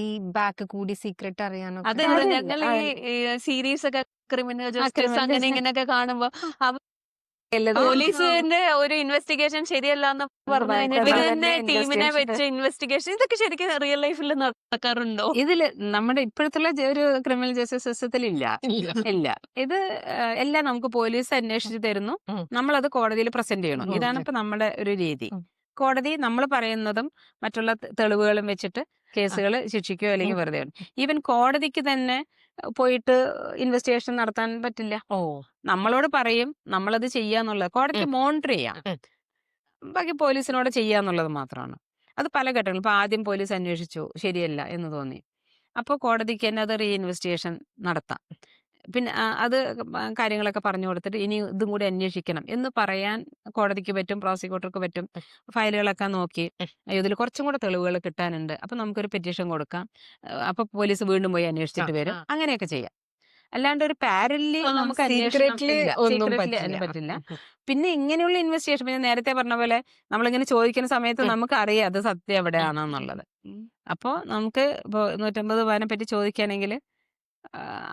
ഈ ബാക്ക് കൂടി സീക്രട്ട് അറിയാനൊക്കെ? അതെന്താ ഞങ്ങൾ ഈ സീരീസ് ഒക്കെ ക്രിമിനൽ ജസ്റ്റിസ് അങ്ങനെ ഇങ്ങനെയൊക്കെ കാണുമ്പോ പോലീസിന്റെ ഒരു ഇൻവെസ്റ്റിഗേഷൻ ശരിയല്ല എന്ന് പറഞ്ഞു കഴിഞ്ഞാൽ ഇവര് തന്നെ ടീമിനെ വെച്ച് ഇൻവെസ്റ്റിഗേഷൻ, ഇതൊക്കെ ശരിക്കും റിയൽ ലൈഫിൽ നടക്കാറുണ്ടോ? ഇതില് നമ്മുടെ ഇപ്പോഴത്തുള്ള ഒരു ക്രിമിനൽ ജസ്റ്റിസ് സിസ്റ്റത്തിൽ ഇല്ല. ഇത് എല്ലാം നമുക്ക് പോലീസ് അന്വേഷിച്ച് തരുന്നു, നമ്മളത് കോടതിയിൽ പ്രസന്റ് ചെയ്യണം. ഇതാണ് ഇപ്പൊ നമ്മുടെ ഒരു രീതി. കോടതി നമ്മൾ പറയുന്നതും മറ്റുള്ള തെളിവുകളും വെച്ചിട്ട് കേസുകൾ ശിക്ഷിക്കുകയോ അല്ലെങ്കിൽ വെറുതെ ഈവൻ കോടതിക്ക് തന്നെ പോയിട്ട് ഇൻവെസ്റ്റിഗേഷൻ നടത്താൻ പറ്റില്ല. നമ്മളോട് പറയും നമ്മളത് ചെയ്യാന്നുള്ളത്, കോടതിക്ക് മോണിറ്റർ ചെയ്യാം, ബാക്കി പോലീസിനോട് ചെയ്യാന്നുള്ളത് മാത്രമാണ്. അത് പല ഘട്ടങ്ങളും. ഇപ്പൊ ആദ്യം പോലീസ് അന്വേഷിച്ചു ശരിയല്ല എന്ന് തോന്നി, അപ്പോൾ കോടതിക്ക് തന്നെ അത് റീഇൻവെസ്റ്റിഗേഷൻ നടത്താം. പിന്നെ അത് കാര്യങ്ങളൊക്കെ പറഞ്ഞു കൊടുത്തിട്ട് ഇനി ഇതും കൂടി അന്വേഷിക്കണം എന്ന് പറയാൻ കോടതിക്ക് പറ്റും, പ്രോസിക്യൂട്ടർക്ക് പറ്റും. ഫയലുകളൊക്കെ നോക്കി ഇതിൽ കുറച്ചും കൂടെ തെളിവുകൾ കിട്ടാനുണ്ട്, അപ്പൊ നമുക്കൊരു പെറ്റീഷൻ കൊടുക്കാം, അപ്പൊ പോലീസ് വീണ്ടും പോയി അന്വേഷിച്ചിട്ട് വരും. അങ്ങനെയൊക്കെ ചെയ്യാം. അല്ലാണ്ട് ഒരു പാരലി നമുക്ക് പറ്റില്ല. പിന്നെ ഇങ്ങനെയുള്ള ഇൻവെസ്റ്റിഗേഷൻ, പിന്നെ നേരത്തെ പറഞ്ഞ പോലെ നമ്മളിങ്ങനെ ചോദിക്കുന്ന സമയത്ത് നമുക്ക് അറിയാം അത് സത്യം എവിടെയാണെന്നുള്ളത്. അപ്പോൾ നമുക്ക് ഇപ്പോൾ 150 പവനെ പറ്റി ചോദിക്കുകയാണെങ്കിൽ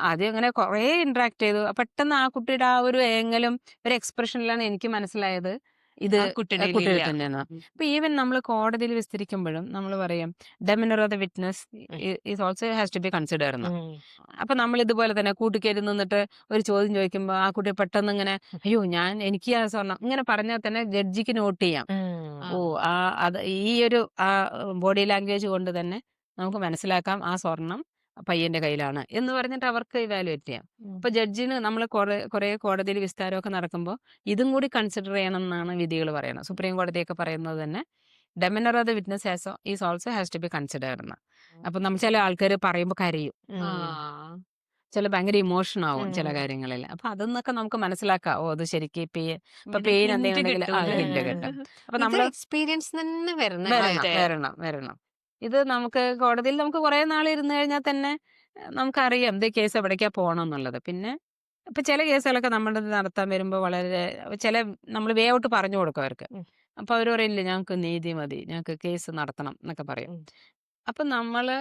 ആദ്യം അങ്ങനെ കുറേ ഇന്ററാക്ട് ചെയ്തു. പെട്ടെന്ന് ആ കുട്ടിയുടെ ആ ഒരു ഏങ്ങലും ഒരു എക്സ്പ്രഷനിലാണ് എനിക്ക് മനസ്സിലായത് ഇത് കുട്ടിയുടെ തന്നെയാണ്. അപ്പൊ ഈവൻ നമ്മൾ കോടതിയിൽ വിസ്തരിക്കുമ്പോഴും നമ്മൾ പറയും demeanour of the witness is also has to be consider എന്ന്. അപ്പൊ നമ്മൾ ഇതുപോലെ തന്നെ കൂട്ടിക്കയറി നിന്നിട്ട് ഒരു ചോദ്യം ചോദിക്കുമ്പോൾ ആ കുട്ടി പെട്ടെന്ന് ഇങ്ങനെ അയ്യോ എനിക്ക് ആ സ്വർണം ഇങ്ങനെ പറഞ്ഞാൽ തന്നെ ജഡ്ജിക്ക് നോട്ട് ചെയ്യാം. അത് ഈ ഒരു ആ ബോഡി ലാംഗ്വേജ് കൊണ്ട് തന്നെ നമുക്ക് മനസ്സിലാക്കാം ആ സ്വർണം പയ്യന്റെ കയ്യിലാണ് എന്ന് പറഞ്ഞിട്ട് അവർക്ക് ഇവാലുവേറ്റ് ചെയ്യാം. അപ്പൊ ജഡ്ജിന് നമ്മൾ കുറെ കോടതിയിൽ വിസ്താരമൊക്കെ നടക്കുമ്പോൾ ഇതും കൂടി കൺസിഡർ ചെയ്യണം എന്നാണ് വിധികൾ പറയുന്നത്. സുപ്രീം കോടതിയൊക്കെ പറയുന്നത് തന്നെ demeanour of the witness is also has to be consider എന്ന്. അപ്പൊ നമ്മൾ ചില ആൾക്കാർ പറയുമ്പോൾ കരയും, ചില ഭയങ്കര ഇമോഷൻ ആവും ചില കാര്യങ്ങളിൽ. അപ്പൊ അതൊന്നൊക്കെ നമുക്ക് മനസ്സിലാക്കാം. അത് ശരിക്കും ഇപ്പൊ പെയിൻ എന്തെങ്കിലും കിട്ടും. അപ്പൊ നമ്മൾ എക്സ്പീരിയൻസ് തന്നെ വരണം. ഇത് നമുക്ക് കോടതിയിൽ നമുക്ക് കുറെ നാൾ ഇരുന്ന് കഴിഞ്ഞാൽ തന്നെ നമുക്കറിയാം ഇത് കേസ് എവിടേക്കാ പോകണം എന്നുള്ളത്. പിന്നെ ഇപ്പൊ ചില കേസുകളൊക്കെ നമ്മുടെ നടത്താൻ വരുമ്പോൾ വളരെ നമ്മൾ വേ ഔട്ട് പറഞ്ഞു കൊടുക്കും അവർക്ക്. അപ്പൊ അവർ പറയില്ല ഞങ്ങൾക്ക് നീതി മതി, ഞങ്ങൾക്ക് കേസ് നടത്തണം എന്നൊക്കെ പറയും. അപ്പൊ നമ്മള്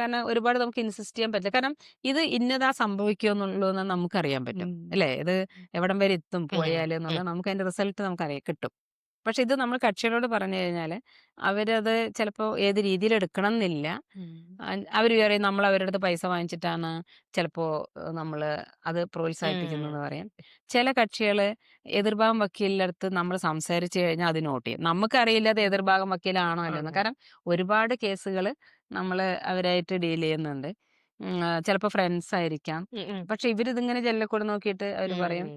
കാരണം ഒരുപാട് നമുക്ക് ഇൻസിസ്റ്റ് ചെയ്യാൻ പറ്റില്ല, കാരണം ഇത് ഇന്നതാ സംഭവിക്കുമെന്നുള്ളതെന്ന് നമുക്കറിയാൻ പറ്റും അല്ലേ, ഇത് എവിടം വരെ എത്തും പോയാൽ എന്നുള്ളത് നമുക്ക് അതിന്റെ റിസൾട്ട് നമുക്കറിയാം കിട്ടും. പക്ഷെ ഇത് നമ്മൾ കക്ഷികളോട് പറഞ്ഞു കഴിഞ്ഞാൽ അവരത് ചിലപ്പോൾ ഏത് രീതിയിൽ എടുക്കണം എന്നില്ല. അവർ പറയും നമ്മൾ അവരുടെ അടുത്ത് പൈസ വാങ്ങിച്ചിട്ടാണ് ചിലപ്പോൾ നമ്മൾ അത് പ്രോത്സാഹിപ്പിക്കുന്നതെന്ന് പറയും. ചില കക്ഷികൾ എതിർഭാഗം വക്കീലിൻ്റെ അടുത്ത് നമ്മൾ സംസാരിച്ചു കഴിഞ്ഞാൽ അത് നോട്ട് ചെയ്യും. നമുക്കറിയില്ല അത് എതിർഭാഗം വക്കീലാണോ അല്ലെന്ന്, കാരണം ഒരുപാട് കേസുകൾ നമ്മൾ അവരായിട്ട് ഡീൽ ചെയ്യുന്നുണ്ട്. ചിലപ്പോൾ ഫ്രണ്ട്സ് ആയിരിക്കാം, പക്ഷെ ഇവരിതിങ്ങനെ ജനലിൽ നോക്കിയിട്ട് അവർ പറയും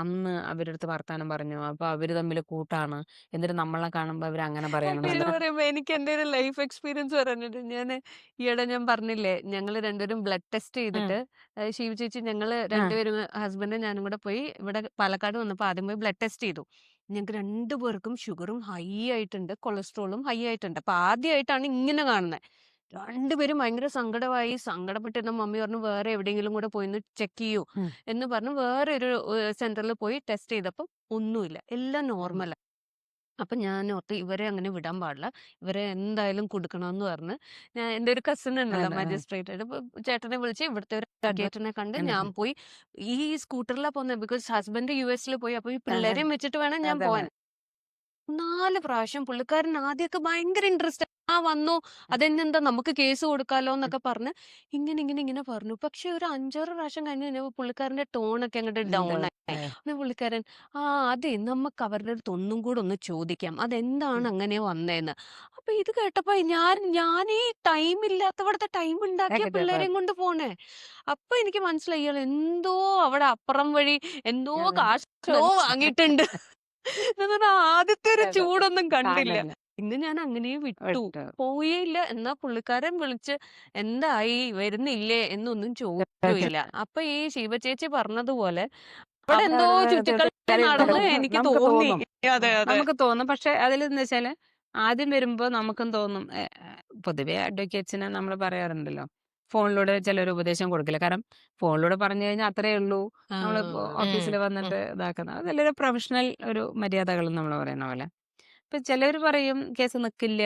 അന്ന് അവരുടെ അടുത്ത് വർത്താനം പറഞ്ഞു, അപ്പൊ അവര് തമ്മിൽ കൂട്ടാണ്, എന്നിട്ട് നമ്മളെ കാണുമ്പോ അവര് അങ്ങനെ പറയുമ്പോ എനിക്ക് എന്റെ ഒരു ലൈഫ് എക്സ്പീരിയൻസ് പറഞ്ഞിട്ട് ഈയിടെ ഞാൻ പറഞ്ഞില്ലേ ഞങ്ങൾ രണ്ടുപേരും ബ്ലഡ് ടെസ്റ്റ് ചെയ്തിട്ട് ശിവ ചേച്ചി ഞങ്ങള് രണ്ടുപേരും ഹസ്ബൻഡും ഞാനും കൂടെ പോയി ഇവിടെ പാലക്കാട് വന്നപ്പോ ആദ്യം പോയി ബ്ലഡ് ടെസ്റ്റ് ചെയ്തു. ഞങ്ങൾക്ക് രണ്ടുപേർക്കും ഷുഗറും ഹൈ ആയിട്ടുണ്ട്, കൊളസ്ട്രോളും ഹൈ ആയിട്ടുണ്ട്. അപ്പൊ ആദ്യമായിട്ടാണ് ഇങ്ങനെ കാണുന്നത്. രണ്ടുപേരും ഭയങ്കര സങ്കടപ്പെട്ടിരുന്ന മമ്മി പറഞ്ഞു വേറെ എവിടെയെങ്കിലും കൂടെ പോയി ചെക്ക് ചെയ്യൂ എന്ന് പറഞ്ഞു വേറെ ഒരു സെന്ററിൽ പോയി ടെസ്റ്റ് ചെയ്തപ്പോൾ ഒന്നുമില്ല, എല്ലാം നോർമലാണ്. അപ്പൊ ഞാൻ ഓർത്ത് ഇവരെ അങ്ങനെ വിടാൻ പാടില്ല, ഇവരെ എന്തായാലും കൊടുക്കണമെന്ന് പറഞ്ഞ് ഞാൻ എൻ്റെ ഒരു കസിൻ ഉണ്ടല്ലോ മജിസ്ട്രേറ്റ്, ചേട്ടനെ വിളിച്ച് ഇവിടുത്തെ ഒരു അഡ്വക്കേറ്റിനെ കണ്ട് ഞാൻ പോയി ഈ സ്കൂട്ടറിലാണ് പോകുന്നത്, ബിക്കോസ് ഹസ്ബൻഡ് US പോയി. അപ്പൊ ഈ പിള്ളേരെയും വെച്ചിട്ട് വേണം ഞാൻ പോവാൻ. 4 പ്രാവശ്യം പുള്ളിക്കാരൻ ആദ്യമൊക്കെ ഭയങ്കര ഇൻട്രസ്റ്റ് വന്നു, അതെന്താ നമുക്ക് കേസ് കൊടുക്കാലോ എന്നൊക്കെ പറഞ്ഞ് ഇങ്ങനെ പറഞ്ഞു. പക്ഷെ ഒരു 5-6 പ്രാവശ്യം കഴിഞ്ഞ് കഴിഞ്ഞപ്പോ പുള്ളിക്കാരന്റെ ടോണൊക്കെ അങ്ങോട്ട് ഡൗൺ ആയി. പുള്ളിക്കാരൻ അതെ നമുക്ക് അവരുടെ അടുത്ത് ഒന്നും കൂടെ ഒന്ന് ചോദിക്കാം അതെന്താണ് അങ്ങനെ വന്നേന്ന്. അപ്പൊ ഇത് കേട്ടപ്പോ ഞാൻ ഈ ടൈം ഇല്ലാത്തവിടത്തെ ടൈം ഉണ്ടാക്കിയ പിള്ളേരെയും കൊണ്ട് പോണേ. അപ്പൊ എനിക്ക് മനസ്സിലായി ഇയാൾ എന്തോ അവിടെ അപ്പുറം വഴി എന്തോ കാശോ വാങ്ങിയിട്ടുണ്ട്. ആദ്യത്തെ ഒരു ചൂടൊന്നും കണ്ടില്ല. പിന്നെ ഞാൻ അങ്ങനെ വിട്ടു. വിട്ടു. പോയേയില്ല. എന്നാ പുള്ളിക്കാരൻ വിളിച്ച് എന്തായി വരുന്നില്ലേ എന്നൊന്നും ചോദിച്ചുമില്ല. അപ്പൊ ഈ ശിവ ചേച്ചി പറഞ്ഞതുപോലെ അവിടെ എന്തോ ചുറ്റിക്കളി നടന്ന് എനിക്ക് നമുക്ക് തോന്നി. തോന്നും. അതെ അതെ. നമുക്ക് തോന്നും. പക്ഷെ അതിലെന്ന് വെച്ചാല് ആദ്യം വരുമ്പോ നമുക്കും തോന്നും. പൊതുവെ അഡ്വക്കേറ്റ്സിന് നമ്മള് പറയാറുണ്ടല്ലോ, ഫോണിലൂടെ ചിലര് ഉപദേശം കൊടുക്കില്ല. കാരണം ഫോണിലൂടെ പറഞ്ഞു കഴിഞ്ഞാൽ അത്രേ ഉള്ളൂ. നമ്മള് ഓഫീസിൽ വന്നിട്ട് ഇതാക്കുന്നത്. അതെല്ലാരും പ്രൊഫഷണൽ ഒരു മര്യാദകൾ നമ്മൾ പറയുന്ന പോലെ. ഇപ്പൊ ചിലര് പറയും കേസ് നിക്കില്ല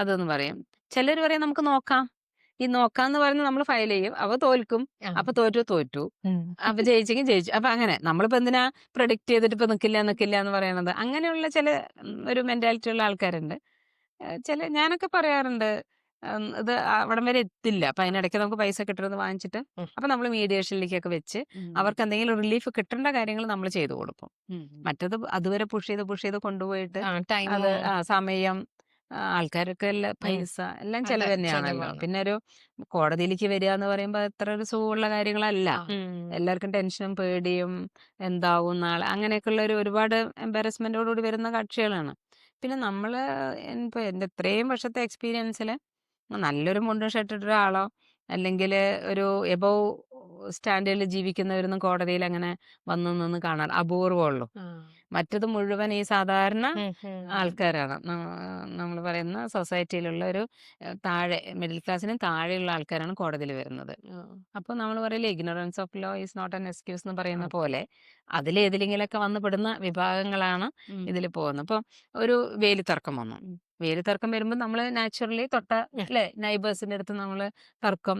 അതെന്ന് പറയും. ചിലര് പറയും നമുക്ക് നോക്കാം. ഈ നോക്കാന്ന് പറയുന്നത് നമ്മൾ ഫയൽ ചെയ്യും. അവ തോൽക്കും. അപ്പൊ തോറ്റു. അപ്പൊ ജയിച്ചെങ്കിൽ ജയിച്ചു. അപ്പൊ അങ്ങനെ നമ്മളിപ്പോ എന്തിനാ പ്രഡിക്റ്റ് ചെയ്തിട്ട് ഇപ്പൊ നിക്കില്ല എന്ന് പറയണത്. അങ്ങനെയുള്ള ചില ഒരു മെന്റാലിറ്റി ഉള്ള ആൾക്കാരുണ്ട്. ഞാനൊക്കെ പറയാറുണ്ട്, ഇത് അവിടം വരെ എത്തില്ല. അപ്പൊ അതിനിടയ്ക്ക് നമുക്ക് പൈസ കിട്ടുന്നത് വാങ്ങിച്ചിട്ട് അപ്പൊ നമ്മൾ മീഡിയേഷനിലേക്കൊക്കെ വെച്ച് അവർക്ക് എന്തെങ്കിലും റിലീഫ് കിട്ടേണ്ട കാര്യങ്ങൾ നമ്മൾ ചെയ്തു കൊടുക്കും. മറ്റത് അതുവരെ പുഷ് ചെയ്ത് കൊണ്ടുപോയിട്ട് അത് സമയം, ആൾക്കാരൊക്കെ പൈസ എല്ലാം ചെലവ് തന്നെയാണല്ലോ. പിന്നെ ഒരു കോടതിയിലേക്ക് വരിക എന്ന് പറയുമ്പോൾ അത്ര ഒരു സുഖമുള്ള കാര്യങ്ങളല്ല. എല്ലാവർക്കും ടെൻഷനും പേടിയും എന്താവും നാളെ അങ്ങനെയൊക്കെയുള്ള ഒരുപാട് എംബാരസ്മെന്റോടുകൂടി വരുന്ന കക്ഷികളാണ്. പിന്നെ നമ്മള് ഇപ്പൊ എന്റെ ഇത്രയും വർഷത്തെ എക്സ്പീരിയൻസിൽ നല്ലൊരു മുണ്ടും ഷർട്ടിട്ട ഒരാളോ അല്ലെങ്കിൽ ഒരു എബോവ് സ്റ്റാൻഡേർഡിൽ ജീവിക്കുന്നവരൊന്നും കോടതിയിൽ അങ്ങനെ വന്നു നിന്ന് കാണാൻ അപൂർവമുള്ളൂ. മറ്റത് മുഴുവൻ ഈ സാധാരണ ആൾക്കാരാണ്. നമ്മൾ പറയുന്ന സൊസൈറ്റിയിലുള്ള ഒരു താഴെ മിഡിൽ ക്ലാസ്സിന് താഴെയുള്ള ആൾക്കാരാണ് കോടതിയിൽ വരുന്നത്. അപ്പൊ നമ്മൾ പറയില്ലേ, ignorance of law is not an excuse എന്ന് പറയുന്ന പോലെ അതിലേതിലെങ്കിലൊക്കെ വന്നു പെടുന്ന വിഭാഗങ്ങളാണ് ഇതിൽ പോകുന്നത്. ഇപ്പൊ ഒരു വേലിത്തർക്കം വന്നു. വേലിത്തർക്കം വരുമ്പോൾ നമ്മൾ നാച്ചുറലി അല്ലെ നൈബേഴ്സിന്റെ അടുത്ത് നമ്മൾ തർക്കം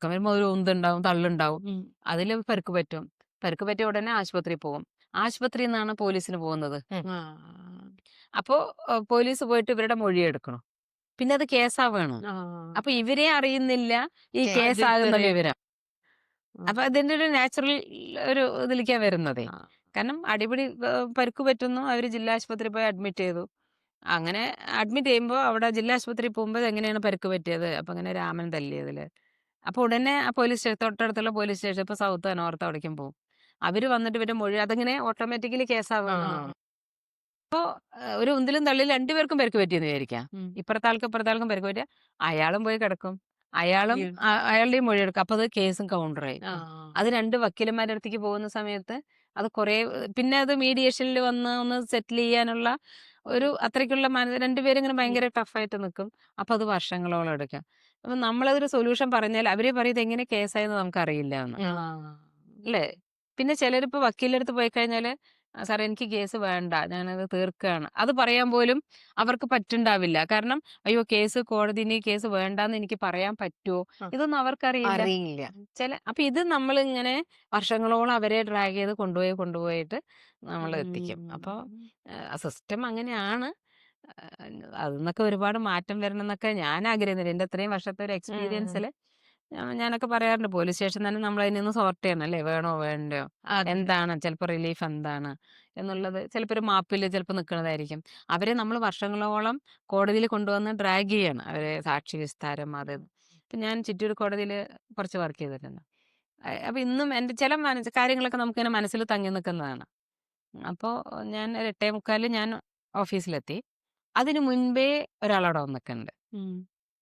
വരുമ്പോൾ ഒരു ഉന്തുണ്ടാവും, തള്ളുണ്ടാവും. അതിൽ പരുക്ക് പറ്റിയ ഉടനെ ആശുപത്രിയിൽ പോകും. ആശുപത്രിയിൽ നിന്നാണ് പോലീസിന് പോകുന്നത്. അപ്പോ പോലീസ് പോയിട്ട് ഇവരുടെ മൊഴിയെടുക്കണം. പിന്നെ അത് കേസാവണം. അപ്പൊ ഇവരെ അറിയുന്നില്ല ഈ കേസാകുന്ന വിവരം. അപ്പൊ അതിന്റെ ഒരു നാച്ചുറൽ ഒരു ഇതിലേക്കാ വരുന്നതേ. കാരണം അടിപിടി പരുക്ക് പറ്റുന്നു, അവര് ജില്ലാ ആശുപത്രി പോയി അഡ്മിറ്റ് ചെയ്തു. അങ്ങനെ അഡ്മിറ്റ് ചെയ്യുമ്പോൾ അവിടെ ജില്ലാ ആശുപത്രി പോകുമ്പോൾ എങ്ങനെയാണ് പരുക്ക് പറ്റിയത്, അപ്പൊ അങ്ങനെ രാമൻ തല്ലിയതില്. അപ്പൊ ഉടനെ ആ തൊട്ടടുത്തുള്ള പോലീസ് സ്റ്റേഷൻ, ഇപ്പൊ സൗത്ത് നോർത്ത് അവിടേക്കും പോകും. അവര് വന്നിട്ട് ഇവരുടെ മൊഴി അതങ്ങനെ ഓട്ടോമാറ്റിക്കലി കേസാവുന്നു. അപ്പോ ഒരു ഉന്തിലും തള്ളിലും രണ്ടുപേർക്കും പരിക്ക് പറ്റിയെന്ന് വിചാരിക്കാം. ഇപ്പുറത്തെ ആൾക്കും പരിക്ക് പറ്റിയ അയാളും പോയി കിടക്കും. അയാളുടെയും മൊഴി എടുക്കും. അപ്പൊ അത് കേസും കൗണ്ടറായി. അത് രണ്ട് വക്കീലന്മാരുടെ അടുത്തേക്ക് പോകുന്ന സമയത്ത് അത് പിന്നെ അത് മീഡിയേഷനിൽ വന്ന് ഒന്ന് സെറ്റിൽ ചെയ്യാനുള്ള ഒരു അത്രയ്ക്കുള്ള രണ്ടുപേരും ഇങ്ങനെ ഭയങ്കര ടഫായിട്ട് നിൽക്കും. അപ്പൊ അത് വർഷങ്ങളോളം എടുക്കും. അപ്പൊ നമ്മളതൊരു സൊല്യൂഷൻ പറഞ്ഞാൽ അവര് പറയും എങ്ങനെ കേസായെന്ന് നമുക്കറിയില്ല എന്ന്. അല്ലേ? പിന്നെ ചിലരിപ്പോ വക്കീലിന്റെ അടുത്ത് പോയി കഴിഞ്ഞാല് സാറേ എനിക്ക് കേസ് വേണ്ട, ഞാനത് തീർക്കുകയാണ്, അത് പറയാൻ പോലും അവർക്ക് പറ്റുണ്ടാവില്ല. കാരണം അയ്യോ കോടതിന് കേസ് വേണ്ടാന്ന് എനിക്ക് പറയാൻ പറ്റുമോ, ഇതൊന്നും അവർക്കറിയില്ല. അപ്പൊ ഇത് നമ്മളിങ്ങനെ വർഷങ്ങളോളം അവരെ ഡ്രാഗ് ചെയ്ത് കൊണ്ടുപോയിട്ട് നമ്മൾ എത്തിക്കും. അപ്പൊ സിസ്റ്റം അങ്ങനെയാണ്. അതിന്നൊക്കെ ഒരുപാട് മാറ്റം വരണം എന്നൊക്കെ ഞാൻ ആഗ്രഹിക്കുന്നില്ല. എന്റെ അത്രയും വർഷത്തെ ഒരു എക്സ്പീരിയൻസിൽ ഞാനൊക്കെ പറയാറുണ്ട്, പോലീസ് സ്റ്റേഷൻ തന്നെ നമ്മൾ അതിൽ നിന്ന് സോർട്ട് ചെയ്യണം അല്ലേ, വേണോ വേണ്ടയോ, എന്താണ് ചിലപ്പോൾ റിലീഫ് എന്താണ് എന്നുള്ളത്. ചിലപ്പോൾ ഒരു മാപ്പിൽ ചിലപ്പോൾ നിൽക്കുന്നതായിരിക്കും. അവരെ നമ്മൾ വർഷങ്ങളോളം കോടതിയിൽ കൊണ്ടുവന്ന് ഡ്രാഗ് ചെയ്യാണ്, അവരെ സാക്ഷി വിസ്താരം അത്. ഇപ്പം ഞാൻ ചിറ്റൂർ കോടതിയിൽ കുറച്ച് വർക്ക് ചെയ്തിട്ടുണ്ട്. അപ്പൊ ഇന്നും എൻ്റെ ചില കാര്യങ്ങളൊക്കെ നമുക്കിങ്ങനെ മനസ്സിൽ തങ്ങി നിൽക്കുന്നതാണ്. അപ്പോൾ ഞാൻ 8:45 ഞാൻ ഓഫീസിലെത്തി. അതിനു മുൻപേ ഒരാളവിടെ വന്ന് നിൽക്കുന്നുണ്ട്.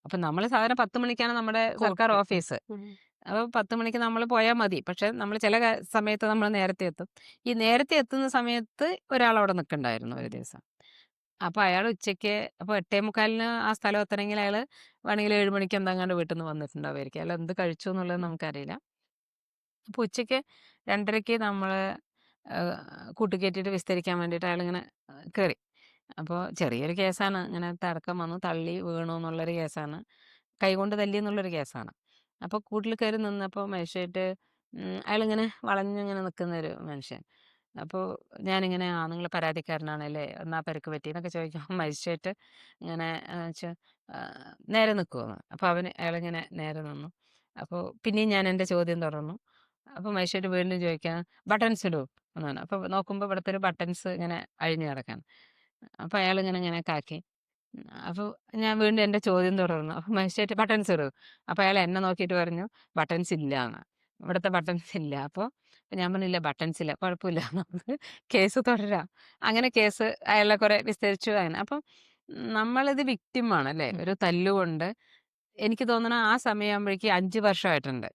അപ്പൊ നമ്മൾ സാധാരണ 10 മണിക്കാണ് നമ്മുടെ സർക്കാർ ഓഫീസ്. അപ്പൊ 10 മണിക്ക് നമ്മൾ പോയാൽ മതി. പക്ഷെ നമ്മൾ ചില സമയത്ത് നമ്മൾ നേരത്തെ എത്തും. ഈ നേരത്തെ എത്തുന്ന സമയത്ത് ഒരാളവിടെ നിൽക്കണ്ടായിരുന്നു ഒരു ദിവസം. അപ്പൊ അയാൾ ഉച്ചയ്ക്ക്, അപ്പൊ 8:45 ആ സ്ഥലം എത്തണമെങ്കിൽ അയാൾ വേണമെങ്കിൽ 7 മണിക്ക് എന്താണ്ട് വീട്ടിൽ നിന്ന് വന്നിട്ടുണ്ടാവുമായിരിക്കും. അയാൾ എന്ത് കഴിച്ചു എന്നുള്ളത് നമുക്കറിയില്ല. അപ്പൊ ഉച്ചയ്ക്ക് 2:30 നമ്മള് കൂട്ടുകയറ്റിയിട്ട് വിസ്തരിക്കാൻ വേണ്ടിയിട്ട് അയാളിങ്ങനെ കയറി. അപ്പോൾ ചെറിയൊരു കേസാണ്, ഇങ്ങനെ തർക്കം വന്നു, തള്ളി വീണു എന്നുള്ളൊരു കേസാണ്, കൈകൊണ്ട് തല്ലി എന്നുള്ളൊരു കേസാണ്. അപ്പോൾ കൂട്ടിൽ കയറി നിന്നപ്പോൾ മജിസ്ട്രേറ്റ്, അയാളിങ്ങനെ വളഞ്ഞിങ്ങനെ നിൽക്കുന്ന ഒരു മനുഷ്യൻ. അപ്പോൾ ഞാനിങ്ങനെ നിങ്ങൾ പരാതിക്കാരനാണല്ലേ, എന്നാ പരിക്ക് പറ്റി എന്നൊക്കെ ചോദിക്കുമ്പോൾ മജിസ്ട്രേറ്റ് ഇങ്ങനെ നേരെ നിൽക്കുമെന്ന്. അപ്പോൾ അയാളിങ്ങനെ നേരെ നിന്നു. അപ്പോൾ പിന്നെയും ഞാൻ എൻ്റെ ചോദ്യം തുടർന്നു. അപ്പോൾ മജിസ്ട്രേറ്റ് വീണ്ടും ചോദിക്കാൻ ബട്ടൺസ് ഇടൂ എന്നാണ്. അപ്പോൾ നോക്കുമ്പോൾ ഇവിടുത്തെ ഒരു ബട്ടൺസ് ഇങ്ങനെ അഴിഞ്ഞു കിടക്കാണ്. അപ്പൊ അയാളിങ്ങനെ കാക്കി. അപ്പൊ ഞാൻ വീണ്ടും എന്റെ ചോദ്യം തുടർന്നു. അപ്പൊ മജിസ്ട്രേറ്റ് ബട്ടൺസ് ഇടൂ. അപ്പൊ അയാൾ എന്നെ നോക്കിയിട്ട് പറഞ്ഞു ബട്ടൺസ് ഇല്ല എന്ന്. ഇവിടുത്തെ ബട്ടൺസ് ഇല്ല. അപ്പൊ ഞാൻ പറഞ്ഞില്ല ബട്ടൺസ് ഇല്ല, കുഴപ്പമില്ല, നമുക്ക് കേസ് തുടരാം. അങ്ങനെ കേസ് അയാളെ കുറെ വിസ്തരിച്ചു. അങ്ങനെ അപ്പം നമ്മളിത് വിക്ടിമാണ് അല്ലേ? ഒരു തല്ലുകൊണ്ട് എനിക്ക് തോന്നണു ആ സമയമാകുമ്പോഴേക്ക് 5 വർഷമായിട്ടുണ്ട്.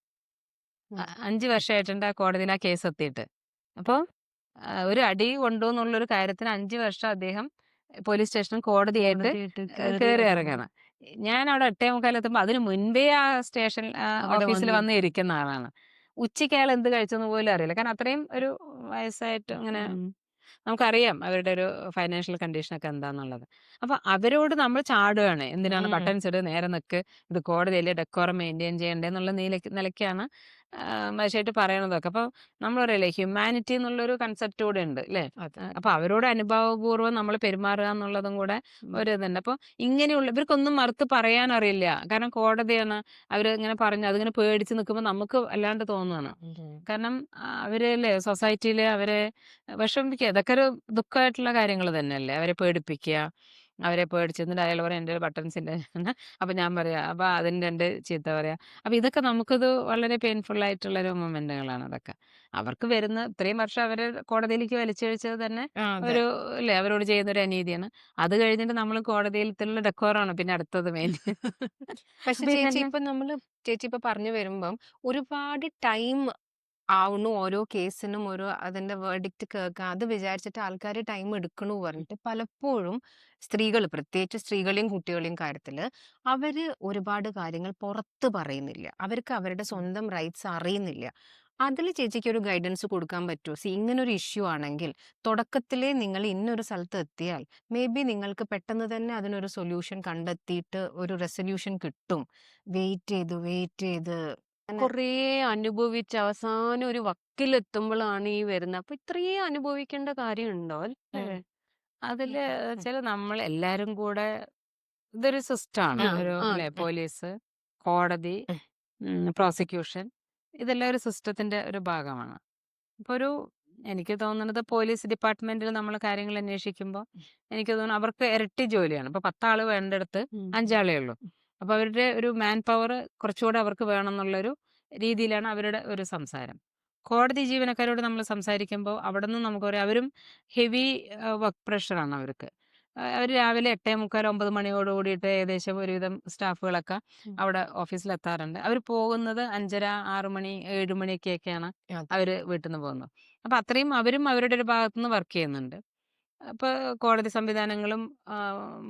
5 വർഷമായിട്ടുണ്ട് ആ കോടതിയിൽ ആ കേസ് എത്തിയിട്ട്. അപ്പോൾ ഒരു അടി കൊണ്ടു എന്നുള്ളൊരു കാര്യത്തിന് 5 വർഷം അദ്ദേഹം പോലീസ് സ്റ്റേഷനും കോടതിയായിട്ട് കയറി ഇറങ്ങാണ്. ഞാൻ അവിടെ 8:45 എത്തുമ്പോൾ അതിന് മുൻപേ ആ സ്റ്റേഷൻ ഓഫീസിൽ വന്ന് ഇരിക്കുന്ന ആളാണ്. ഉച്ചയ്ക്ക് അയാൾ എന്ത് കഴിച്ചെന്ന് പോലും അറിയില്ല. കാരണം അത്രയും ഒരു വയസ്സായിട്ട് അങ്ങനെ നമുക്കറിയാം അവരുടെ ഒരു ഫൈനാൻഷ്യൽ കണ്ടീഷനൊക്കെ എന്താന്നുള്ളത്. അപ്പൊ അവരോട് നമ്മൾ ചാടുകയാണ്. എന്തിനാണ് ബട്ടൺസ് ഇട്, നേരെ നിക്ക്, ഇത് കോടതിയല്ലേ, ഡെക്കോറം മെയിൻറ്റെയിൻ ചെയ്യണ്ടേ എന്നുള്ള നിലയ്ക്കാണ് മജിസ്ട്രേറ്റ് പറയണതൊക്കെ. അപ്പൊ നമ്മൾ പറയല്ലേ ഹ്യൂമാനിറ്റി എന്നുള്ളൊരു കൺസെപ്റ്റ് കൂടെ ഉണ്ട് അല്ലേ? അപ്പൊ അവരോട് അനുഭാവപൂർവ്വം നമ്മൾ പെരുമാറുക എന്നുള്ളതും കൂടെ ഒരു ഇതുണ്ട്. അപ്പൊ ഇങ്ങനെയുള്ള ഇവർക്കൊന്നും മറുത്ത് പറയാൻ അറിയില്ല. കാരണം കോടതിയാണ്. അവര് ഇങ്ങനെ പറഞ്ഞു അതിങ്ങനെ പേടിച്ച് നിൽക്കുമ്പോൾ നമുക്ക് അല്ലാണ്ട് തോന്നുകയാണ്. കാരണം അവരല്ലേ സൊസൈറ്റിയിൽ അവരെ വിഷമിപ്പിക്കുക, അതൊക്കെ ഒരു ദുഃഖമായിട്ടുള്ള കാര്യങ്ങൾ തന്നെയല്ലേ. അവരെ പേടിപ്പിക്കുക, അവരെ പേടിച്ച് എന്നിട്ട് അയാൾ പറയാം എൻ്റെ ബട്ടൺസിൻ്റെ അപ്പം ഞാൻ പറയാം അപ്പം അതിന് 2 ചീത്ത പറയാം. അപ്പം ഇതൊക്കെ നമുക്കത് വളരെ പെയിൻഫുൾ ആയിട്ടുള്ളൊരു മൊമെന്റുകളാണ് അതൊക്കെ. അവർക്ക് വരുന്ന ഇത്രയും വർഷം അവരെ കോടതിയിലേക്ക് വലിച്ചഴിച്ചത് തന്നെ ഒരു അല്ലേ അവരോട് ചെയ്യുന്ന ഒരു അനീതിയാണ്. അത് കഴിഞ്ഞിട്ട് നമ്മൾ കോടതിയിലുള്ള ഡെക്കോറാണ് പിന്നെ അടുത്തത് മെയിൻ. പക്ഷെ ചേച്ചി ഇപ്പൊ പറഞ്ഞു വരുമ്പം ഒരുപാട് ടൈം ആവുന്നു ഓരോ കേസിനും ഓരോ അതിന്റെ വേർഡിക്റ്റ് കേൾക്കാൻ. അത് വിചാരിച്ചിട്ട് ആൾക്കാർ ടൈം എടുക്കണു പറഞ്ഞിട്ട് പലപ്പോഴും സ്ത്രീകൾ, പ്രത്യേകിച്ച് സ്ത്രീകളെയും കുട്ടികളെയും കാര്യത്തില് അവര് ഒരുപാട് കാര്യങ്ങൾ പുറത്ത് പറയുന്നില്ല. അവർക്ക് അവരുടെ സ്വന്തം റൈറ്റ്സ് അറിയുന്നില്ല. അതിൽ ചേച്ചിക്ക് ഒരു ഗൈഡൻസ് കൊടുക്കാൻ പറ്റുമോ? ഇങ്ങനെ ഒരു ഇഷ്യൂ ആണെങ്കിൽ തുടക്കത്തിലേ നിങ്ങൾ ഇന്നൊരു സ്ഥലത്ത് എത്തിയാൽ മേ ബി നിങ്ങൾക്ക് പെട്ടെന്ന് തന്നെ അതിനൊരു സൊല്യൂഷൻ കണ്ടെത്തിയിട്ട് ഒരു റെസൊല്യൂഷൻ കിട്ടും. വെയിറ്റ് ചെയ്ത് കുറേ അനുഭവിച്ച് അവസാനം ഒരു വക്കിലെത്തുമ്പോഴാണ് ഈ വരുന്നത്. അപ്പൊ ഇത്രയും അനുഭവിക്കേണ്ട കാര്യമുണ്ടോ അല്ലേ? അതില് നമ്മൾ എല്ലാരും കൂടെ ഇതൊരു സിസ്റ്റമാണ്. ഒരു അല്ലേ പോലീസ്, കോടതി, പ്രോസിക്യൂഷൻ, ഇതെല്ലാം ഒരു സിസ്റ്റത്തിന്റെ ഒരു ഭാഗമാണ്. ഇപ്പൊ എനിക്ക് തോന്നുന്നത് പോലീസ് ഡിപ്പാർട്ട്മെന്റിൽ നമ്മൾ കാര്യങ്ങൾ അന്വേഷിക്കുമ്പോൾ എനിക്ക് തോന്നുന്നു അവർക്ക് ഇരട്ടി ജോലിയാണ്. ഇപ്പൊ 10 ആള് വേണ്ടിടത്ത് 5 ആളേ ഉള്ളൂ. അപ്പൊ അവരുടെ ഒരു മാൻ പവർ കുറച്ചുകൂടെ അവർക്ക് വേണം എന്നുള്ളൊരു രീതിയിലാണ് അവരുടെ ഒരു സംസാരം. കോടതി ജീവനക്കാരോട് നമ്മൾ സംസാരിക്കുമ്പോൾ അവിടെ നിന്ന് നമുക്ക് പറയാം അവരും ഹെവി വർക്ക് പ്രഷറാണ് അവർക്ക്. അവർ രാവിലെ 8:45 9 മണിയോട് കൂടിയിട്ട് ഏകദേശം ഒരുവിധം സ്റ്റാഫുകളൊക്കെ അവിടെ ഓഫീസിൽ എത്താറുണ്ട്. അവർ പോകുന്നത് 5:30 6 മണി 7 മണിയൊക്കെയാണ് അവർ വീട്ടിൽ നിന്ന് പോകുന്നത്. അപ്പൊ അത്രയും അവരും അവരുടെ ഒരു ഭാഗത്തുനിന്ന് വർക്ക് ചെയ്യുന്നുണ്ട്. അപ്പോൾ കോടതി സംവിധാനങ്ങളും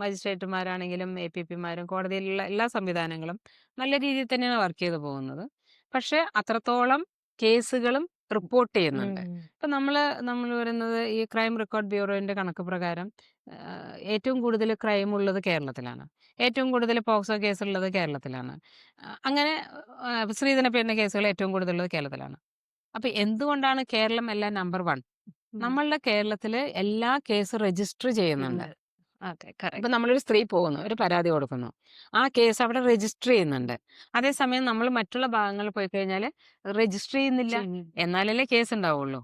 മജിസ്ട്രേറ്റുമാരാണെങ്കിലും APPമാരും കോടതിയിലുള്ള എല്ലാ സംവിധാനങ്ങളും നല്ല രീതിയിൽ തന്നെയാണ് വർക്ക് ചെയ്ത് പോകുന്നത്. പക്ഷെ അത്രത്തോളം കേസുകളും റിപ്പോർട്ട് ചെയ്യുന്നുണ്ട്. ഇപ്പം നമ്മൾ പറയുന്നത് ഈ ക്രൈം റെക്കോർഡ് ബ്യൂറോയുടെ കണക്ക് പ്രകാരം ഏറ്റവും കൂടുതൽ ക്രൈം ഉള്ളത് കേരളത്തിലാണ്. ഏറ്റവും കൂടുതൽ പോക്സോ കേസുള്ളത് കേരളത്തിലാണ്. അങ്ങനെ സ്ത്രീധന പീഡന കേസുകൾ ഏറ്റവും കൂടുതലുള്ളത് കേരളത്തിലാണ്. അപ്പം എന്തുകൊണ്ടാണ് കേരളം എല്ലാം നമ്പർ 1? നമ്മളുടെ കേരളത്തില് എല്ലാ കേസ് രജിസ്റ്റർ ചെയ്യുന്നുണ്ട്. ഇപ്പൊ നമ്മളൊരു സ്ത്രീ പോകുന്നു, ഒരു പരാതി കൊടുക്കുന്നു, ആ കേസ് അവിടെ രജിസ്റ്റർ ചെയ്യുന്നുണ്ട്. അതേസമയം നമ്മൾ മറ്റുള്ള ഭാഗങ്ങളിൽ പോയി കഴിഞ്ഞാൽ രജിസ്റ്റർ ചെയ്യുന്നില്ല. എന്നാലല്ലേ കേസ് ഉണ്ടാവുള്ളൂ.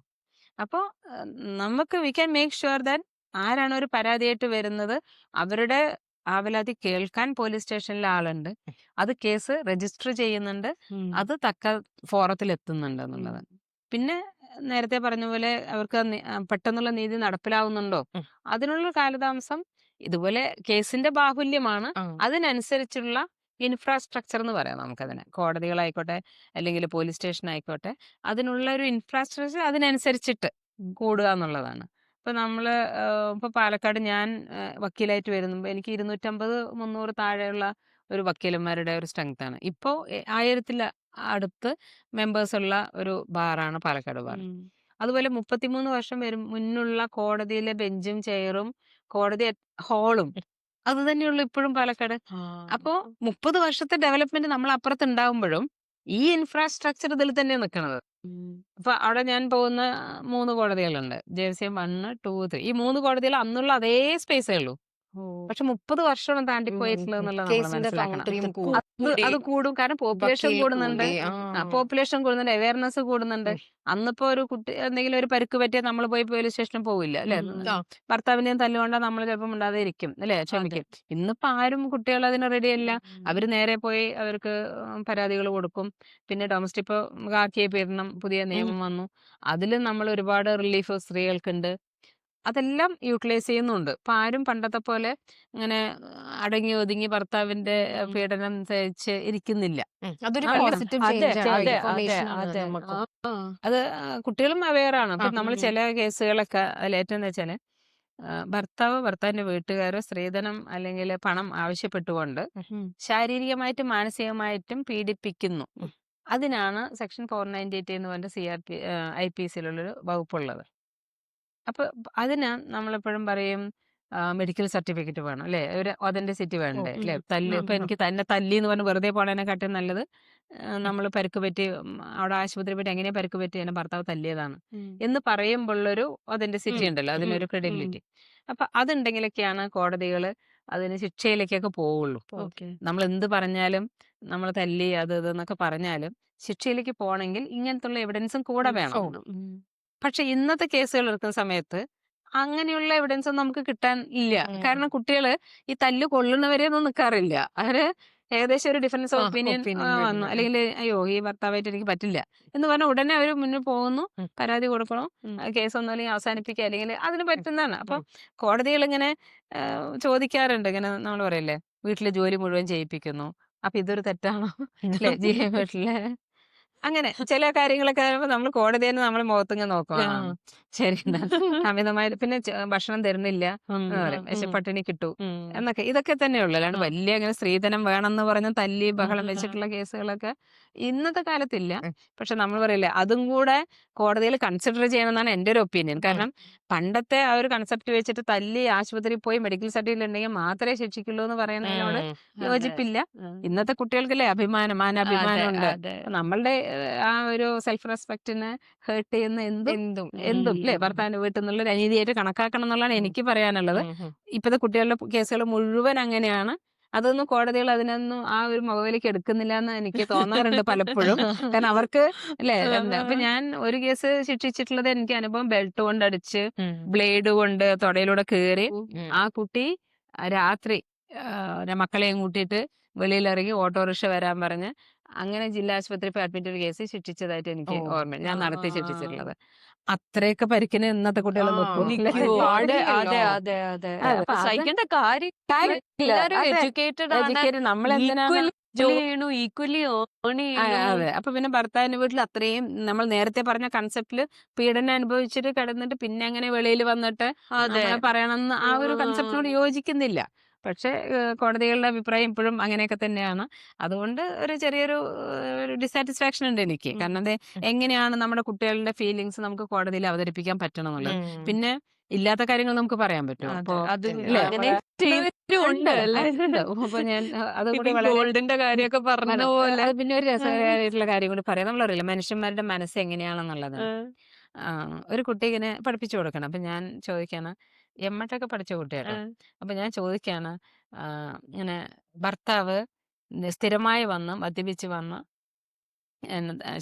അപ്പോൾ നമുക്ക് we can make sure that ആരാണ് ഒരു പരാതിയായിട്ട് വരുന്നത് അവരുടെ ആവലാതി കേൾക്കാൻ പോലീസ് സ്റ്റേഷനിൽ ആളുണ്ട്, അത് കേസ് രജിസ്റ്റർ ചെയ്യുന്നുണ്ട്, അത് തക്ക ഫോറത്തിൽ എത്തുന്നുണ്ട് എന്നുള്ളത്. പിന്നെ നേരത്തെ പറഞ്ഞ പോലെ അവർക്ക് പെട്ടെന്നുള്ള നീതി നടപ്പിലാവുന്നുണ്ടോ, അതിനുള്ള കാലതാമസം ഇതുപോലെ കേസിന്റെ ബാഹുല്യമാണ്. അതിനനുസരിച്ചുള്ള ഇൻഫ്രാസ്ട്രക്ചർ എന്ന് പറയാം നമുക്കതിന്. കോടതികളായിക്കോട്ടെ അല്ലെങ്കിൽ പോലീസ് സ്റ്റേഷൻ ആയിക്കോട്ടെ, അതിനുള്ള ഒരു ഇൻഫ്രാസ്ട്രക്ചർ അതിനനുസരിച്ചിട്ട് കൂടുക എന്നുള്ളതാണ്. ഇപ്പൊ നമ്മള് ഇപ്പൊ പാലക്കാട് ഞാൻ വക്കീലായിട്ട് വരുമ്പോൾ എനിക്ക് 250 300 താഴെയുള്ള ഒരു വക്കീലന്മാരുടെ ഒരു സ്ട്രെങ്ത് ആണ്. ഇപ്പോ 1000 അടുത്ത് മെമ്പേഴ്സ് ഉള്ള ഒരു ബാറാണ് പാലക്കാട് ബാർ. അതുപോലെ 33 വർഷം മുന്നുള്ള കോടതിയിലെ ബെഞ്ചും ചെയറും കോടതി ഹാളും അത് തന്നെയുള്ളൂ ഇപ്പോഴും പാലക്കാട്. അപ്പോ 30 വർഷത്തെ ഡെവലപ്മെന്റ് നമ്മൾ അപ്പുറത്ത് ഉണ്ടാവുമ്പോഴും ഈ ഇൻഫ്രാസ്ട്രക്ചർ ഇതിൽ തന്നെ നിൽക്കുന്നത്. അപ്പൊ അവിടെ ഞാൻ പോകുന്ന 3 കോടതികളുണ്ട്, JVCM 1 2 3. ഈ 3 കോടതികൾ അന്നുള്ള അതേ സ്പേസേ ഉള്ളൂ. പക്ഷെ 30 വർഷം താണ്ടിപ്പോയിട്ടുള്ളത് എന്നുള്ളത് നമ്മൾ മനസ്സിലാക്കണം. അത് കൂടും, കാരണം പോപ്പുലേഷൻ കൂടുന്നുണ്ട്. പോപ്പുലേഷൻ കൂടുന്നുണ്ട്, അവയർനെസ് കൂടുന്നുണ്ട്. അന്നിപ്പോ ഒരു കുട്ടി എന്തെങ്കിലും ഒരു പരുക്ക് പറ്റിയാൽ നമ്മൾ പോയി പോലീസ് സ്റ്റേഷനിൽ പോവില്ല അല്ലെ? ഭർത്താവിനെയും തല്ലുകൊണ്ടാൽ നമ്മൾ ചിലപ്പോൾ ഉണ്ടാതെ ഇരിക്കും അല്ലെ, ക്ഷമിക്കും. ഇന്നിപ്പോ ആരും കുട്ടികൾ അതിന് റെഡിയല്ല. അവര് നേരെ പോയി അവർക്ക് പരാതികൾ കൊടുക്കും. പിന്നെ ഡൊമസ്റ്റിക് ഇപ്പൊ ഗാർഹിക പീഡനം പുതിയ നിയമം വന്നു, അതിൽ നമ്മൾ ഒരുപാട് റിലീഫ് സ്ത്രീകൾക്കുണ്ട്. അതെല്ലാം യൂട്ടിലൈസ് ചെയ്യുന്നുണ്ട്. ഇപ്പൊ ആരും പണ്ടത്തെ പോലെ ഇങ്ങനെ അടങ്ങി ഒതുങ്ങി ഭർത്താവിന്റെ പീഡനം സഹിച്ച് ഇരിക്കുന്നില്ല. അതൊരു നല്ല- പോസിറ്റീവ് അതെ ചേഞ്ച് ആണ്, അതെ അതെ ഇൻഫർമേഷൻ ആണ് അതെ നമുക്ക്. അത് കുട്ടികളും അവെയർ ആണ്. ഇപ്പൊ നമ്മൾ ഉം. ചില കേസുകളൊക്കെ അതിൽ ഏറ്റവും വെച്ചാല് ഭർത്താവിന്റെ വീട്ടുകാരോ സ്ത്രീധനം അല്ലെങ്കിൽ പണം ആവശ്യപ്പെട്ടുകൊണ്ട് ശാരീരികമായിട്ടും മാനസികമായിട്ടും പീഡിപ്പിക്കുന്നു. അതിനാണ് സെക്ഷൻ 498 എന്ന് പറഞ്ഞ CRP IPCയിലുള്ളൊരു വകുപ്പുള്ളത്. അപ്പൊ അതിന് നമ്മളെപ്പോഴും പറയും മെഡിക്കൽ സർട്ടിഫിക്കറ്റ് വേണം അല്ലെ, ഒരു ഒതന്റിസിറ്റി വേണ്ടേ അല്ലെ. ഇപ്പൊ എനിക്ക് തന്നെ തല്ലി എന്ന് പറഞ്ഞ് വെറുതെ പോണേനെക്കാട്ടും നല്ലത് നമ്മൾ പരിക്ക് പറ്റി അവിടെ ആശുപത്രി പോയിട്ട് എങ്ങനെയാ പരിക്ക് പറ്റി എന്നെ ഭർത്താവ് തല്ലിയതാണ് എന്ന് പറയുമ്പോഴുള്ളൊരു ഒതന്റിസിറ്റി ഉണ്ടല്ലോ, അതിനൊരു ക്രെഡിബിലിറ്റി. അപ്പൊ അതുണ്ടെങ്കിലൊക്കെയാണ് കോടതികൾ അതിന് ശിക്ഷയിലേക്കൊക്കെ പോവുള്ളൂ. നമ്മൾ എന്ത് പറഞ്ഞാലും നമ്മൾ തല്ലി അത് ഇതെന്നൊക്കെ പറഞ്ഞാലും ശിക്ഷയിലേക്ക് പോകണമെങ്കിൽ ഇങ്ങനത്തുള്ള എവിഡൻസും കൂടെ വേണം. പക്ഷെ ഇന്നത്തെ കേസുകൾ എടുക്കുന്ന സമയത്ത് അങ്ങനെയുള്ള എവിഡൻസ് ഒന്നും നമുക്ക് കിട്ടാൻ ഇല്ല. കാരണം കുട്ടികള് ഈ തല്ല് കൊള്ളുന്നവരെ ഒന്നും നിൽക്കാറില്ല. അവര് ഏകദേശം ഒരു ഡിഫറൻസ് ഓഫ് ഒപ്പീനിയൻ വന്നു, അല്ലെങ്കിൽ അയ്യോ ഈ ഭർത്താവായിട്ട് എനിക്ക് പറ്റില്ല എന്ന് പറഞ്ഞാൽ ഉടനെ അവർ മുന്നിൽ പോകുന്നു, പരാതി കൊടുക്കണം, കേസ് ഒന്നും അല്ലെങ്കിൽ അവസാനിപ്പിക്കുക, അല്ലെങ്കിൽ അതിന് പറ്റുന്നതാണ്. അപ്പം കോടതികൾ ഇങ്ങനെ ചോദിക്കാറുണ്ട്, ഇങ്ങനെ നമ്മൾ പറയല്ലേ വീട്ടിലെ ജോലി മുഴുവൻ ചെയ്യിപ്പിക്കുന്നു, അപ്പൊ ഇതൊരു തെറ്റാണോ അല്ലെ വീട്ടിലെ അങ്ങനെ ചില കാര്യങ്ങളൊക്കെ ആകുമ്പോൾ നമ്മൾ കോടതിയെ നമ്മൾ മുഖത്തിങ്ങ് നോക്കും, ശരി അമിതമായിട്ട് പിന്നെ ഭക്ഷണം തരുന്നില്ല എന്ന് പറയും, പക്ഷെ പട്ടിണി കിട്ടു എന്നൊക്കെ. ഇതൊക്കെ തന്നെയുള്ളൂ, അല്ലാണ്ട് വലിയ അങ്ങനെ സ്ത്രീധനം വേണമെന്ന് പറഞ്ഞ് തല്ലി ബഹളം വെച്ചിട്ടുള്ള കേസുകളൊക്കെ ഇന്നത്തെ കാലത്തില്ല. പക്ഷെ നമ്മൾ പറയില്ലേ അതും കൂടെ കോടതിയിൽ കൺസിഡർ ചെയ്യണമെന്നാണ് എൻ്റെ ഒരു ഒപ്പീനിയൻ. കാരണം പണ്ടത്തെ ആ ഒരു കൺസെപ്റ്റ് വെച്ചിട്ട് തല്ലി ആശുപത്രിയിൽ പോയി മെഡിക്കൽ സർട്ടിഫിക്കറ്റ് ഉണ്ടെങ്കിൽ മാത്രമേ ശിക്ഷിക്കുള്ളൂ എന്ന് പറയുന്നതിനോട് യോജിപ്പില്ല. ഇന്നത്തെ കുട്ടികൾക്കല്ലേ മാനാഭിമാനം ഉണ്ട്. നമ്മളുടെ ആ ഒരു സെൽഫ് റെസ്പെക്റ്റിനെ ഹേർട്ട് ചെയ്യുന്ന എന്തും അല്ലെ ഭർത്താവിന്റെ വീട്ടിൽ നിന്നുള്ള ഒരു അനീതിയായിട്ട് കണക്കാക്കണം എന്നുള്ളതാണ് എനിക്ക് പറയാനുള്ളത്. ഇപ്പോഴത്തെ കുട്ടികളുടെ കേസുകൾ മുഴുവൻ അങ്ങനെയാണ്. അതൊന്നും കോടതികൾ അതിനൊന്നും ആ ഒരു മുഖവിലേക്ക് എടുക്കുന്നില്ല എന്ന് എനിക്ക് തോന്നാറുണ്ട് പലപ്പോഴും. കാരണം അവർക്ക് അല്ലെ, അപ്പൊ ഞാൻ ഒരു കേസ് ശിക്ഷിച്ചിട്ടുള്ളത് എനിക്ക് അനുഭവം ബെൽറ്റ് കൊണ്ട് അടിച്ച് ബ്ലേഡ് കൊണ്ട് തൊടയിലൂടെ കയറി ആ കുട്ടി രാത്രി മക്കളെയും കൂട്ടിയിട്ട് വെളിയിലിറങ്ങി ഓട്ടോറിക്ഷ വരാൻ പറഞ്ഞ് അങ്ങനെ ജില്ലാ ആശുപത്രി അഡ്മിറ്റ് ഒരു കേസ് ശിക്ഷിച്ചതായിട്ട് എനിക്ക് ഓർമ്മ, ഞാൻ നടത്തി ശിക്ഷിച്ചിട്ടുള്ളത്. അത്രയൊക്കെ പരിക്കിന് ഇന്നത്തെ കുട്ടികളെ സഹിക്കേണ്ട കാര്യം എഡ്യൂക്കേറ്റഡ് നമ്മളെന്തിനാണ് ഈക്വലി ഏൺ അതെ. അപ്പൊ പിന്നെ ഭർത്താവിന്റെ വീട്ടിൽ അത്രയും നമ്മൾ നേരത്തെ പറഞ്ഞ കൺസെപ്റ്റില് പീഡനം അനുഭവിച്ചിട്ട് കിടന്നിട്ട് പിന്നെ അങ്ങനെ വെളിയിൽ വന്നിട്ട് നമ്മളെ പറയണമെന്ന് ആ ഒരു കൺസെപ്റ്റിനോട് യോജിക്കുന്നില്ല. പക്ഷെ കോടതികളുടെ അഭിപ്രായം ഇപ്പോഴും അങ്ങനെയൊക്കെ തന്നെയാണ്. അതുകൊണ്ട് ഒരു ചെറിയൊരു ഡിസാറ്റിസ്ഫാക്ഷൻ ഉണ്ട് എനിക്ക്. കാരണം അത് എങ്ങനെയാണ് നമ്മുടെ കുട്ടികളുടെ ഫീലിങ്സ് നമുക്ക് കോടതിയിൽ അവതരിപ്പിക്കാൻ പറ്റണം എന്നുള്ളത്. പിന്നെ ഇല്ലാത്ത കാര്യങ്ങൾ നമുക്ക് പറയാൻ പറ്റുമോ? അപ്പൊ അപ്പൊ ഞാൻ അതുകൂടി ഗോൾഡിന്റെ കാര്യമൊക്കെ പറഞ്ഞ പോലെ പിന്നെ ഒരു രസകരമായിട്ടുള്ള കാര്യം കൂടി പറയാം. നമ്മളറിയില്ല മനുഷ്യന്മാരുടെ മനസ്സ് എങ്ങനെയാണെന്നുള്ളത്. ഒരു കുട്ടി ഇങ്ങനെ പഠിപ്പിച്ചു കൊടുക്കണം. അപ്പൊ ഞാൻ ചോദിക്കാണ്, എമ്മട്ടൊക്കെ പഠിച്ച കുട്ടിയാട്ടോ. അപ്പൊ ഞാൻ ചോദിക്കാണ്, ഇങ്ങനെ ഭർത്താവ് സ്ഥിരമായി വന്ന് മദ്യപിച്ച് വന്ന്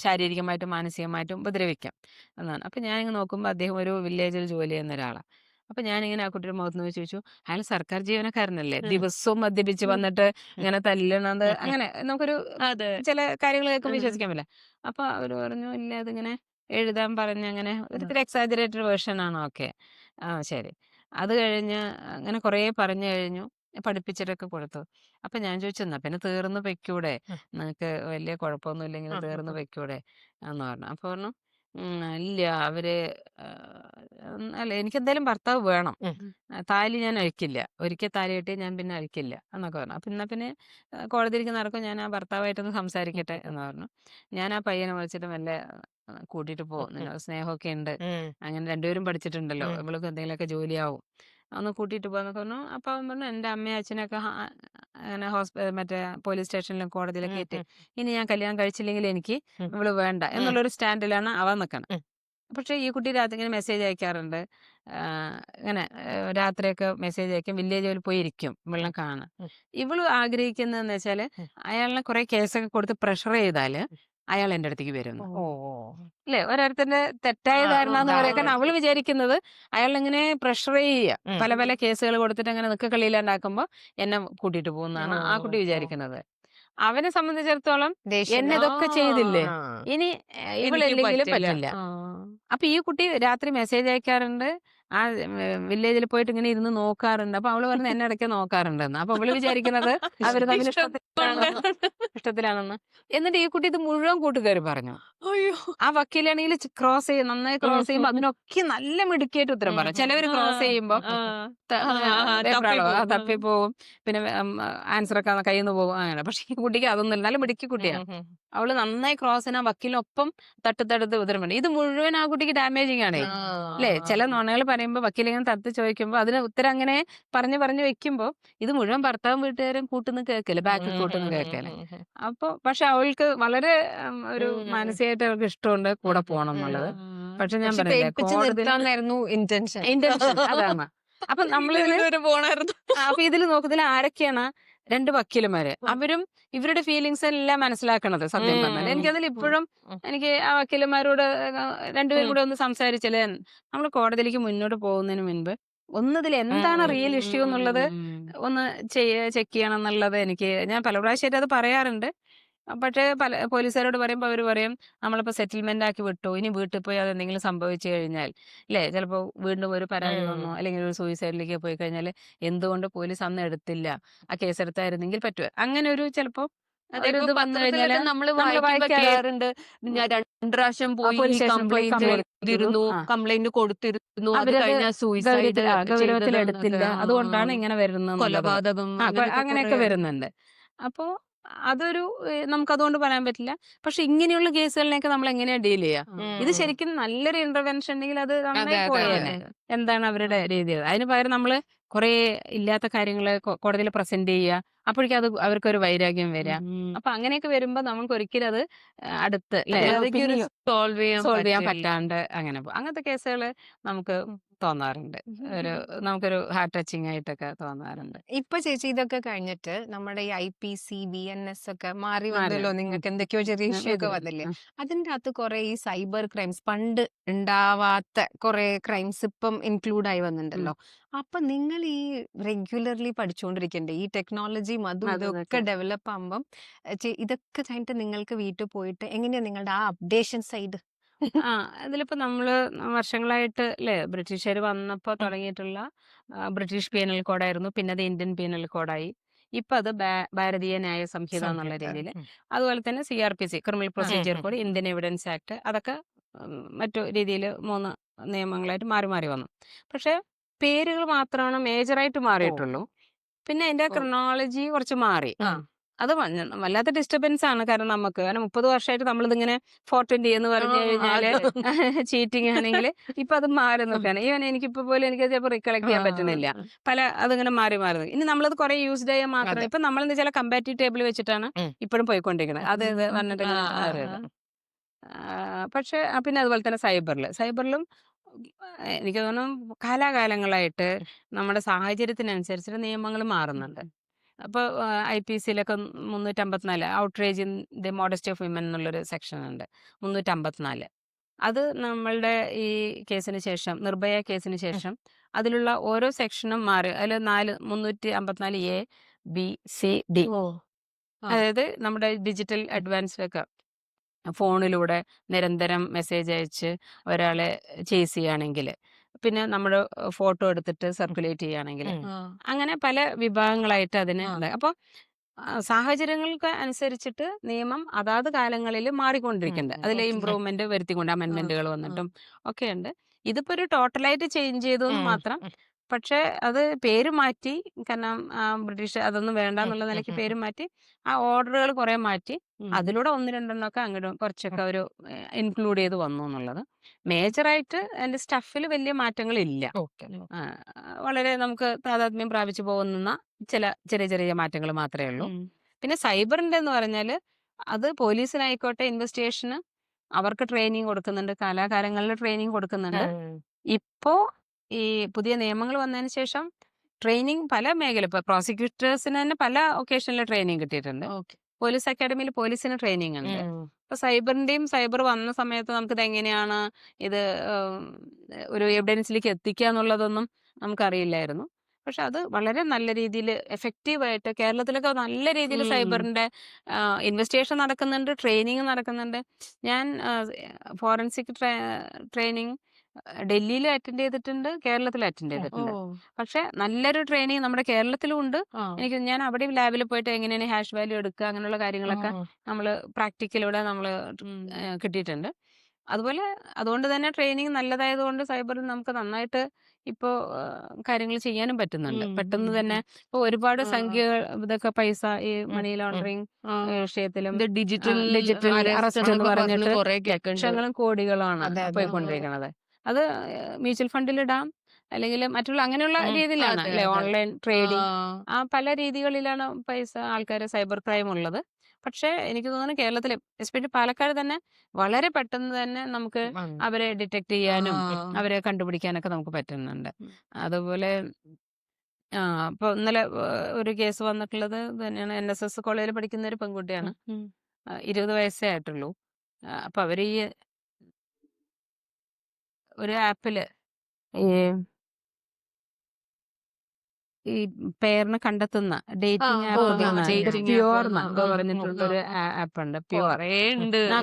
ശാരീരികമായിട്ടും മാനസികമായിട്ടും ഉപദ്രവിക്കാം എന്നാണ്. അപ്പൊ ഞാനിങ്ങനെ നോക്കുമ്പോൾ അദ്ദേഹം ഒരു വില്ലേജിൽ ജോലി ചെയ്യുന്ന ഒരാളാണ്. അപ്പൊ ഞാനിങ്ങനെ ആ കുട്ടിയുടെ മുഖത്ത് നോക്കി ചോദിച്ചു, അയാൾ സർക്കാർ ജീവനക്കാരനല്ലേ, ദിവസവും മദ്യപിച്ച് വന്നിട്ട് ഇങ്ങനെ തല്ലണത്, അങ്ങനെ നമുക്കൊരു ചില കാര്യങ്ങൾ കേൾക്കുമ്പോൾ വിശ്വസിക്കാൻ പറ്റില്ല. അപ്പൊ അവര് പറഞ്ഞു, ഇല്ല അതിങ്ങനെ എഴുതാൻ പറഞ്ഞ അങ്ങനെ ഒരിത്തിരി എക്സാജറേറ്റഡ് വേർഷൻ ആണോ? ഓക്കെ, ശരി. അത് കഴിഞ്ഞ് അങ്ങനെ കുറേ പറഞ്ഞു കഴിഞ്ഞു, പഠിപ്പിച്ചിട്ടൊക്കെ കൊടുത്തു. അപ്പൊ ഞാൻ ചോദിച്ചു, എന്നാ പിന്നെ തീർന്ന് വെക്കൂടെ, നിനക്ക് വലിയ കുഴപ്പമൊന്നും ഇല്ലെങ്കിൽ തീർന്ന് വെക്കൂടെ എന്ന് പറഞ്ഞു. അപ്പൊ പറഞ്ഞു, ഇല്ല അവര് അല്ല എനിക്ക് എന്തായാലും ഭർത്താവ് വേണം, താലി ഞാൻ അഴിക്കില്ല, ഒരിക്കൽ താലി കെട്ടി ഞാൻ പിന്നെ അഴിക്കില്ല എന്നൊക്കെ പറഞ്ഞു. അപ്പൊ എന്നാ പിന്നെ കോടതിയിലേക്ക് നടക്കും, ഞാൻ ആ ഭർത്താവായിട്ടൊന്ന് സംസാരിക്കട്ടെ എന്ന് പറഞ്ഞു. ഞാൻ ആ പയ്യനെ വിളിച്ചിട്ട് മെല്ലെ കൂട്ടിയിട്ട് പോകും, സ്നേഹമൊക്കെ ഉണ്ട്, അങ്ങനെ രണ്ടുപേരും പഠിച്ചിട്ടുണ്ടല്ലോ, ഇവൾക്ക് എന്തെങ്കിലുമൊക്കെ ജോലിയാവും, ഒന്ന് കൂട്ടിയിട്ട് പോകാന്നൊക്കെ പറഞ്ഞു. അപ്പൊ അവൻ പറഞ്ഞു, എൻ്റെ അമ്മയും അച്ഛനൊക്കെ അങ്ങനെ മറ്റേ പോലീസ് സ്റ്റേഷനിലും കോടതിയിലൊക്കെ ആയിട്ട് ഇനി ഞാൻ കല്യാണം കഴിച്ചില്ലെങ്കിൽ എനിക്ക് ഇവള് വേണ്ട എന്നുള്ളൊരു സ്റ്റാൻഡിലാണ് അവൻ നിൽക്കണം. പക്ഷെ ഈ കുട്ടി രാത്രി ഇങ്ങനെ മെസ്സേജ് അയക്കാറുണ്ട്, ഇങ്ങനെ രാത്രിയൊക്കെ മെസ്സേജ് അയക്കും, വില്ലേജിൽ പോയി ഇരിക്കും, വെള്ളം കാണാൻ. ഇവള് ആഗ്രഹിക്കുന്നതെന്ന് വെച്ചാല് അയാളിനെ കുറെ കേസൊക്കെ കൊടുത്ത് പ്രഷർ ചെയ്താല് അയാൾ എൻ്റെ അടുത്തേക്ക് വരുന്നു. അല്ലെ, ഓരോരുത്തരുടെ തെറ്റായ ധാരണ എന്ന് പറയാം. കാരണം അവള് വിചാരിക്കുന്നത് അയാളിങ്ങനെ പ്രഷർ ചെയ്യുക, പല പല കേസുകൾ കൊടുത്തിട്ട് അങ്ങനെ നിക്ക കളിയിലാണ്ടാക്കുമ്പോ എന്നെ കൂട്ടിയിട്ട് പോകുന്നതാണ് ആ കുട്ടി വിചാരിക്കുന്നത്. അവനെ സംബന്ധിച്ചിടത്തോളം എന്നെ ഇതൊക്കെ ചെയ്തില്ലേ, ഇനി ഇവളെല്ലെങ്കിലും പറ്റില്ല. അപ്പൊ ഈ കുട്ടി രാത്രി മെസ്സേജ് അയക്കാറുണ്ട്, ആ വില്ലേജിൽ പോയിട്ട് ഇങ്ങനെ ഇരുന്ന് നോക്കാറുണ്ട്. അപ്പൊ അവള് പറഞ്ഞു എന്നെ ഇടയ്ക്ക് നോക്കാറുണ്ടെന്ന്. അപ്പൊ അവള് വിചാരിക്കുന്നത് അവര് തമ്മിൽ ഇഷ്ടത്തിലാണെന്ന്. എന്നിട്ട് ഈ കുട്ടി ഇത് മുഴുവൻ കൂട്ടുകാര് പറഞ്ഞു. അയ്യോ ആ വക്കീലാണെങ്കിൽ ക്രോസ് ചെയ്യും, നന്നായി ക്രോസ് ചെയ്യുമ്പോ അതിനൊക്കെ നല്ല മിടുക്കിയായിട്ട് ഉത്തരം പറയും. ചിലവര് ക്രോസ് ചെയ്യുമ്പോ തപ്പിപ്പോവും, പിന്നെ ആൻസർ ഒക്കെ കയ്യിൽ നിന്ന് പോകും അങ്ങനെ. പക്ഷെ ഈ കുട്ടിക്ക് അതൊന്നും ഇല്ല, നല്ല മിടുക്കി കുട്ടിയാണ്. അവള് നന്നായി ക്രോസ് ചെയ്യാൻ വക്കീലിനൊപ്പം തട്ടത്തടുത്ത് ഉത്തരം പറയും. ഇത് മുഴുവൻ ആ കുട്ടിക്ക് ഡാമേജിങ് ആണ് അല്ലേ? ചില നുണകൾ പറയുമ്പോ വക്കീലിങ്ങനെ തട്ടി ചോദിക്കുമ്പോ അതിന് ഉത്തരം അങ്ങനെ പറഞ്ഞു വെക്കുമ്പോ ഇത് മുഴുവൻ ഭർത്താവും വീട്ടുകാരും കൂട്ടുന്ന കേൾക്കല്, ബാക്കിൽ കൂട്ടുന്ന കേൾക്കല്. അപ്പൊ പക്ഷെ അവൾക്ക് വളരെ ഒരു മാനസികമായിട്ട് അവൾക്ക് ഇഷ്ടമുണ്ട് കൂടെ പോകണം എന്നുള്ളത്. പക്ഷെ ഞാൻ പറഞ്ഞില്ലേ നിർത്താന്നായിരുന്നു ഇന്റൻഷൻ. അതാണ്. അപ്പൊ നമ്മളിതില് പോണായിരുന്നു. അപ്പൊ ഇതിൽ നോക്കുന്നതിൽ ആരൊക്കെയാണ്? 2 വക്കീലുമാര്. അവരും ഇവരുടെ ഫീലിങ്സ് എല്ലാം മനസ്സിലാക്കണത് സത്യം പറഞ്ഞാൽ. എനിക്കതിൽ ഇപ്പോഴും എനിക്ക് ആ വക്കീലന്മാരോട് രണ്ടുപേരും കൂടെ ഒന്ന് സംസാരിച്ചാലേ നമ്മൾ കോടതിയിലേക്ക് മുന്നോട്ട് പോകുന്നതിന് മുൻപ് ഒന്നതിൽ എന്താണ് റിയൽ ഇഷ്യൂ എന്നുള്ളത് ഒന്ന് ചെക്ക് ചെയ്യണം എന്നുള്ളത് ഞാൻ പല പ്രാവശ്യമായിട്ട് അത് പറയാറുണ്ട്. പക്ഷേ പോലീസുകാരോട് പറയുമ്പോൾ അവർ പറയും നമ്മളിപ്പോൾ സെറ്റിൽമെന്റ് ആക്കി വിട്ടു, ഇനി വീട്ടിൽ പോയി അതെന്തെങ്കിലും സംഭവിച്ചു കഴിഞ്ഞാൽ അല്ലേ, ചിലപ്പോൾ വീണ്ടും ഒരു പരാതി വന്നോ അല്ലെങ്കിൽ ഒരു സൂയിസൈഡിലേക്ക് പോയി കഴിഞ്ഞാൽ എന്തുകൊണ്ട് പോലീസ് അന്ന് എടുത്തില്ല, ആ കേസ് എടുത്തായിരുന്നെങ്കിൽ പറ്റുക, അങ്ങനെ ഒരു ചിലപ്പോൾ നമ്മള് വായിക്കാറുണ്ട്. ഞാൻ 2 പ്രാവശ്യം പോയി കംപ്ലൈന്റ് കൊടുത്തിരുന്നു, അത് കഴിഞ്ഞാൽ സൂയിസൈഡ് ഗൗരവത്തിൽ എടുത്തില്ല, അതുകൊണ്ടാണ് ഇങ്ങനെ വരുന്നത്, കൊലപാതകം അങ്ങനെയൊക്കെ വരുന്നുണ്ട്. അപ്പോ അതൊരു നമുക്ക് അതുകൊണ്ട് പറയാൻ പറ്റില്ല. പക്ഷെ ഇങ്ങനെയുള്ള കേസുകളിലേക്ക് നമ്മൾ എങ്ങനെയാ ഡീൽ ചെയ്യാ? ഇത് ശരിക്കും നല്ലൊരു ഇന്റർവെൻഷൻ ഉണ്ടെങ്കിൽ അത് നന്നായി പോയേനെ. എന്താണ് അവരുടെ രീതി? അതിന് പകരം നമ്മള് കുറെ ഇല്ലാത്ത കാര്യങ്ങള് കോടതിയിൽ പ്രസന്റ് ചെയ്യുക, അപ്പോഴേക്കും അത് അവർക്കൊരു വൈരാഗ്യം വരാം. അപ്പൊ അങ്ങനെയൊക്കെ വരുമ്പോ നമുക്ക് ഒരിക്കലും അത് അടുത്ത് സോൾവ് ചെയ്യാൻ പറ്റാണ്ട് അങ്ങനെ പോകും. അങ്ങനത്തെ കേസുകൾ നമുക്ക് തോന്നാറുണ്ട്, നമുക്കൊരു ഹാർട്ട് ടച്ചിങ് ആയിട്ടൊക്കെ തോന്നാറുണ്ട്. ഇപ്പൊ ചേച്ചി ഇതൊക്കെ കഴിഞ്ഞിട്ട് നമ്മുടെ ഈ IPC BNS ഒക്കെ മാറി വന്നല്ലോ, നിങ്ങൾക്ക് എന്തൊക്കെയോ ചെറിയ ഇഷ്യൂ ഒക്കെ വന്നില്ലേ? അതിന്റെ അകത്ത് കുറെ ഈ സൈബർ ക്രൈംസ്, പണ്ട് ഉണ്ടാവാത്ത കുറെ ക്രൈംസ് ഇപ്പം ഇൻക്ലൂഡ് ആയി വന്നിട്ടുണ്ടല്ലോ. അപ്പൊ നിങ്ങൾ ഈ റെഗുലർലി പഠിച്ചുകൊണ്ടിരിക്കണ്ടേ ഈ ടെക്നോളജിയും അതും ഇതൊക്കെ ഡെവലപ്പ് ആകുമ്പം ഇതൊക്കെ കഴിഞ്ഞിട്ട് നിങ്ങൾക്ക് വീട്ടിൽ പോയിട്ട് എങ്ങനെയാ നിങ്ങളുടെ ആ അപ്ഡേഷൻ സൈഡ്? അതിലിപ്പോ നമ്മള് വർഷങ്ങളായിട്ട് അല്ലേ, ബ്രിട്ടീഷുകാർ വന്നപ്പോ തുടങ്ങിയിട്ടുള്ള ബ്രിട്ടീഷ് പീനൽ കോഡായിരുന്നു, പിന്നെ അത് ഇന്ത്യൻ പീനൽ കോഡായി, ഇപ്പൊ അത് ഭാരതീയ ന്യായ സംഹിത എന്നുള്ള രീതിയിൽ. അതുപോലെ തന്നെ CRPC criminal procedure code, Indian evidence act, അതൊക്കെ മറ്റു രീതിയിൽ 3 നിയമങ്ങളായിട്ട് മാറി മാറി വന്നു. പക്ഷെ പേരുകൾ മാത്രമാണ് മേജറായിട്ട് മാറിയിട്ടുള്ളൂ. പിന്നെ അതിന്റെ ക്രൊണോളജി കുറച്ച് മാറി. അത് വല്ലാത്ത ഡിസ്റ്റർബൻസ് ആണ്, കാരണം 30 വർഷമായിട്ട് നമ്മളിതിങ്ങനെ 420 എന്ന് പറഞ്ഞു കഴിഞ്ഞാല് ചീറ്റിംഗ് ആണെങ്കിൽ ഇപ്പൊ അത് മാറി നോക്കുകയാണ്. ഈവൻ എനിക്കിപ്പോ പോലും എനിക്ക് ചിലപ്പോൾ റിക്കളക്ട് ചെയ്യാൻ പറ്റുന്നില്ല, അതിങ്ങനെ മാറി മാറി. ഇനി നമ്മളത് കുറെ യൂസ്ഡ് ചെയ്യാൻ മാത്രം. ഇപ്പൊ നമ്മളെന്താ വെച്ചാൽ കമ്പാരിറ്റീവ് ടേബിൾ വെച്ചിട്ടാണ് ഇപ്പോഴും പോയിക്കൊണ്ടിരിക്കുന്നത്. അത് പറഞ്ഞിട്ട് പക്ഷെ പിന്നെ അതുപോലെ തന്നെ സൈബറിലും എനിക്ക് തോന്നുന്നു കാലാകാലങ്ങളായിട്ട് നമ്മുടെ സാഹചര്യത്തിനനുസരിച്ചിട്ട് നിയമങ്ങൾ മാറുന്നുണ്ട്. അപ്പോൾ IPCയിലൊക്കെ 354 outrage in the modesty of women എന്നുള്ളൊരു സെക്ഷൻ ഉണ്ട്, 354. അത് നമ്മളുടെ ഈ കേസിന് ശേഷം, നിർഭയ കേസിന് ശേഷം അതിലുള്ള ഓരോ സെക്ഷനും മാറി. അതിൽ 354A B C D, അതായത് നമ്മുടെ ഡിജിറ്റൽ അഡ്വാൻസ്ഡ് ഒക്കെ ഫോണിലൂടെ നിരന്തരം മെസ്സേജ് അയച്ച് ഒരാളെ ചേസ് ചെയ്യുകയാണെങ്കിൽ, പിന്നെ നമ്മൾ ഫോട്ടോ എടുത്തിട്ട് സർക്കുലേറ്റ് ചെയ്യുകയാണെങ്കിൽ, അങ്ങനെ പല വിഭാഗങ്ങളായിട്ട് അതിന്. അപ്പോൾ സാഹചര്യങ്ങൾക്ക് അനുസരിച്ചിട്ട് നിയമം അതാത് കാലങ്ങളിൽ മാറിക്കൊണ്ടിരിക്കുന്നുണ്ട്, അതിലെ ഇമ്പ്രൂവ്മെന്റ് വരുത്തിക്കൊണ്ട് അമെന്റ്മെന്റുകൾ വന്നിട്ടും ഒക്കെ ഉണ്ട്. ഇതിപ്പോ ഒരു ടോട്ടലായിട്ട് ചേഞ്ച് ചെയ്തു മാത്രം. പക്ഷെ അത് പേര് മാറ്റി, കാരണം ബ്രിട്ടീഷ് അതൊന്നും വേണ്ട എന്നുള്ള നിലയ്ക്ക് പേര് മാറ്റി, ആ ഓർഡറുകൾ കുറെ മാറ്റി, അതിലൂടെ 1-2 ഒക്കെ അങ്ങോട്ടും കുറച്ചൊക്കെ ഒരു ഇൻക്ലൂഡ് ചെയ്ത് വന്നു എന്നുള്ളത്. മേജറായിട്ട് അതിന്റെ സ്റ്റഫിൽ വലിയ മാറ്റങ്ങളില്ല. വളരെ നമുക്ക് താതാത്മ്യം പ്രാപിച്ചു പോകുന്ന ചില ചെറിയ ചെറിയ മാറ്റങ്ങൾ മാത്രമേ ഉള്ളൂ. പിന്നെ സൈബറിന്റെ എന്ന് പറഞ്ഞാല് അത് പോലീസിനായിക്കോട്ടെ ഇൻവെസ്റ്റിഗേഷന് അവർക്ക് ട്രെയിനിങ് കൊടുക്കുന്നുണ്ട്, കാലാകാലങ്ങളിൽ ട്രെയിനിങ് കൊടുക്കുന്നുണ്ട്. ഇപ്പോ ഈ പുതിയ നിയമങ്ങൾ വന്നതിന് ശേഷം ട്രെയിനിങ് പല മേഖല, ഇപ്പൊ പ്രോസിക്യൂട്ടേഴ്സിന് തന്നെ പല ഒക്കേഷനിൽ ട്രെയിനിങ് കിട്ടിയിട്ടുണ്ട്. പോലീസ് അക്കാഡമിയിൽ പോലീസിന് ട്രെയിനിങ് ഉണ്ട്. ഇപ്പൊ സൈബർ വന്ന സമയത്ത് നമുക്കിത് എങ്ങനെയാണ് ഇത് ഒരു എവിഡൻസിലേക്ക് എത്തിക്കുക എന്നുള്ളതൊന്നും നമുക്കറിയില്ലായിരുന്നു. പക്ഷെ അത് വളരെ നല്ല രീതിയിൽ എഫക്റ്റീവായിട്ട് കേരളത്തിലൊക്കെ നല്ല രീതിയിൽ സൈബറിന്റെ ഇൻവെസ്റ്റിഗേഷൻ നടക്കുന്നുണ്ട്, ട്രെയിനിങ് നടക്കുന്നുണ്ട്. ഞാൻ ഫോറൻസിക് ട്രെയിനിങ് ഡൽഹിയിൽ അറ്റൻഡ് ചെയ്തിട്ടുണ്ട്, കേരളത്തിൽ അറ്റൻഡ് ചെയ്തിട്ടുണ്ട്. പക്ഷെ നല്ലൊരു ട്രെയിനിങ് നമ്മുടെ കേരളത്തിലും ഉണ്ട്. ഞാൻ അവിടെ ലാബിൽ പോയിട്ട് എങ്ങനെയാണ് ഹാഷ് വാല്യൂ എടുക്കുക അങ്ങനെയുള്ള കാര്യങ്ങളൊക്കെ നമ്മൾ പ്രാക്ടിക്കലൂടെ നമ്മൾ കിട്ടിയിട്ടുണ്ട്. അതുകൊണ്ട് തന്നെ ട്രെയിനിങ് നല്ലതായതുകൊണ്ട് സൈബറിൽ നമുക്ക് നന്നായിട്ട് ഇപ്പോ കാര്യങ്ങൾ ചെയ്യാനും പറ്റുന്നുണ്ട്. പെട്ടെന്ന് തന്നെ ഇപ്പൊ ഒരുപാട് സംഖ്യകൾ ഇതൊക്കെ പൈസ ഈ മണി ലോണ്ടറിങ് വിഷയത്തിലും ഡിജിറ്റൽ അറസ്റ്റ് എന്ന് പറഞ്ഞിട്ട് കുറെ കേൾക്കുന്നുണ്ട്. ലക്ഷങ്ങളും കോടികളുമാണ് അതെ, അതെ. പോയിക്കൊണ്ടിരിക്കുന്നത്. അത് മ്യൂച്വൽ ഫണ്ടിൽ ഇടാം, അല്ലെങ്കിൽ മറ്റുള്ള അങ്ങനെയുള്ള രീതിയിലാണ് അല്ലെ, ഓൺലൈൻ ട്രേഡിംഗ്, ആ പല രീതികളിലാണ് പൈസ ആൾക്കാർ സൈബർ ക്രൈം ഉള്ളത്. പക്ഷെ എനിക്ക് തോന്നുന്നു കേരളത്തിൽ എസ്പെഷ്യലി പാലക്കാട് തന്നെ വളരെ പെട്ടെന്ന് തന്നെ നമുക്ക് അവരെ ഡിറ്റക്ട് ചെയ്യാനും അവരെ കണ്ടുപിടിക്കാനൊക്കെ നമുക്ക് പറ്റുന്നുണ്ട്. അതുപോലെ ഇപ്പൊ ഇന്നലെ ഒരു കേസ് വന്നിട്ടുള്ളത് തന്നെയാണ്. NSS കോളേജിൽ പഠിക്കുന്ന ഒരു പെൺകുട്ടിയാണ്, 20 വയസ്സേ ആയിട്ടുള്ളൂ. അപ്പൊ അവര് ഈ ഒരു ആപ്പില് ഈ പേരിനെ കണ്ടെത്തുന്ന ഡേറ്റിംഗ് പ്യുവർ എന്തോ പറഞ്ഞിട്ടുള്ള ഒരു ആപ്പ് ഉണ്ട്, പ്യുവർ.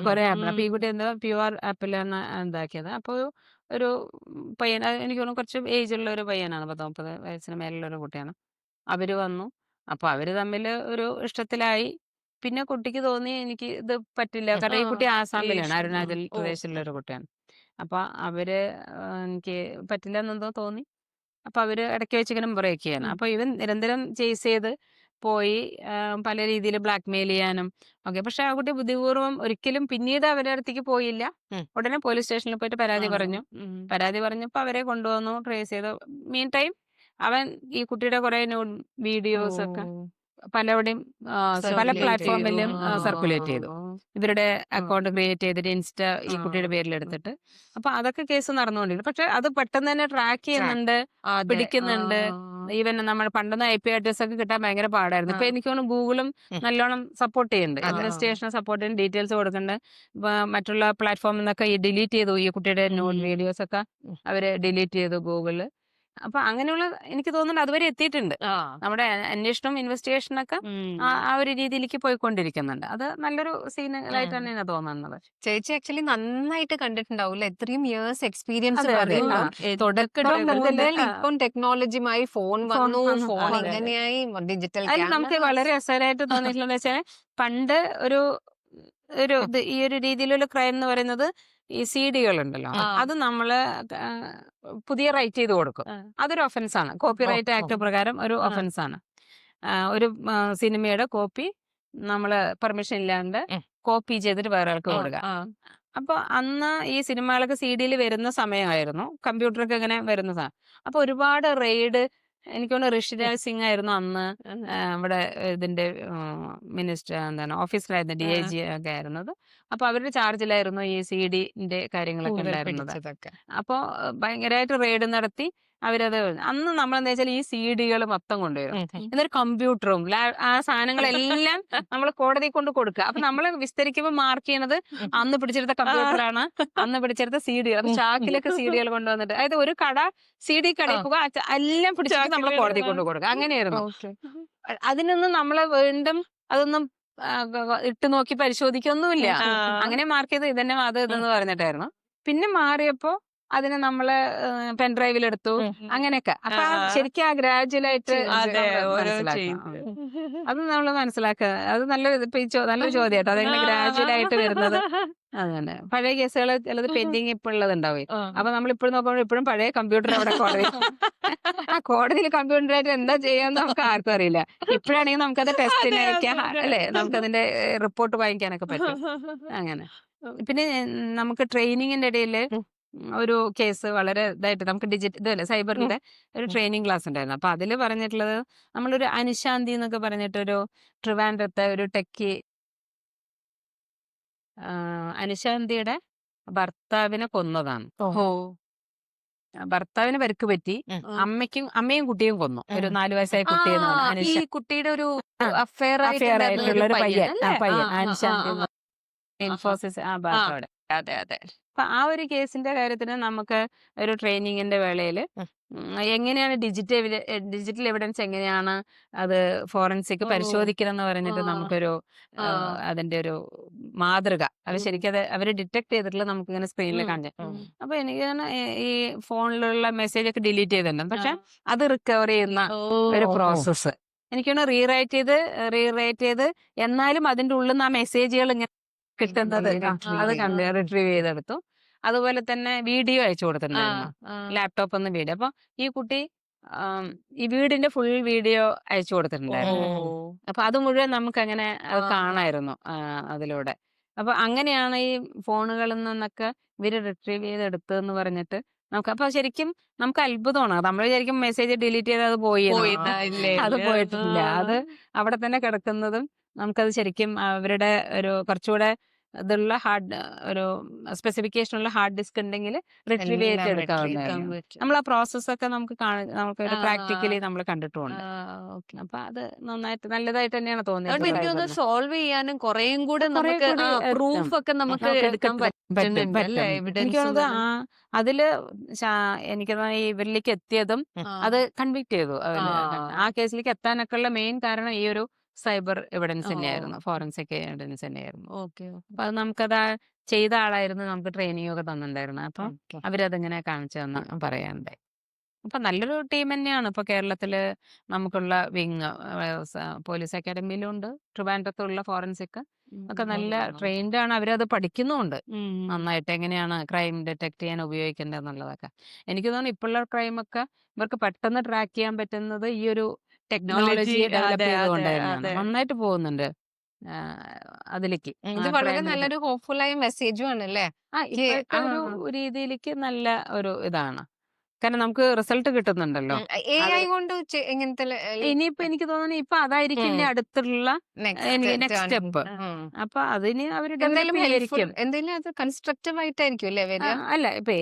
കുറെ ആപ്പ്. അപ്പൊ ഈ കുട്ടി എന്തോ പ്യുവർ ആപ്പിലാണ് എന്താക്കിയത്. അപ്പൊ ഒരു പയ്യൻ, എനിക്ക് തോന്നുന്നു കുറച്ച് ഏജ് ഉള്ള ഒരു പയ്യനാണ്, 30 വയസ്സിന് മേലുള്ള ഒരു കുട്ടിയാണ്. അവര് വന്നു. അപ്പൊ അവര് തമ്മിൽ ഒരു ഇഷ്ടത്തിലായി. പിന്നെ കുട്ടിക്ക് തോന്നി എനിക്ക് ഇത് പറ്റില്ല, കാരണം ഈ കുട്ടി ആസാമിലാണ്, അരുണാചൽ പ്രദേശിലുള്ള ഒരു കുട്ടിയാണ്. അപ്പൊ അവര് എനിക്ക് പറ്റില്ല എന്നെന്തോ തോന്നി. അപ്പൊ അവര് ഇടയ്ക്ക് വെച്ച് ഇങ്ങനെ ബ്രേക്ക് ചെയ്യണം. അപ്പൊ ഇവൻ നിരന്തരം ചേസ് ചെയ്ത് പോയി പല രീതിയിൽ ബ്ലാക്ക് മെയിൽ ചെയ്യാനും ഒക്കെ. പക്ഷെ ആ കുട്ടി ബുദ്ധിപൂർവ്വം ഒരിക്കലും പിന്നീട് അവരുടെ അടുത്തേക്ക് പോയില്ല. ഉടനെ പോലീസ് സ്റ്റേഷനിൽ പോയിട്ട് പരാതി പറഞ്ഞപ്പോ അവരെ കൊണ്ടുവന്നു, ട്രേസ് ചെയ്തു. മീൻ ടൈം അവൻ ഈ കുട്ടിയുടെ കുറെ വീഡിയോസ് ഒക്കെ പലവിടെയും പല പ്ലാറ്റ്ഫോമിലും സർക്കുലേറ്റ് ചെയ്തു. ഇവരുടെ അക്കൗണ്ട് ക്രിയേറ്റ് ചെയ്തിട്ട് ഇൻസ്റ്റ ഈ കുട്ടിയുടെ പേരിൽ എടുത്തിട്ട്. അപ്പൊ അതൊക്കെ കേസ് നടന്നുകൊണ്ടിരിക്കും. പക്ഷെ അത് പെട്ടെന്ന് തന്നെ ട്രാക്ക് ചെയ്യുന്നുണ്ട്, പിടിക്കുന്നുണ്ട്. ഈവൻ നമ്മൾ പണ്ടൊന്നും IP അഡ്രസ് ഒക്കെ കിട്ടാൻ ഭയങ്കര പാടായിരുന്നു. ഇപ്പൊ എനിക്ക് തോന്നുന്നു ഗൂഗിളും നല്ലോണം സപ്പോർട്ട് ചെയ്യുന്നുണ്ട്, അഡ്മിനിസ്ട്രേഷനെ സപ്പോർട്ട് ചെയ്യുന്ന ഡീറ്റെയിൽസ് കൊടുക്കുന്നുണ്ട്. മറ്റുള്ള പ്ലാറ്റ്ഫോമിൽ നിന്നൊക്കെ ഈ ഡിലീറ്റ് ചെയ്തു, ഈ കുട്ടിയുടെ വീഡിയോസ് ഒക്കെ അവര് ഡിലീറ്റ് ചെയ്തു ഗൂഗിള്. അപ്പൊ അങ്ങനെയുള്ള എനിക്ക് തോന്നുന്നുണ്ട് അതുവരെ എത്തിയിട്ടുണ്ട്. നമ്മുടെ അന്വേഷണം ഇൻവെസ്റ്റിഗേഷനൊക്കെ ആ ഒരു രീതിയിലേക്ക് പോയിക്കൊണ്ടിരിക്കുന്നുണ്ട്. അത് നല്ലൊരു സീനായിട്ട് തന്നെയാണ് തോന്നുന്നത്. ചേച്ചി ആക്ച്വലി നന്നായിട്ട് കണ്ടിട്ടുണ്ടാവില്ല, എത്രയും ഇയേഴ്സ് എക്സ്പീരിയൻസ് അതെ, അതെ. തുടക്കം മുതൽ ഇപ്പം ടെക്നോളജിയുമായി ഫോൺ വന്നു, ഫോൺ അതെ, അതെ. എങ്ങനെയായി, ഡിജിറ്റൽ അതിൽ നമുക്ക് വളരെ രസകരമായിട്ട് തോന്നിയിട്ടുള്ളത് വെച്ചാൽ പണ്ട് ഈ ഒരു രീതിയിലുള്ള ക്രൈം എന്ന് പറയുന്നത് ഈ CD-കൾ ഉണ്ടല്ലോ, അത് നമ്മള് പുതിയ റൈറ്റ് ചെയ്ത് കൊടുക്കും. അതൊരു ഒഫൻസ് ആണ്, കോപ്പി റൈറ്റ് ആക്ട് പ്രകാരം ഒരു ഒഫൻസ് ആണ്. ഒരു സിനിമയുടെ കോപ്പി നമ്മള് പെർമിഷൻ ഇല്ലാണ്ട് കോപ്പി ചെയ്തിട്ട് വേറെ ആൾക്ക് കൊടുക്കുക. അപ്പൊ അന്ന് ഈ സിനിമകളൊക്കെ CD-യിൽ വരുന്ന സമയമായിരുന്നു, കമ്പ്യൂട്ടറൊക്കെ ഇങ്ങനെ വരുന്ന സമയം. അപ്പൊ ഒരുപാട് റെയ്ഡ്, എനിക്ക് തോന്നുന്നു ഋഷിരാജ് സിംഗ് ആയിരുന്നു അന്ന് ഇവിടെ ഇതിന്റെ മിനിസ്റ്റർ, ഓഫീസറായിരുന്നു, DIG ഒക്കെ ആയിരുന്നത്. അപ്പൊ അവരുടെ ചാർജിലായിരുന്നു ഈ CD-ന്റെ കാര്യങ്ങളൊക്കെ ഉണ്ടായിരുന്നത്. അപ്പൊ ഭയങ്കരമായിട്ട് റെയ്ഡ് നടത്തി അവരത്. അന്ന് നമ്മളെന്താ വെച്ചാൽ ഈ CD-കൾ മൊത്തം കൊണ്ടുവരും, എന്നൊരു കമ്പ്യൂട്ടറും ആ സാധനങ്ങളെല്ലാം നമ്മൾ കോടതി കൊണ്ട് കൊടുക്കുക. അപ്പൊ നമ്മൾ വിസ്തരിക്കുമ്പോൾ മാർക്ക് ചെയ്യണത് അന്ന് പിടിച്ചെടുത്ത കമ്പ്യൂട്ടറാണ്, അന്ന് പിടിച്ചെടുത്ത CD-കൾ. അപ്പൊ ചാക്കിലൊക്കെ CD-കൾ കൊണ്ടുവന്നിട്ട്, അതായത് ഒരു കട CD കടയിൽ പോകുക, എല്ലാം പിടിച്ചിട്ട് നമ്മൾ കോടതി കൊണ്ട് കൊടുക്കുക. അങ്ങനെയായിരുന്നു. അതിനൊന്നും നമ്മളെ വീണ്ടും അതൊന്നും ഇട്ട് നോക്കി പരിശോധിക്കൊന്നുമില്ല. അങ്ങനെ മാർക്ക് ചെയ്ത് ഇതന്നെ അത് ഇതെന്ന് പറഞ്ഞിട്ടായിരുന്നു. പിന്നെ മാറിയപ്പോ അതിനെ നമ്മള് പെൻഡ്രൈവിലെടുത്തു, അങ്ങനെയൊക്കെ. അപ്പൊ ശരിക്കും ആ ഗ്രാജുവലായിട്ട് അത് നമ്മൾ മനസ്സിലാക്കുക. അത് നല്ലൊരു ചോദ്യമായിട്ടോ, അതെങ്ങനെ ഗ്രാജുവലായിട്ട് വരുന്നത്. അതന്നെ, പഴയ കേസുകൾ ചിലത് പെൻഡിങ് ഇപ്പൊ ഉള്ളതുണ്ടാവും. അപ്പൊ നമ്മൾ ഇപ്പോഴും നോക്കുമ്പോൾ ഇപ്പോഴും പഴയ കമ്പ്യൂട്ടർ അവിടെ കോടതി, ആ കോടതിയിൽ കമ്പ്യൂട്ടറായിട്ട് എന്താ ചെയ്യാന്ന് നമുക്ക് ആർക്കും അറിയില്ല. ഇപ്പോഴാണെങ്കിൽ നമുക്കത് ടെസ്റ്റിന് അയക്കാം, അല്ലെ, നമുക്കതിന്റെ റിപ്പോർട്ട് വാങ്ങിക്കാനൊക്കെ പറ്റും. അങ്ങനെ പിന്നെ നമുക്ക് ട്രെയിനിങ്ങിന്റെ ഇടയിൽ ഒരു കേസ് വളരെ ഇതായിട്ട് നമുക്ക് ഇതല്ലേ സൈബറിന്റെ ഒരു ട്രെയിനിങ് ക്ലാസ് ഉണ്ടായിരുന്നു. അപ്പൊ അതില് പറഞ്ഞിട്ടുള്ളത്, നമ്മളൊരു അനുശാന്തി എന്നൊക്കെ പറഞ്ഞിട്ടൊരു ട്രിവാൻഡ്രത്തെ ഒരു ടെക്കി, അനുശാന്തിയുടെ ഭർത്താവിനെ കൊന്നതാണ്. ഭർത്താവിന് പരിക്ക് പറ്റി, അമ്മയും കുട്ടിയും കൊന്നു. ഒരു 4 വയസ്സായ കുട്ടിയെന്നാണ് ഈ കുട്ടിയുടെ ഒരു അഫെയർ ആയിട്ടുള്ള ഒരു പയ്യൻ, അനുശാന്തി ഇൻഫോസിസ് ആ ഭാഗത്തോടെ. അതെ. അപ്പൊ ആ ഒരു കേസിന്റെ കാര്യത്തിന് നമുക്ക് ഒരു ട്രെയിനിങ്ങിന്റെ വേളയില് എങ്ങനെയാണ് ഡിജിറ്റൽ എവിഡൻസ് എങ്ങനെയാണ് അത് ഫോറൻസിക് ഓ പരിശോധിക്കണം എന്ന് പറഞ്ഞിട്ട് ആ നമുക്കൊരു ആ അതിന്റെ ഒരു മാതൃക അവർ ഉം, ശരിക്കും അത് അവർ ഡിറ്റക്ട് ചെയ്തിട്ടുള്ള നമുക്ക് ഇങ്ങനെ സ്ക്രീനിൽ ഉം, കാണിച്ചു. ഉം. അപ്പൊ എനിക്ക് തോന്നുന്നു ഈ ഫോണിലുള്ള മെസ്സേജ് ഒക്കെ ഡിലീറ്റ് ചെയ്തിട്ടുണ്ട്, ആ. പക്ഷെ അത് റിക്കവർ ചെയ്യുന്ന ഓ ഒരു പ്രോസസ്സ് എനിക്ക് തോന്നുന്നു റീറൈറ്റ് ചെയ്ത് എന്നാലും അതിന്റെ ഉള്ളിൽ നിന്ന് ആ മെസ്സേജുകൾ ഇങ്ങനെ കിട്ടുന്നത് അത് കണ്ട് റിട്രീവ് ചെയ്തെടുത്തു. അതുപോലെ തന്നെ വീഡിയോ അയച്ചു ആ കൊടുത്തിട്ടുണ്ടായിരുന്നു, ആ ലാപ്ടോപ്പ് ഒന്ന് വീഡിയോ. അപ്പൊ ഈ കുട്ടി ഈ വീടിന്റെ ഫുൾ വീഡിയോ അയച്ചു ഓ കൊടുത്തിട്ടുണ്ടായിരുന്നു. അപ്പൊ അത് മുഴുവൻ നമുക്ക് അങ്ങനെ അത് ആ കാണായിരുന്നു അതിലൂടെ. അപ്പൊ അങ്ങനെയാണ് ഈ ഫോണുകളിൽ നിന്നൊക്കെ ഇവര് റിട്രീവ് ചെയ്തെടുത്തതെന്ന് പറഞ്ഞിട്ട് നമുക്ക് അപ്പൊ ശരിക്കും നമുക്ക് അത്ഭുതമാണ്. നമ്മൾ വിചാരിക്കും മെസ്സേജ് ഡിലീറ്റ് ചെയ്ത് അത് പോയി എന്ന്. പോയില്ല ഇല്ല അത് ഇല്ല പോയിട്ടില്ല, അത് അവിടെ തന്നെ കിടക്കുന്നതും നമുക്കത് ശരിക്കും അവരുടെ ഒരു കുറച്ചുകൂടെ ഇതുള്ള ഒരു സ്പെസിഫിക്കേഷൻ ഉള്ള ഹാർഡ് ഡിസ്ക് ഉണ്ടെങ്കിൽ റിട്രീവ് ചെയ്ത് എടുക്കാൻ എടുക്കാവുന്നതായിരുന്നു. പറ്റും നമ്മൾ ആ പ്രോസസ്സൊക്കെ നമുക്ക് ആ പ്രാക്ടിക്കലി നമ്മൾ ആ കണ്ടിട്ടുമുണ്ട്. ഓക്കെ. അപ്പൊ അത് നല്ലതായിട്ട് തന്നെയാണ് അതുകൊണ്ട് തോന്നിയിട്ടുള്ളത്. എനിക്ക് തോന്നുന്നു സോൾവ് ചെയ്യാനും കുറേയും കൂടെ കുറെ നമുക്ക് കൂടി എത്തും, പ്രൂഫ് ഒക്കെ നമുക്ക് നമുക്ക് എടുക്കാൻ പറ്റും പറ്റുന്നുണ്ട് അല്ലെ, എനിക്ക് എവിഡൻസും തോന്നുന്നത് എല്ലാം. അതില് എനിക്ക് തോന്നുന്നു ഈ ഇവരിലേക്ക് എത്തിയതും ആ അത് കൺവിക്ട് ചെയ്തു. ആ ആ കേസിലേക്ക് എത്താനൊക്കെ ഉള്ള മെയിൻ കാരണം ഈ ഒരു സൈബർ എവിഡൻസ് ഓ തന്നെയായിരുന്നു, ഫോറൻസിക് എവിഡൻസ് തന്നെയായിരുന്നു. ഓക്കെ അപ്പൊ അത് നമുക്കത് ചെയ്ത ആളായിരുന്നു, നമുക്ക് ട്രെയിനിങ് ഒക്കെ തന്നിട്ടുണ്ടായിരുന്നു. അപ്പൊ ഓക്കെ. അവരതിങ്ങനെ കാണിച്ചു തന്ന് പറയാനുണ്ടായി. അപ്പൊ നല്ലൊരു ടീം തന്നെയാണ് ഇപ്പൊ കേരളത്തില് നമുക്കുള്ള വിങ്. പോലീസ് അക്കാഡമിയിലും ഉണ്ട്, ട്രിവാൻഡ്രത്തുള്ള ഫോറൻസിക് ഒക്കെ നല്ല ട്രെയിൻഡ് ആണ്, അവരത് പഠിക്കുന്നുമുണ്ട് നന്നായിട്ട്, എങ്ങനെയാണ് ക്രൈം ഡിറ്റക്ട് ചെയ്യാൻ ഉപയോഗിക്കേണ്ടത് എന്നുള്ളതൊക്കെ. എനിക്ക് തോന്നുന്നു ഇപ്പോഴുള്ള ക്രൈമൊക്കെ ഇവർക്ക് പെട്ടെന്ന് ട്രാക്ക് ചെയ്യാൻ പറ്റുന്നത് ഈ ഒരു ടെക്നോളജി. ടെക്നോളജി ഡെവലപ്പ് അതെ ചെയ്തുകൊണ്ട് അതെ തന്നെയാണ്. അതെ. നന്നായിട്ട് പോകുന്നുണ്ട് അതിലേക്ക് ഇത് വളരെ ക്രൈം. നല്ലൊരു ഹോപ്പ്ഫുൾ ആയ മെസ്സേജും ആണ് അല്ലേ? ഇപ്പോഴത്തെ ഒരു രീതിയിലേക്ക് നല്ല ഒരു ഇതാണ്, കാരണം നമുക്ക് റിസൾട്ട് കിട്ടുന്നുണ്ടല്ലോ. അത് AI കൊണ്ട് ഇങ്ങനത്തെ ഇനിയിപ്പോ എനിക്ക് തോന്നുന്നു ഇപ്പൊ അതായിരിക്കും ഇനി അടുത്തുള്ള നെക്സ്റ്റ് സ്റ്റെപ്പ്. അപ്പൊ അതിന് അവര് ഡെവലപ്പ് എന്തെങ്കിലും ഹെൽപ്ഫുൾ, ചെയ്യായിരിക്കും. എന്തെങ്കിലും അത് കൺസ്ട്രക്റ്റീവ് ആയിട്ടായിരിക്കും അല്ലേ വരിക? അല്ല, ഇപ്പൊ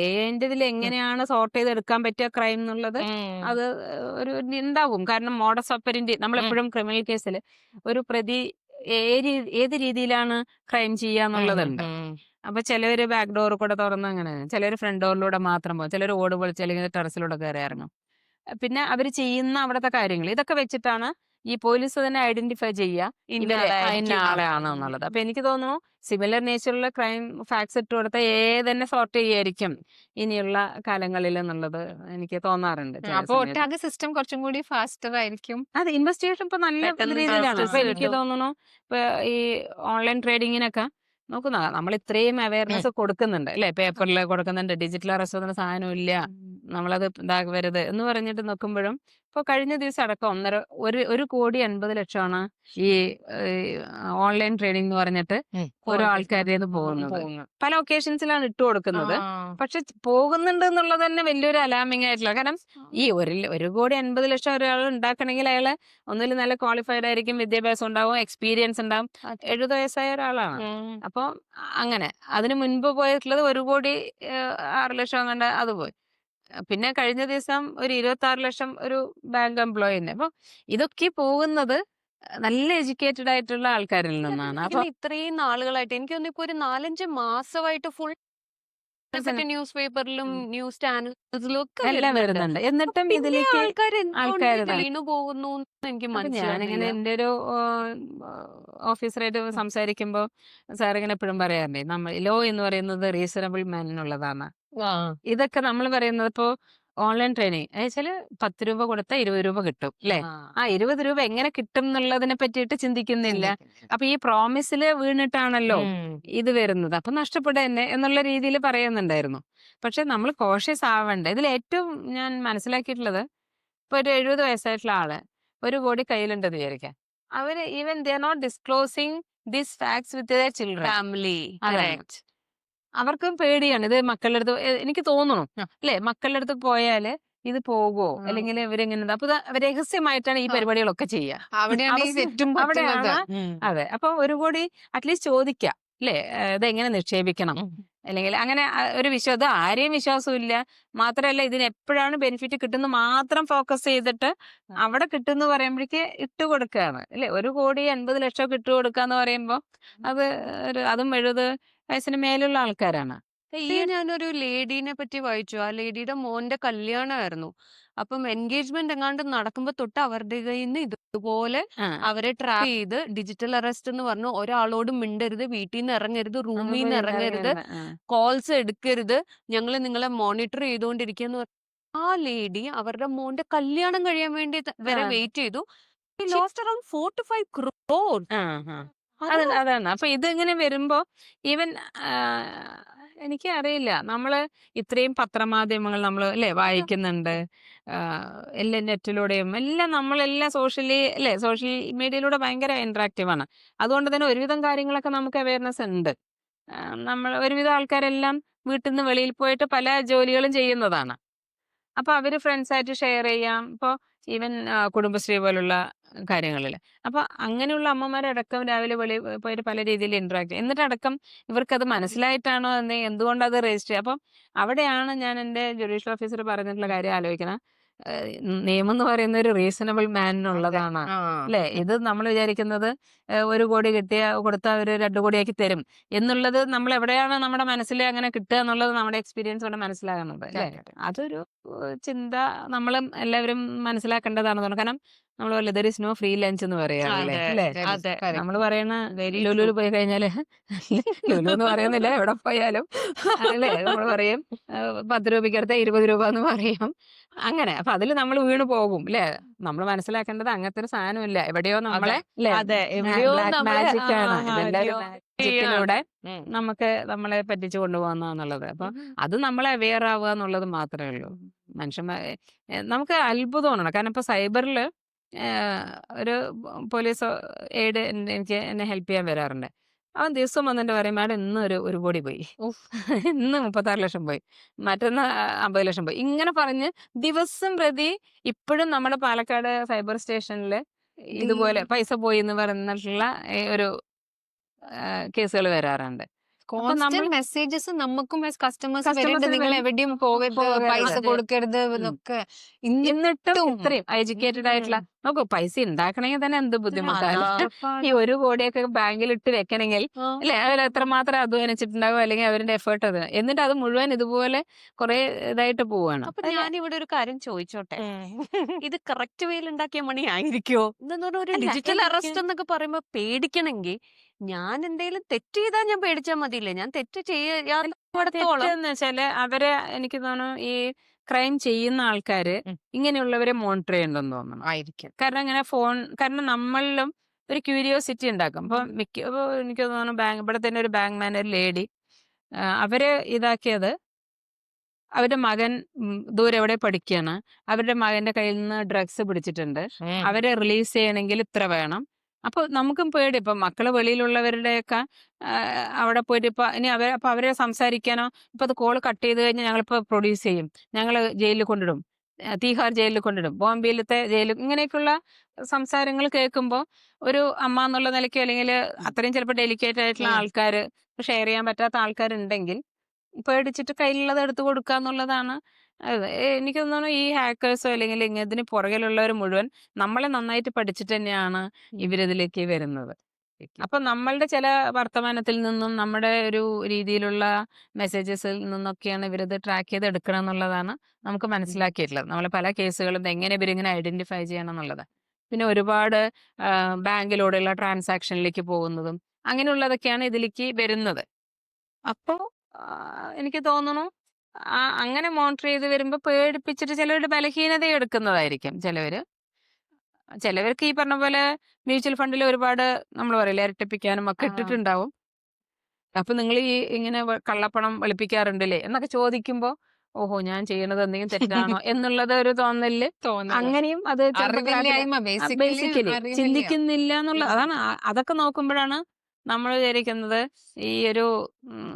ഇതിൽ എങ്ങനെയാണ് സോർട്ട് ചെയ്തെടുക്കാൻ പറ്റിയ ക്രൈം എന്നുള്ളത് അത് ഒരു ഉണ്ടാവും. കാരണം മോഡസ് ഓപ്പറൻഡി നമ്മളെപ്പോഴും ക്രിമിനൽ കേസിൽ ഒരു പ്രതി ഏത് രീതിയിലാണ് ക്രൈം ചെയ്യാന്നുള്ളതുണ്ട്. അപ്പൊ ചിലവര് ബാക്ക് ഡോർ കൂടെ തുറന്ന് അങ്ങനെ, ചിലര് ഫ്രണ്ട് ഡോറിലൂടെ മാത്രം പോകും, ചിലർ ഓട് പൊളിച്ച് അല്ലെങ്കിൽ ടെറസിലൂടെ കയറി ഇറങ്ങും. പിന്നെ അവര് ചെയ്യുന്ന അവിടുത്തെ കാര്യങ്ങൾ ഇതൊക്കെ വെച്ചിട്ടാണ് ഈ പോലീസ് തന്നെ ഐഡന്റിഫൈ ചെയ്യുക ഇന്ന ഇവരെ ഇന്ന ആളായിരിക്കും. ആളെയാണ് എന്നുള്ളത്. അപ്പൊ എനിക്ക് തോന്നുന്നു സിമിലർ നേച്ചറുള്ള ക്രൈം ഫാക്ട്സ് ഇട്ട് കൊടുത്ത ഏതന്നെ സോർട്ട് ചെയ്യായിരിക്കും ഇനിയുള്ള കാലങ്ങളിൽ എന്നുള്ളത് എനിക്ക് തോന്നാറുണ്ട് ചില അപ്പൊ സമയത്ത്. ഒട്ടാകെ സിസ്റ്റം കുറച്ചും കൂടി ഫാസ്റ്റർ ആയിരിക്കും. അതെ, ഇൻവെസ്റ്റിഗേഷൻ ഇപ്പൊ നല്ല പെട്ടെന്ന് രീതിയിലാണ്. justice അപ്പൊ എനിക്ക് കിട്ടും. തോന്നുന്നു ഇപ്പൊ ഈ ഓൺലൈൻ ട്രേഡിങ്ങിനൊക്കെ നോക്കുന്ന നമ്മൾ ഇത്രയും അവയർനെസ് കൊടുക്കുന്നുണ്ട് അല്ലെ, പേപ്പറിൽ കൊടുക്കുന്നുണ്ട്, ഡിജിറ്റൽ അറസ്റ്റ് എന്ന സാധനം ഇല്ല, നമ്മളത് ഇതാകരുത് എന്ന് പറഞ്ഞിട്ട് നോക്കുമ്പോഴും ഇപ്പൊ കഴിഞ്ഞ ദിവസം അടക്കം 1,80,00,000 ഈ ഓൺലൈൻ ട്രേഡിംഗ് എന്ന് പറഞ്ഞിട്ട് ഓരോ ആൾക്കാരുടെ പോകുന്നത്. പല ഒക്കേഷൻസിലാണ് ഇട്ട് കൊടുക്കുന്നത്, പക്ഷെ പോകുന്നുണ്ട് എന്നുള്ളത് തന്നെ വലിയൊരു അലാമിങ് ആയിട്ടുള്ള. കാരണം ഈ 1,50,00,000 ഒരാൾ ഉണ്ടാക്കണമെങ്കിൽ അയാള് ഒന്നിൽ നല്ല ക്വാളിഫൈഡ് ആയിരിക്കും, വിദ്യാഭ്യാസം ഉണ്ടാവും, എക്സ്പീരിയൻസ് ഉണ്ടാവും. 70 വയസ്സായ ഒരാളാണ്. അപ്പൊ അങ്ങനെ അതിന് മുൻപ് പോയിട്ടുള്ളത് 1,06,00,000 കണ്ട് അത് പോയി. പിന്നെ കഴിഞ്ഞ ദിവസം ഒരു 26,00,000 ഒരു ബാങ്ക് എംപ്ലോയിന്. അപ്പൊ ഇതൊക്കെ പോകുന്നത് നല്ല എഡ്യൂക്കേറ്റഡ് ആയിട്ടുള്ള ആൾക്കാരിൽ നിന്നാണ്. അപ്പൊ ഇത്രയും നാളുകളായിട്ട് എനിക്ക് തോന്നുന്നു ഇപ്പൊ ഒരു 4-5 മാസമായിട്ട് ഫുൾ ന്യൂസ് പേപ്പറിലും ന്യൂസ് ചാനൽസിലും ഒക്കെ എല്ലാം വരുന്നുണ്ട്. എന്നിട്ടും ഇതിലേക്ക് ആൾക്കാർ വീണു പോകുന്നു എനിക്ക് ഞാനിങ്ങനെ മനസ്സിലാകുന്നില്ല. എൻ്റെ ഒരു ഓഫീസറായിട്ട് സംസാരിക്കുമ്പോൾ സാർ ഇങ്ങനെ എപ്പോഴും പറയാറുണ്ട്, നമ്മൾ ലോ എന്ന് പറയുന്നത് റീസണബിൾ മാനിനുള്ളതാണ്. ഇതൊക്കെ നമ്മൾ പറയുന്നത് ഇപ്പോ ഓൺലൈൻ ട്രെയിനിങ് വെച്ചാല് 10 രൂപ കൊടുത്താൽ 20 രൂപ കിട്ടും അല്ലെ. ആ 20 രൂപ എങ്ങനെ കിട്ടും എന്നുള്ളതിനെ പറ്റിയിട്ട് ചിന്തിക്കുന്നില്ല. അപ്പൊ ഈ പ്രോമിസില് വീണിട്ടാണല്ലോ ഇത് വരുന്നത്, അപ്പൊ നഷ്ടപ്പെടുക തന്നെ എന്നുള്ള രീതിയിൽ പറയുന്നുണ്ടായിരുന്നു. പക്ഷെ നമ്മൾ കോഷ്യസ് ആവണ്ടേ. ഇതിൽ ഏറ്റവും ഞാൻ മനസ്സിലാക്കിയിട്ടുള്ളത്, ഇപ്പൊ ഒരു 70 വയസ്സായിട്ടുള്ള ആള് 1 കോടി കയ്യിലുണ്ടെന്ന് വിചാരിക്കാം, അവര് even they are not disclosing this facts with their children. Family അവർക്കും പേടിയാണ് ഇത് മക്കളുടെ അടുത്ത്. എനിക്ക് തോന്നുന്നു അല്ലെ, മക്കളുടെ അടുത്ത് പോയാല് ഇത് പോകുമോ അല്ലെങ്കിൽ ഇവരെങ്ങനെ. അപ്പൊ രഹസ്യമായിട്ടാണ് ഈ പരിപാടികളൊക്കെ ചെയ്യുക. അവിടെയാണ്. അതെ, അപ്പൊ 1 കോടി അറ്റ്ലീസ്റ്റ് ചോദിക്കാം അല്ലെ, ഇതെങ്ങനെ നിക്ഷേപിക്കണം അല്ലെങ്കിൽ അങ്ങനെ ഒരു വിശ്വാസം. ആരെയും വിശ്വാസമില്ല. മാത്രമല്ല ഇതിന് എപ്പോഴാണ് ബെനിഫിറ്റ് കിട്ടുന്നത് മാത്രം ഫോക്കസ് ചെയ്തിട്ട് അവിടെ കിട്ടുന്ന പറയുമ്പോഴേക്ക് ഇട്ട് കൊടുക്കുകയാണ് അല്ലെ. 1,80,00,000 ഇട്ട് കൊടുക്കാന്ന് പറയുമ്പോ അത് അതും 70 വയസ്സിന് മേലുള്ള ആൾക്കാരാണ്. ഈ ഞാനൊരു ലേഡീനെ പറ്റി വായിച്ചു. ആ ലേഡിയുടെ മോന്റെ കല്യാണമായിരുന്നു. അപ്പം എൻഗേജ്മെന്റ് എങ്ങാണ്ട് നടക്കുമ്പോ തൊട്ട് അവരുടെ കയ്യിന്ന് ഇതുപോലെ ആ അവരെ ട്രാപ്പ് ചെയ്ത് ഡിജിറ്റൽ അറസ്റ്റ് എന്ന് പറഞ്ഞു ഒരാളോടും മിണ്ടരുത്, വീട്ടിൽ നിന്ന് ഇറങ്ങരുത്, റൂമിൽ നിന്ന് ഇറങ്ങരുത്, കോൾസ് എടുക്കരുത്, ഞങ്ങൾ നിങ്ങളെ മോണിറ്റർ ചെയ്തുകൊണ്ടിരിക്കുകയെന്ന് പറഞ്ഞു. ആ ലേഡി അവരുടെ മോന്റെ കല്യാണം കഴിയാൻ വേണ്ടി വരെ വെയിറ്റ് ചെയ്തു. Lost around 4 to 5 crore. അതാണ്. അപ്പൊ ഇതിങ്ങനെ വരുമ്പോ ഈവൻ എനിക്ക് അറിയില്ല, നമ്മള് ഇത്രയും പത്രമാധ്യമങ്ങൾ നമ്മൾ അല്ലെ വായിക്കുന്നുണ്ട്, എല്ലാ നെറ്റിലൂടെയും എല്ലാം നമ്മളെല്ലാം സോഷ്യൽ മീഡിയയിലൂടെ ഭയങ്കര ഇന്ററാക്റ്റീവ് ആണ്. അതുകൊണ്ട് തന്നെ ഒരുവിധം കാര്യങ്ങളൊക്കെ നമുക്ക് അവയർനെസ് ഉണ്ട്. നമ്മൾ ഒരുവിധം ആൾക്കാരെല്ലാം വീട്ടിൽ നിന്ന് വെളിയിൽ പോയിട്ട് പല ജോലികളും ചെയ്യുന്നതാണ്. അപ്പൊ അവര് ഫ്രണ്ട്സായിട്ട് ഷെയർ ചെയ്യാം. ഇപ്പോൾ ഈവൻ കുടുംബശ്രീ പോലുള്ള കാര്യങ്ങളിൽ. അപ്പൊ അങ്ങനെയുള്ള അമ്മമാരടക്കം രാവിലെ വെളിയിൽ പോയിട്ട് പല രീതിയിൽ ഇന്ററാക്ട് ചെയ്യും. എന്നിട്ടടക്കം ഇവർക്കത് മനസ്സിലായിട്ടാണോ എന്തുകൊണ്ടത് രജിസ്റ്റർ ചെയ്യുക? അപ്പം അവിടെയാണ് ഞാൻ എൻ്റെ ജുഡീഷ്യൽ ഓഫീസർ പറഞ്ഞിട്ടുള്ള കാര്യം ആലോചിക്കണം. നിയമം എന്ന് പറയുന്ന ഒരു റീസണബിൾ മാനിനുള്ളതാണ് അല്ലേ? ഇത് നമ്മൾ വിചാരിക്കുന്നത് 1 കോടി കൊടുത്താൽ ഒരു 2 കോടിയാക്കി തരും എന്നുള്ളത് നമ്മൾ എവിടെയാണ് നമ്മുടെ മനസ്സിൽ അങ്ങനെ കിട്ടുക എന്നുള്ളത് നമ്മുടെ എക്സ്പീരിയൻസ് കൊണ്ട് മനസ്സിലാകുന്നത് അല്ലേ? അതൊരു ചിന്ത നമ്മളും എല്ലാവരും മനസ്സിലാക്കേണ്ടതാണെന്ന് തോന്നുന്നു. കാരണം നമ്മൾ പോലെ there is no free lunch എന്ന് പറയാറില്ലേ അല്ലേ? അതെ. നമ്മൾ പറയണ ലുലുവിൽ പോയി കഴിഞ്ഞാല് ലുലു എന്ന് പറയുന്നില്ല, എവിടെ പോയാലും അല്ലേ നമ്മൾ പറയും 10 രൂപയ്ക്ക് അടുത്ത 20 രൂപ എന്ന് പറയും. അങ്ങനെ അപ്പൊ അതിൽ നമ്മൾ വീണ് പോകും അല്ലേ? നമ്മൾ മനസ്സിലാക്കേണ്ടത് അങ്ങനത്തെ ഒരു സാധനമില്ല. എവിടെയോ നമ്മളെ അതെ, എവിടെയോ നമ്മളെ മാജിക് ആണ്, ഇതെല്ലാം ഒരു എവിടെയോ മാജിക്കിലൂടെ നമ്മളെ പറ്റിച്ചു കൊണ്ടുപോകുന്നുള്ളത്. അപ്പൊ അത് നമ്മളെ അവെയർ ആവുക എന്നുള്ളത് മാത്രമേ ഉള്ളൂ. മനുഷ്യന്മാരെ നമുക്ക് അത്ഭുതമാണ്. കാരണം ഇപ്പൊ സൈബറിൽ ഒരു പോലീസ് എയ്ഡ് എന്നെ ഹെൽപ്പ് ചെയ്യാൻ വരാറുണ്ട്. അവൻ ദിവസം വന്നിട്ട് പറയും, മാഡം ഇന്ന് 1 കോടി പോയി, ഇന്ന് 36 ലക്ഷം പോയി, മറ്റൊന്ന് 50 ലക്ഷം പോയി, ഇങ്ങനെ പറഞ്ഞ് ദിവസം പ്രതി ഇപ്പോഴും നമ്മുടെ പാലക്കാട് സൈബർ സ്റ്റേഷനിൽ ഇതുപോലെ പൈസ പോയി എന്ന് പറഞ്ഞിട്ടുള്ള ഒരു കേസുകൾ വരാറുണ്ട്. കോൺസ്റ്റന്റ് മെസ്സേജസ് നമുക്കും കസ്റ്റമേഴ്സ് Customers വരുന്നുണ്ട്, നിങ്ങൾ വരും. എവിടെയും പോകരുത്, പൈസ അതെ. കൊടുക്കരുത് എന്നൊക്കെ. എന്നിട്ടും ഇത്രയും എഡ്യൂക്കേറ്റഡ് ആയിട്ടുള്ള നമുക്ക് പൈസ ഉണ്ടാക്കണമെങ്കിൽ തന്നെ എന്ത് ബുദ്ധിമുട്ടാണ്. ഈ 1 കോടിയൊക്കെ ബാങ്കിൽ ഇട്ട് വെക്കണമെങ്കിൽ അല്ലെ അവർ എത്രമാത്രം അധ്വാനിച്ചിട്ടുണ്ടാവും, അല്ലെങ്കിൽ അവരുടെ എഫേർട്ട് അത്, എന്നിട്ട് അത് മുഴുവൻ ഇതുപോലെ കുറെ ഇതായിട്ട് പോവാണ്. അപ്പൊ ഞാനിവിടെ ഒരു കാര്യം ചോദിച്ചോട്ടെ, ഇത് കറക്റ്റ് വേയിൽ ഉണ്ടാക്കിയ മണി ആയിരിക്കോ? എന്താന്ന് പറഞ്ഞാൽ ഒരു അല്ല, ഡിജിറ്റൽ എനിക്ക് അറസ്റ്റ് എന്നൊക്കെ പറയുമ്പോ പേടിക്കണമെങ്കിൽ ഞാൻ എന്തെങ്കിലും തെറ്റ് ചെയ്താൽ ഞാൻ പേടിച്ചാൽ മതിയില്ലേ? ഞാൻ തെറ്റ് ചെയ്യാത്തോളം തെറ്റെന്ന് വെച്ചാല് അവരെ എനിക്ക് തോന്നുന്നു ഈ ക്രൈം ചെയ്യുന്ന ആൾക്കാര് ഇങ്ങനെയുള്ളവരെ മോണിറ്റർ ചെയ്യണ്ടെന്ന് തോന്നുന്നു. ആയിരിക്കും. കാരണം ഇങ്ങനെ കാരണം നമ്മളിലും ഒരു ക്യൂരിയോസിറ്റി ഉണ്ടാക്കും. ഇപ്പൊ എനിക്ക് തോന്നുന്നു ഇവിടെ തന്നെ ഒരു ബാങ്ക് മാനേജർ ലേഡി, അവര് ഇതാക്കിയത് അവരുടെ മകൻ ദൂരെ എവിടെ പഠിക്കുകയാണ്, അവരുടെ മകന്റെ കയ്യിൽ നിന്ന് ഡ്രഗ്സ് പിടിച്ചിട്ടുണ്ട്, അവരെ റിലീസ് ചെയ്യണമെങ്കിൽ ഇത്ര വേണം. അപ്പൊ നമുക്കും പേടി, ഇപ്പൊ മക്കള് വെളിയിലുള്ളവരുടെയൊക്കെ അവിടെ പോയിട്ട് ഇപ്പൊ ഇനി അവരെ സംസാരിക്കാനോ, ഇപ്പൊ അത് കോള് കട്ട് ചെയ്ത് കഴിഞ്ഞാൽ ഞങ്ങളിപ്പോ പ്രൊഡ്യൂസ് ചെയ്യും, ഞങ്ങള് ജയിലിൽ കൊണ്ടിടും, തീഹാർ ജയിലിൽ കൊണ്ടിടും, ബോംബെയിലത്തെ ജയിലിൽ, ഇങ്ങനെയൊക്കെയുള്ള സംസാരങ്ങൾ കേൾക്കുമ്പോൾ ഒരു അമ്മ എന്നുള്ള നിലയ്ക്കോ അല്ലെങ്കിൽ അത്രയും ചിലപ്പോൾ ഡെലിക്കേറ്റ് ആയിട്ടുള്ള ആൾക്കാര്, ഷെയർ ചെയ്യാൻ പറ്റാത്ത ആൾക്കാരുണ്ടെങ്കിൽ പേടിച്ചിട്ട് കയ്യിലുള്ളത് എടുത്തു കൊടുക്കുക എന്നുള്ളതാണ്. എനിക്ക് തോന്നുന്നു ഈ ഹാക്കേഴ്സോ അല്ലെങ്കിൽ ഇതിന് പുറകിലുള്ളവർ മുഴുവൻ നമ്മളെ നന്നായിട്ട് പഠിച്ചിട്ട് തന്നെയാണ് ഇവരിതിലേക്ക് വരുന്നത്. അപ്പൊ നമ്മളുടെ ചില വർത്തമാനത്തിൽ നിന്നും നമ്മുടെ ഒരു രീതിയിലുള്ള മെസ്സേജസിൽ നിന്നൊക്കെയാണ് ഇവരിത് ട്രാക്ക് ചെയ്ത് എടുക്കണം എന്നുള്ളതാണ് നമുക്ക് മനസ്സിലാക്കിയിട്ടുള്ളത്. നമ്മൾ പല കേസുകളും എങ്ങനെ ഇവരിങ്ങനെ ഐഡന്റിഫൈ ചെയ്യണം എന്നുള്ളത്. പിന്നെ ഒരുപാട് ബാങ്കിലൂടെയുള്ള ട്രാൻസാക്ഷനിലേക്ക് പോകുന്നതും അങ്ങനെയുള്ളതൊക്കെയാണ് ഇതിലേക്ക് വരുന്നത്. അപ്പോ എനിക്ക് തോന്നുന്നു അങ്ങനെ മോണിറ്റർ ചെയ്ത് വരുമ്പോ പേടിപ്പിച്ചിട്ട് ചിലവരുടെ ബലഹീനത എടുക്കുന്നതായിരിക്കും ചിലവർക്ക് ഈ പറഞ്ഞ പോലെ മ്യൂച്വൽ ഫണ്ടിൽ ഒരുപാട് നമ്മൾ പറയില്ല ഇരട്ടിപ്പിക്കാനും ഒക്കെ ഇട്ടിട്ടുണ്ടാവും. അപ്പൊ നിങ്ങൾ ഈ ഇങ്ങനെ കള്ളപ്പണം വെളുപ്പിക്കാറുണ്ടല്ലേ എന്നൊക്കെ ചോദിക്കുമ്പോ, ഓഹോ ഞാൻ ചെയ്യണത് എന്തെങ്കിലും തെറ്റാണോ എന്നുള്ളത് ഒരു തോന്നല്, അങ്ങനെയും അത് ബേസിക്കലി ചിന്തിക്കുന്നില്ല എന്നുള്ള അതാണ്. അതൊക്കെ നോക്കുമ്പോഴാണ് നമ്മൾ വിചാരിക്കുന്നത് ഈ ഒരു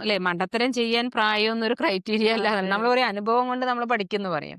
അല്ലെ മണ്ടത്തരം ചെയ്യാൻ പ്രായം എന്നൊരു ക്രൈറ്റീരിയ അല്ല, നമ്മൾ ഒരു അനുഭവം കൊണ്ട് നമ്മൾ പഠിക്കുന്നു പറയും.